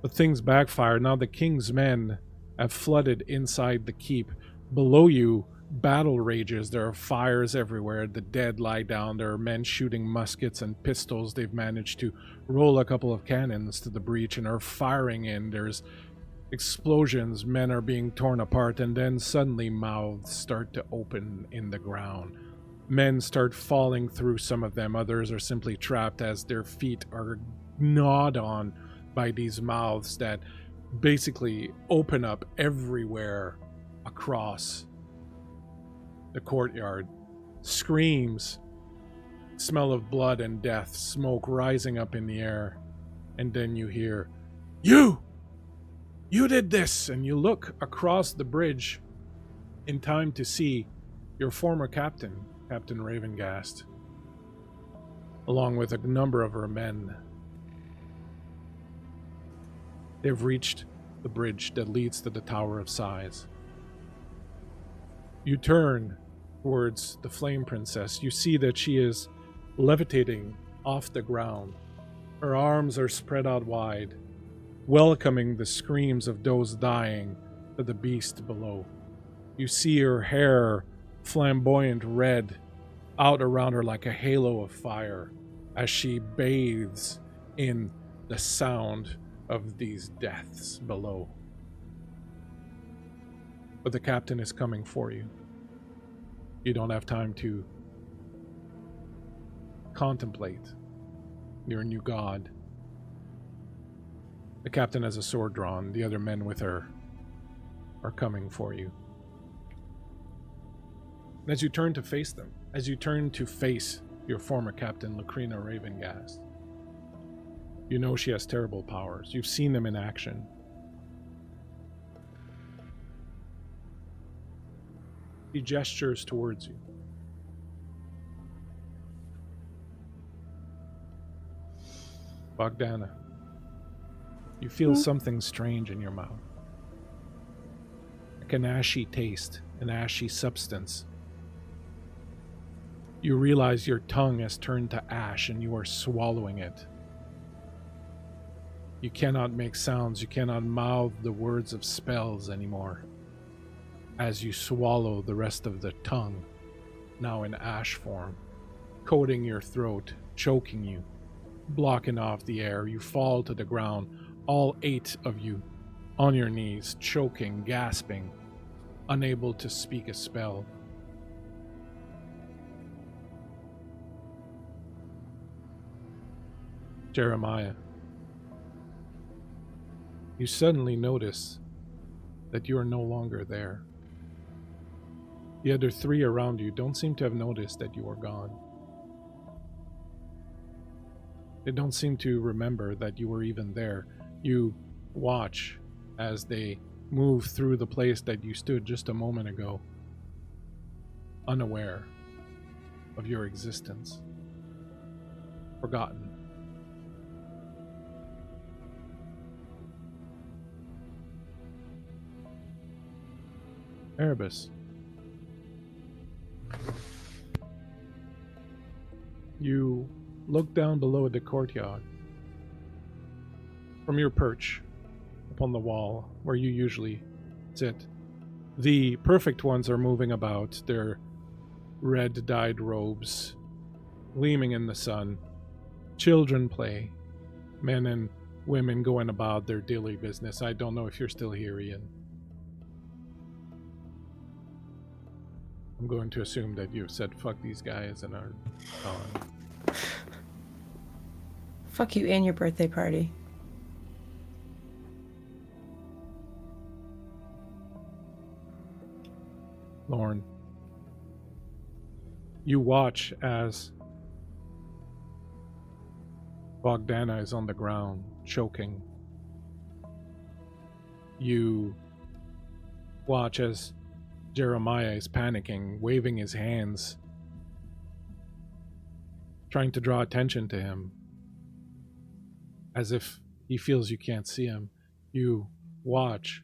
S1: but things backfired. Now the king's men have flooded inside the keep. Below you, battle rages. There are fires everywhere. The dead lie down. There are men shooting muskets and pistols. They've managed to roll a couple of cannons to the breach and are firing in. There's explosions. Men are being torn apart, and then suddenly mouths start to open in the ground. Men start falling through, some of them. Others are simply trapped as their feet are gnawed on by these mouths that basically open up everywhere across the courtyard. Screams, smell of blood and death, smoke rising up in the air, and then you hear, You did this! And you look across the bridge in time to see your former captain, Captain Ravengast, along with a number of her men. They've reached the bridge that leads to the Tower of Sighs. You turn towards the Flame Princess. You see that she is levitating off the ground. Her arms are spread out wide, welcoming the screams of those dying to the beast below. You see her hair, flamboyant red, out around her like a halo of fire as she bathes in the sound of these deaths below. But the captain is coming for you. You don't have time to contemplate your new god. The captain has a sword drawn. The other men with her are coming for you. And as you turn to face them, as you turn to face your former captain, Lacrina Ravengast, you know she has terrible powers. You've seen them in action. He gestures towards you. Bogdana, you feel something strange in your mouth. Like an ashy taste, an ashy substance. You realize your tongue has turned to ash and you are swallowing it. You cannot make sounds, you cannot mouth the words of spells anymore. As you swallow the rest of the tongue, now in ash form, coating your throat, choking you, blocking off the air, you fall to the ground, all 8 of you, on your knees, choking, gasping, unable to speak a spell. Jeremiah, you suddenly notice that you are no longer there. The other 3 around you don't seem to have noticed that you are gone. They don't seem to remember that you were even there. You watch as they move through the place that you stood just a moment ago, unaware of your existence, forgotten. Erebus, you look down below the courtyard. From your perch upon the wall where you usually sit, the perfect ones are moving about, their red dyed robes gleaming in the sun. Children play, men and women going about their daily business. I don't know if you're still here, Ian. I'm going to assume that you've said fuck these guys and are gone.
S6: Fuck you and your birthday party.
S1: Lorne, you watch as Bogdana is on the ground, choking. You watch as Jeremiah is panicking, waving his hands, trying to draw attention to him, as if he feels you can't see him. You watch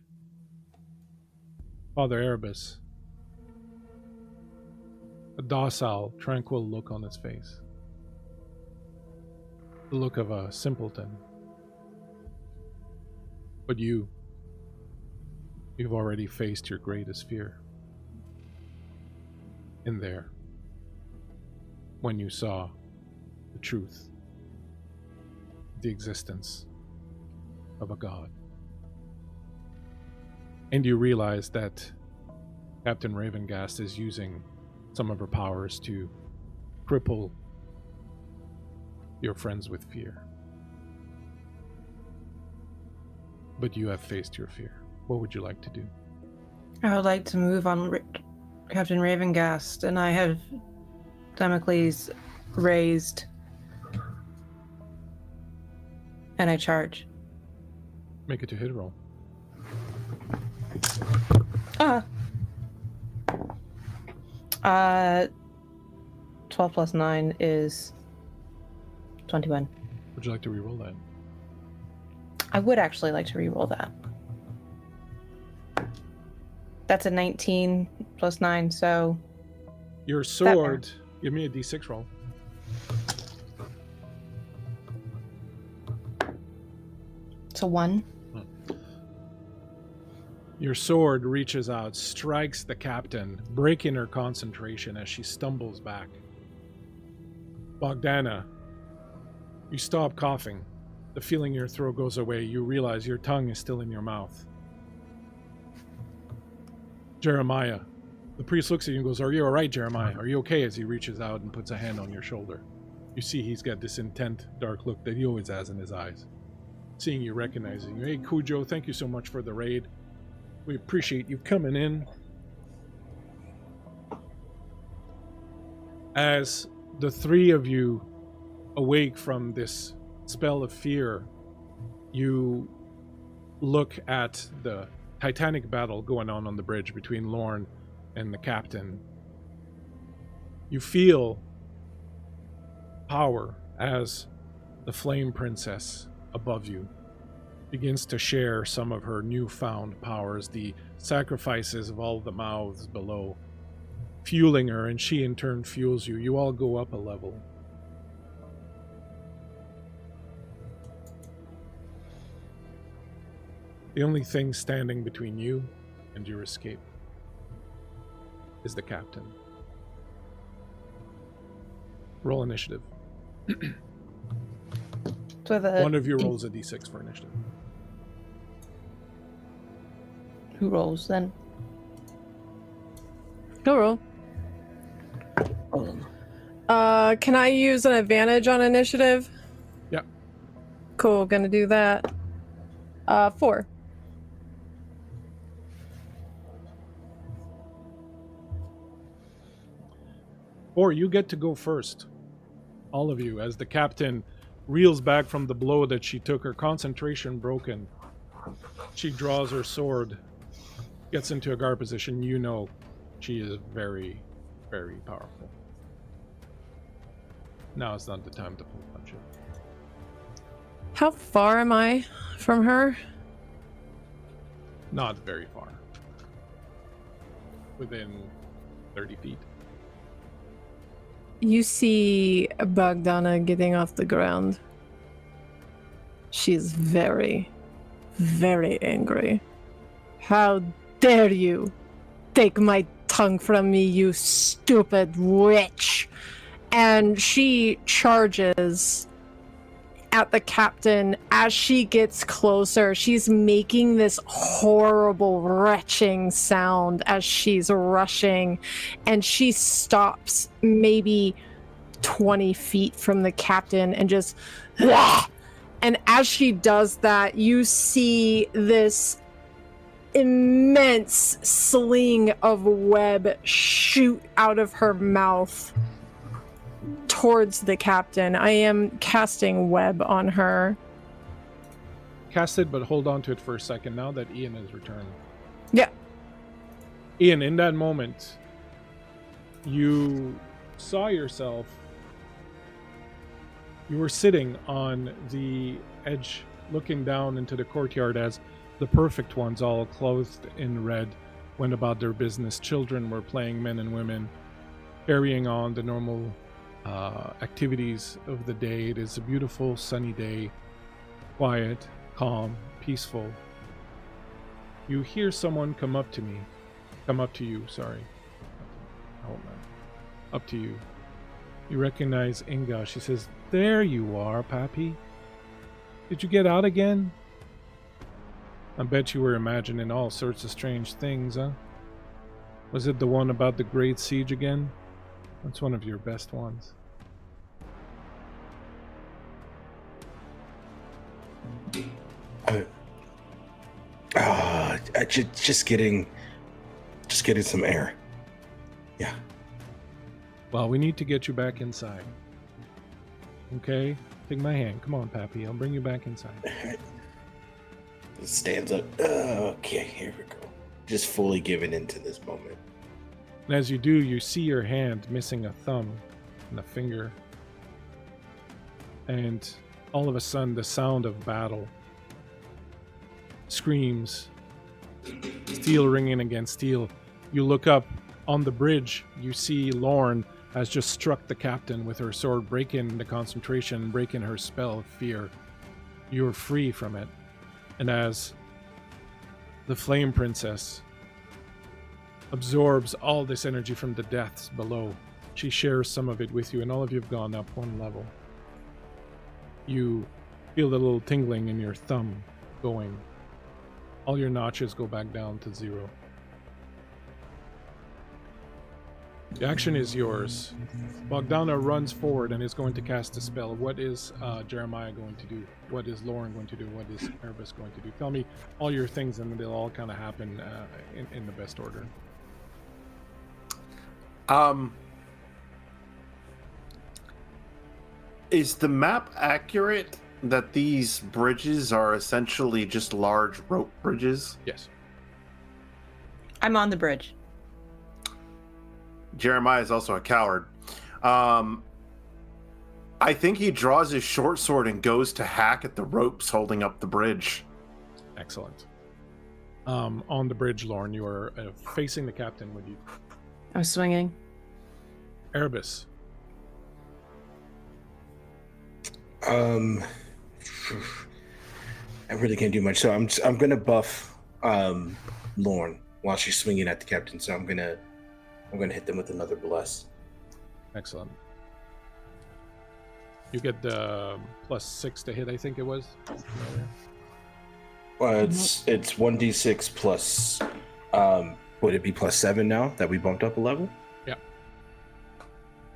S1: Father Erebus, a docile, tranquil look on his face. The look of a simpleton. But you've already faced your greatest fear. in there when you saw the truth, the existence of a god. And you realize that Captain Ravengast is using some of her powers to cripple your friends with fear. But you have faced your fear. What would you like to do?
S6: I would like to move on Captain Ravengast, and I have Damocles raised. And I charge.
S1: Make it a hit roll.
S6: 12 plus 9 is 21.
S1: Would you like to reroll that?
S6: I would actually like to re-roll that. That's a 19 plus 9, so...
S1: Your sword... Give me a d6 roll.
S6: It's a 1.
S1: Your sword reaches out, strikes the captain, breaking her concentration as she stumbles back. Bogdana, you stop coughing. The feeling in your throat goes away. You realize your tongue is still in your mouth. Jeremiah, the priest looks at you and goes, "Are you all right, Jeremiah? Are you okay?" as he reaches out and puts a hand on your shoulder. You see he's got this intent, dark look that he always has in his eyes. Seeing you, recognizing you. "Hey, Cujo, thank you so much for the raid. We appreciate you coming in." As the three of you awake from this spell of fear, you look at the titanic battle going on the bridge between Lorne and the captain. You feel power as the Flame Princess above you begins to share some of her newfound powers, the sacrifices of all the mouths below, fueling her, and she in turn fuels you. You all go up a level. The only thing standing between you and your escape is the captain. Roll initiative.
S6: So
S1: One of you rolls a d6 for initiative.
S6: Who rolls then?
S3: Go roll. Can I use an advantage on initiative?
S1: Yep.
S3: Cool, gonna do that. 4.
S1: Or you get to go first. All of you, as the captain reels back from the blow that she took, her concentration broken. She draws her sword, gets into a guard position. You know she is very, very powerful. Now is not the time to pull punch it.
S3: How far am I from her?
S1: Not very far. Within 30 feet.
S3: You see Bogdana getting off the ground. She's very, very angry. How dare you take my tongue from me, you stupid witch! And she charges at the captain. As she gets closer, she's making this horrible retching sound as she's rushing, and she stops maybe 20 feet from the captain and just and as she does that, you see this immense sling of web shoot out of her mouth towards the captain. I am casting web on her.
S1: Cast it, but hold on to it for a second now that Ian has returned.
S3: Yeah.
S1: Ian, in that moment, you saw yourself. You were sitting on the edge, looking down into the courtyard as the perfect ones, all clothed in red, went about their business. Children were playing, men and women, carrying on the normal activities of the day. It is a beautiful sunny day, quiet, calm, peaceful. You hear someone come up to you, sorry. Hold on. up to you. You recognize Inga. She says, "There you are, Pappy. Did you get out again? I bet you were imagining all sorts of strange things, huh? Was it the one about the Great Siege again? That's one of your best ones."
S5: Just getting some air. Yeah.
S1: Well, we need to get you back inside. Okay? Take my hand. Come on, Pappy. I'll bring you back inside.
S5: Stands up. Okay, here we go. Just fully giving into this moment.
S1: And as you do, you see your hand missing a thumb and a finger. And all of a sudden, the sound of battle. Screams. Steel ringing against steel. You look up on the bridge. You see Lorne has just struck the captain with her sword, breaking the concentration, breaking her spell of fear. You're free from it. And as the Flame Princess absorbs all this energy from the depths below, she shares some of it with you, and all of you have gone up one level. You feel the little tingling in your thumb going. All your notches go back down to 0. The action is yours. Bogdana runs forward and is going to cast a spell. What is Jeremiah going to do? What is Lauren going to do? What is Erebus going to do? Tell me all your things, and they'll all kind of happen in the best order.
S2: Is the map accurate that these bridges are essentially just large rope bridges?
S1: Yes.
S6: I'm on the bridge.
S2: Jeremiah is also a coward. I think he draws his short sword and goes to hack at the ropes holding up the bridge.
S1: Excellent. On the bridge, Lauren, you are facing the captain with you.
S6: I'm swinging.
S1: Erebus.
S5: I really can't do much. So I'm gonna buff Lorne while she's swinging at the captain. So I'm gonna hit them with another bless.
S1: Excellent. You get the +6 to hit, I think it was.
S5: It's 1d6 plus. Would it be +7 now that we bumped up a level?
S1: Yeah.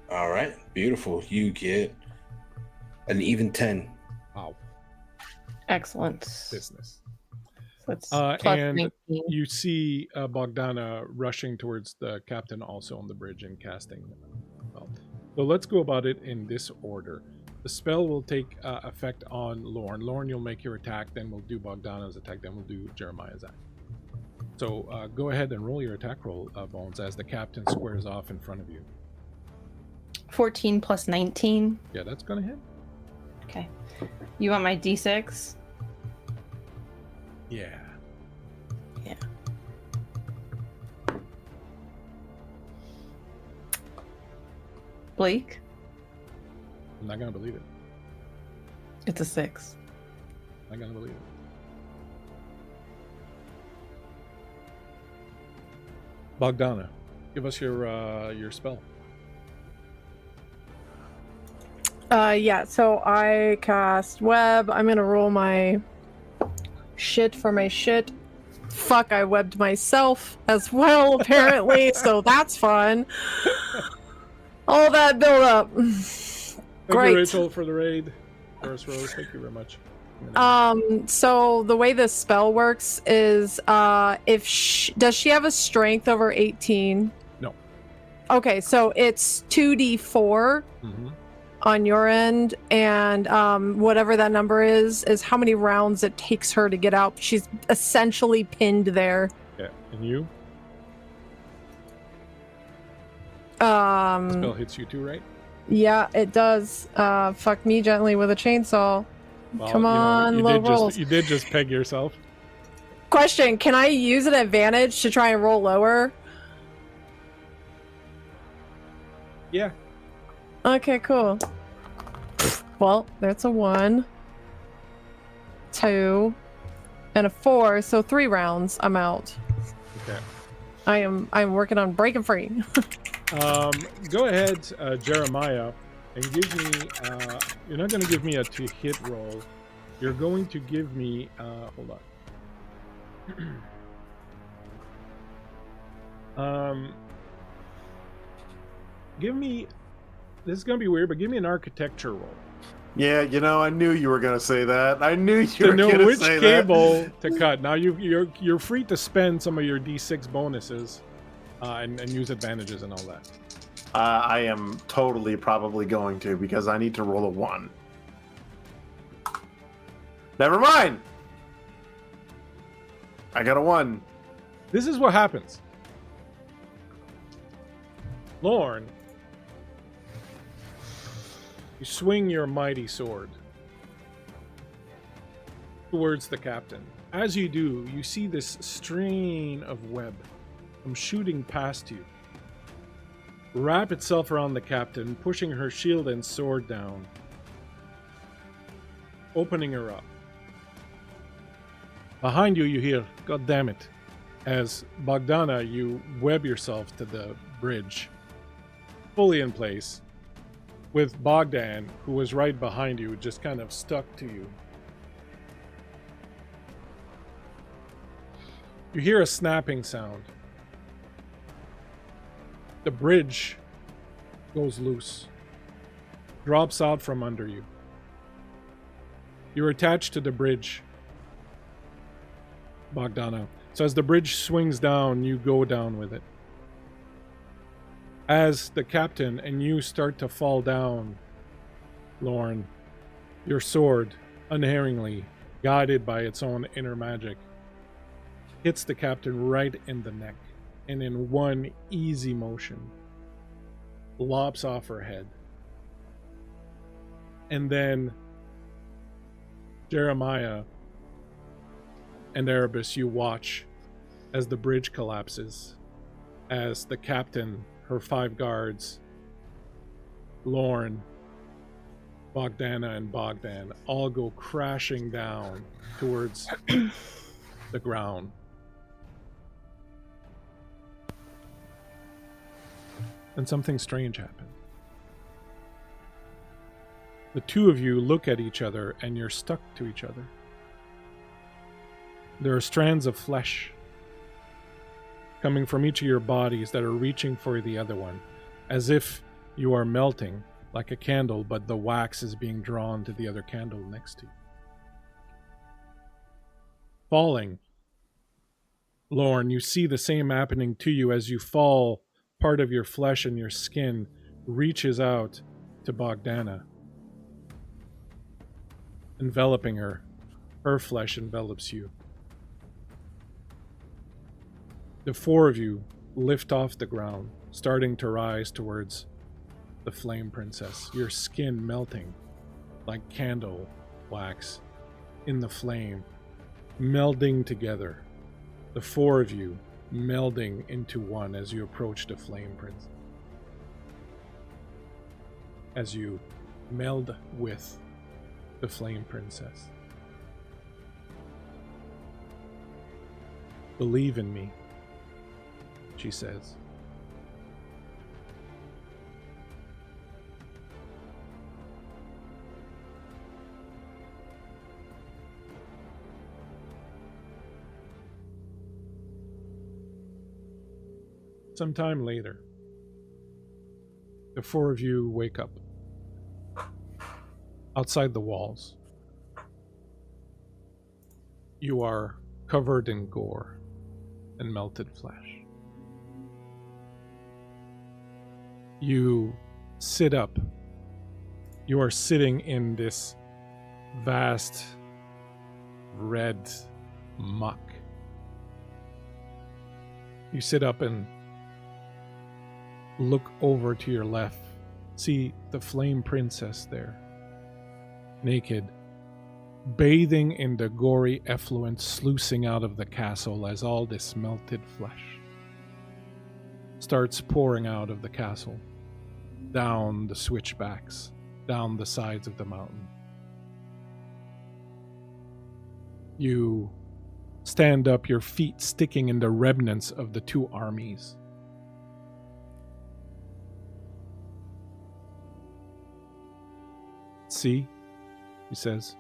S5: All right, beautiful. You get an even 10.
S1: Wow.
S6: Excellent.
S1: Business.
S6: That's
S1: and
S6: +19.
S1: you see Bogdana rushing towards the captain also on the bridge and casting. Well, so let's go about it in this order. The spell will take effect on Lorne. Lorne, you'll make your attack, then we'll do Bogdana's attack, then we'll do Jeremiah's attack. So go ahead and roll your attack roll, Bones, as the captain squares off in front of you.
S6: 14 plus 19.
S1: Yeah, that's going to hit.
S6: Okay. You want my D6?
S1: Yeah.
S6: Yeah. Bleak?
S1: I'm not going to believe it.
S6: It's a 6.
S1: I'm not going to believe it. Bogdana, give us your spell.
S3: Yeah, so I cast web. I'm gonna roll my shit for my shit. Fuck, I webbed myself as well, apparently, so that's fun. All that build up.
S1: Thank
S3: Great.
S1: you, Rachel, for the raid. First Rose, thank you very much.
S3: So the way this spell works is, does she have a strength over 18?
S1: No.
S3: Okay, so it's 2d4 on your end, and whatever that number is how many rounds it takes her to get out. She's essentially pinned there.
S1: Yeah, and you? Spell hits you too, right?
S3: Yeah, it does. Fuck me gently with a chainsaw.
S1: Well,
S3: Come on, low rolls.
S1: You did just peg yourself.
S3: Question, can I use an advantage to try and roll lower?
S1: Yeah.
S3: Okay, cool. Well, that's a 1, 2, and a 4, so 3 rounds. I'm out.
S1: Okay.
S3: I'm working on breaking free.
S1: Go ahead, Jeremiah, and give me. You're not going to give me a to hit roll. You're going to give me. Hold on. Give me. This is going to be weird, but give me an architecture roll.
S2: Yeah, I knew you were gonna say that. I knew you
S1: To
S2: were
S1: know
S2: gonna
S1: which
S2: say
S1: cable
S2: that.
S1: to cut. Now you're free to spend some of your D6 bonuses, and use advantages and all that.
S2: I am totally probably going to because I need to roll a 1. Never mind. I got a 1.
S1: This is what happens. Lorne, you swing your mighty sword towards the captain. As you do, you see this strain of web come shooting past you, wrap itself around the captain, pushing her shield and sword down, opening her up. Behind you, you hear, "God damn it," as Bogdana, you web yourself to the bridge, fully in place, with Bogdan, who was right behind you, just kind of stuck to you. You hear a snapping sound. The bridge goes loose, drops out from under you. You're attached to the bridge, Bogdana. So as the bridge swings down, you go down with it. As the captain and you start to fall down, Lorne, your sword, unerringly, guided by its own inner magic, hits the captain right in the neck, and in one easy motion, lops off her head. And then, Jeremiah and Erebus, you watch as the bridge collapses, as the captain, her 5 guards, Lorne, Bogdana, and Bogdan all go crashing down towards the ground. And something strange happened. The two of you look at each other and you're stuck to each other. There are strands of flesh coming from each of your bodies that are reaching for the other one, as if you are melting like a candle, but the wax is being drawn to the other candle next to you. Falling, Lorne, you see the same happening to you as you fall. Part of your flesh and your skin reaches out to Bogdana, enveloping her. Her flesh envelops you. The 4 of you lift off the ground, starting to rise towards the Flame Princess, your skin melting like candle wax in the flame, melding together. The 4 of you melding into one as you approach the Flame Prince. As you meld with the Flame Princess. "Believe in me," she says. Sometime later, the 4 of you wake up outside the walls. You are covered in gore and melted flesh. You sit up. You are sitting in this vast red muck. You sit up and look over to your left. See the Flame Princess there, naked, bathing in the gory effluent sluicing out of the castle as all this melted flesh starts pouring out of the castle, down the switchbacks, down the sides of the mountain. You stand up, your feet sticking in the remnants of the 2 armies. See, he says.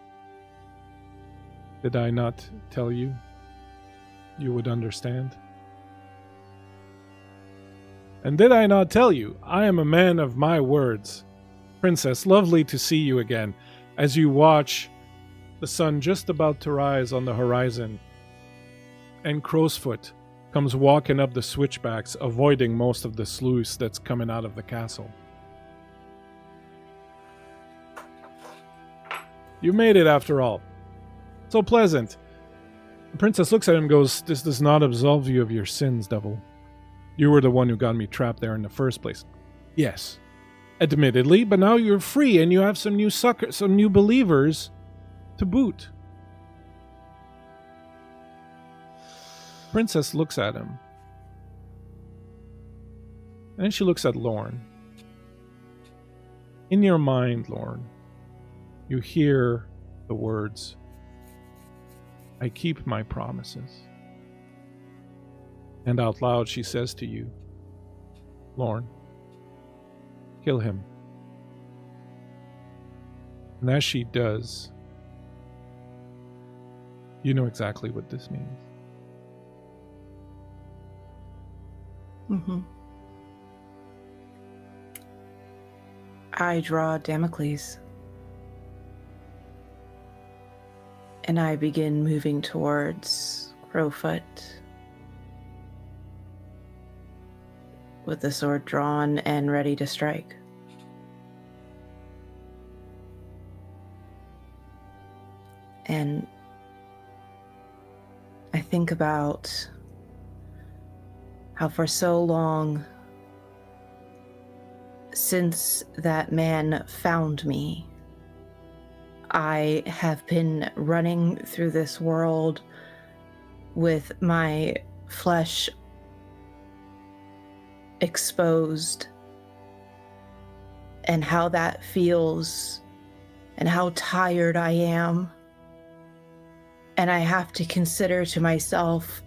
S1: Did I not tell you? You would understand. And did I not tell you, I am a man of my words. Princess, lovely to see you again. As you watch the sun just about to rise on the horizon, and Crowsfoot comes walking up the switchbacks, avoiding most of the sluice that's coming out of the castle. You made it after all. So pleasant. The princess looks at him and goes, This does not absolve you of your sins, devil. You were the one who got me trapped there in the first place. Yes, admittedly, but now you're free and you have some new believers to boot. Princess looks at him. And then she looks at Lorne. In your mind, Lorne, you hear the words, I keep my promises. And out loud she says to you, Lorne, kill him. And as she does, you know exactly what this means.
S4: Mm-hmm. I draw Damocles. And I begin moving towards Crowfoot with the sword drawn and ready to strike. And I think about how for so long since that man found me, I have been running through this world with my flesh exposed, and how that feels, and how tired I am. And I have to consider to myself,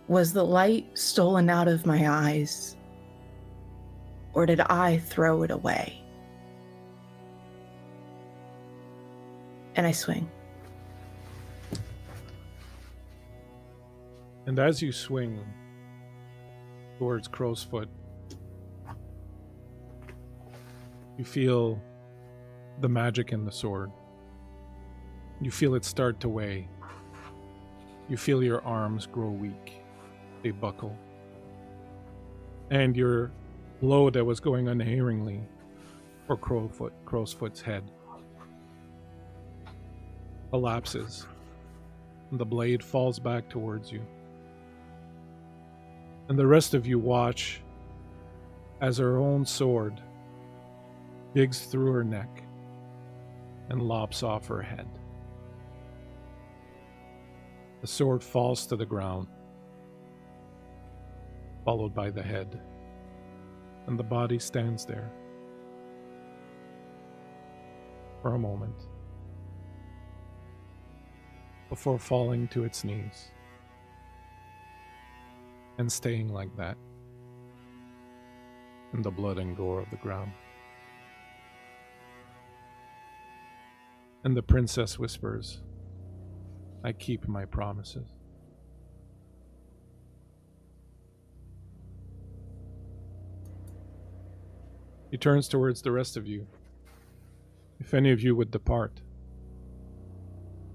S4: was the light stolen out of my eyes, or did I throw it away? And I swing.
S1: And as you swing towards Crowsfoot, you feel the magic in the sword. You feel it start to weigh. You feel your arms grow weak. They buckle. And your blow that was going unerringly for Crowsfoot's head collapses, and the blade falls back towards you. And the rest of you watch as her own sword digs through her neck and lops off her head. The sword falls to the ground, followed by the head, and the body stands there for a moment before falling to its knees and staying like that in the blood and gore of the ground. And the princess whispers, I keep my promises. He turns towards the rest of you. If any of you would depart,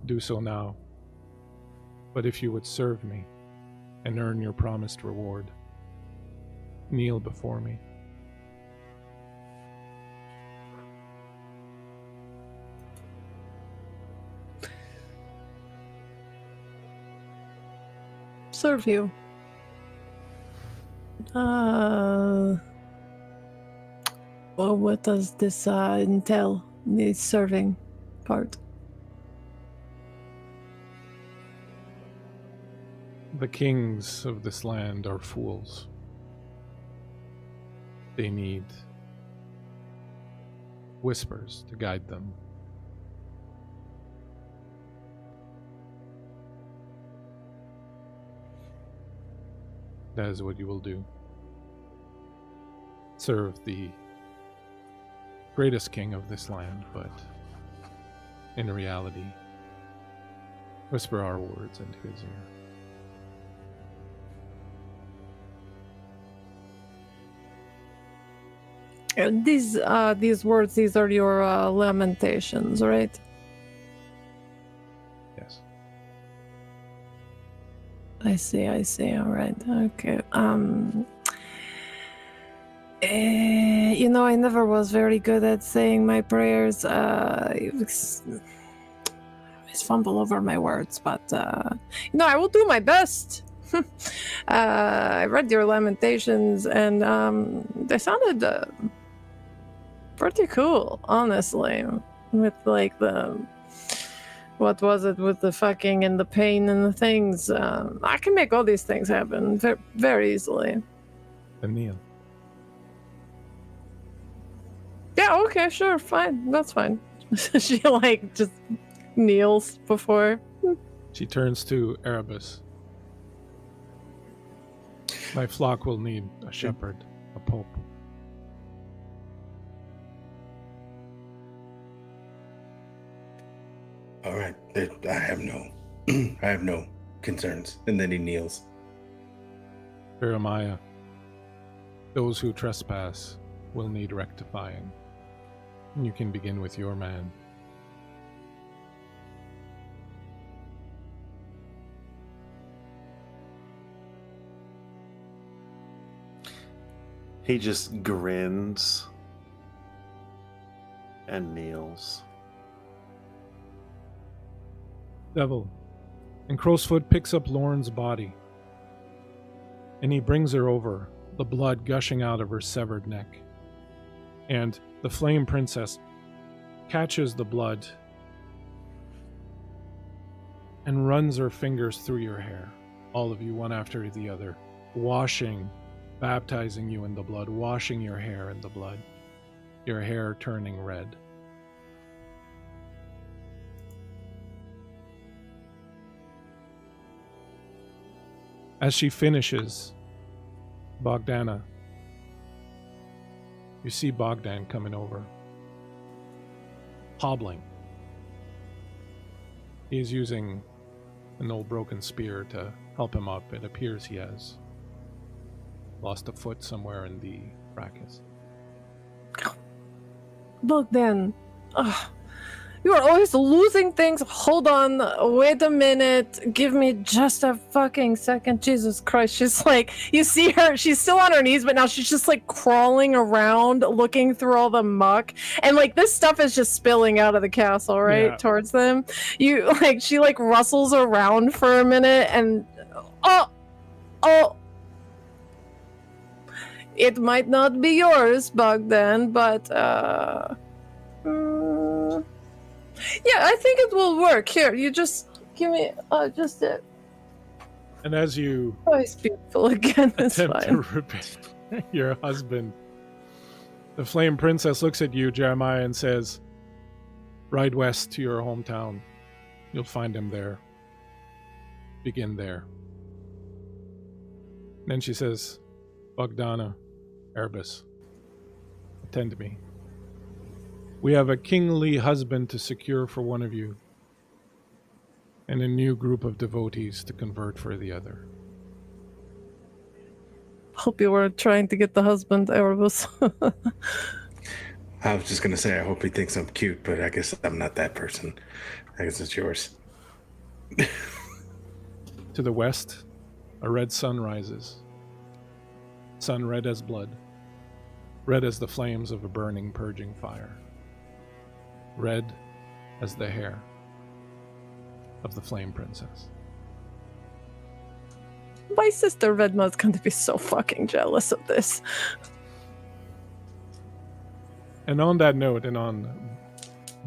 S1: do so now. But if you would serve me and earn your promised reward, kneel before me.
S3: Serve you. Well, what does this entail? The serving part.
S1: The kings of this land are fools. They need whispers to guide them. That is what you will do. Serve the greatest king of this land, but in reality, whisper our words into his ear.
S3: These words, these are your lamentations, right?
S1: Yes.
S3: I see. All right. Okay. I never was very good at saying my prayers. I fumble over my words, but I will do my best. I read your lamentations, and they sounded pretty cool, honestly. With like what was it with the fucking and the pain and the things? I can make all these things happen very easily.
S1: And Neil.
S3: Yeah, okay, sure, fine. That's fine. She just kneels before.
S1: She turns to Erebus. My flock will need a shepherd, a pope.
S5: All right, I have no concerns. And then he kneels.
S1: Jeremiah, those who trespass will need rectifying. You can begin with your man.
S2: He just grins and kneels.
S1: Devil. And Crowsfoot picks up Lauren's body. And he brings her over, the blood gushing out of her severed neck. And the Flame Princess catches the blood and runs her fingers through your hair, all of you, one after the other, baptizing you in the blood, washing your hair in the blood, your hair turning red. As she finishes, Bogdana, you see Bogdan coming over, hobbling. He's using an old broken spear to help him up. It appears he has lost a foot somewhere in the fracas.
S3: Bogdan, you are always losing things. Hold on, wait a minute. Give me just a fucking second. Jesus Christ. She's like, you see her, she's still on her knees, but now she's just like crawling around, looking through all the muck. And like this stuff is just spilling out of the castle, right?
S1: Yeah.
S3: Towards them. She like rustles around for a minute and oh. It might not be yours, Bogdan, but yeah, I think it will work. Here, you just give me just it.
S1: And as you
S3: Oh, it's beautiful again. It's
S1: attempt
S3: fine.
S1: to repay your husband, the Flame Princess looks at you, Jeremiah, and says, "Ride west to your hometown. You'll find him there. Begin there." Then she says, "Bogdana, Erebus, attend to me. We have a kingly husband to secure for one of you, and a new group of devotees to convert for the other."
S3: Hope you were trying to get the husband, Erebus.
S5: I was just going to say, I hope he thinks I'm cute, but I guess I'm not that person. I guess it's yours.
S1: To the west, a red sun rises. Sun red as blood, red as the flames of a burning, purging fire, red as the hair of the Flame Princess.
S3: My sister Vedma's going to be so fucking jealous of this.
S1: And on that note, and on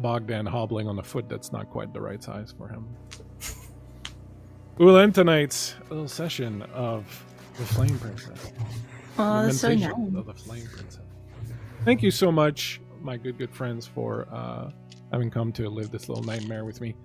S1: Bogdan hobbling on a foot that's not quite the right size for him, we will end tonight's little session of the Flame Princess.
S4: Oh, that's so nice.
S1: Lamentations of the Flame Princess. Thank you so much, my good friends, for having come to live this little nightmare with me.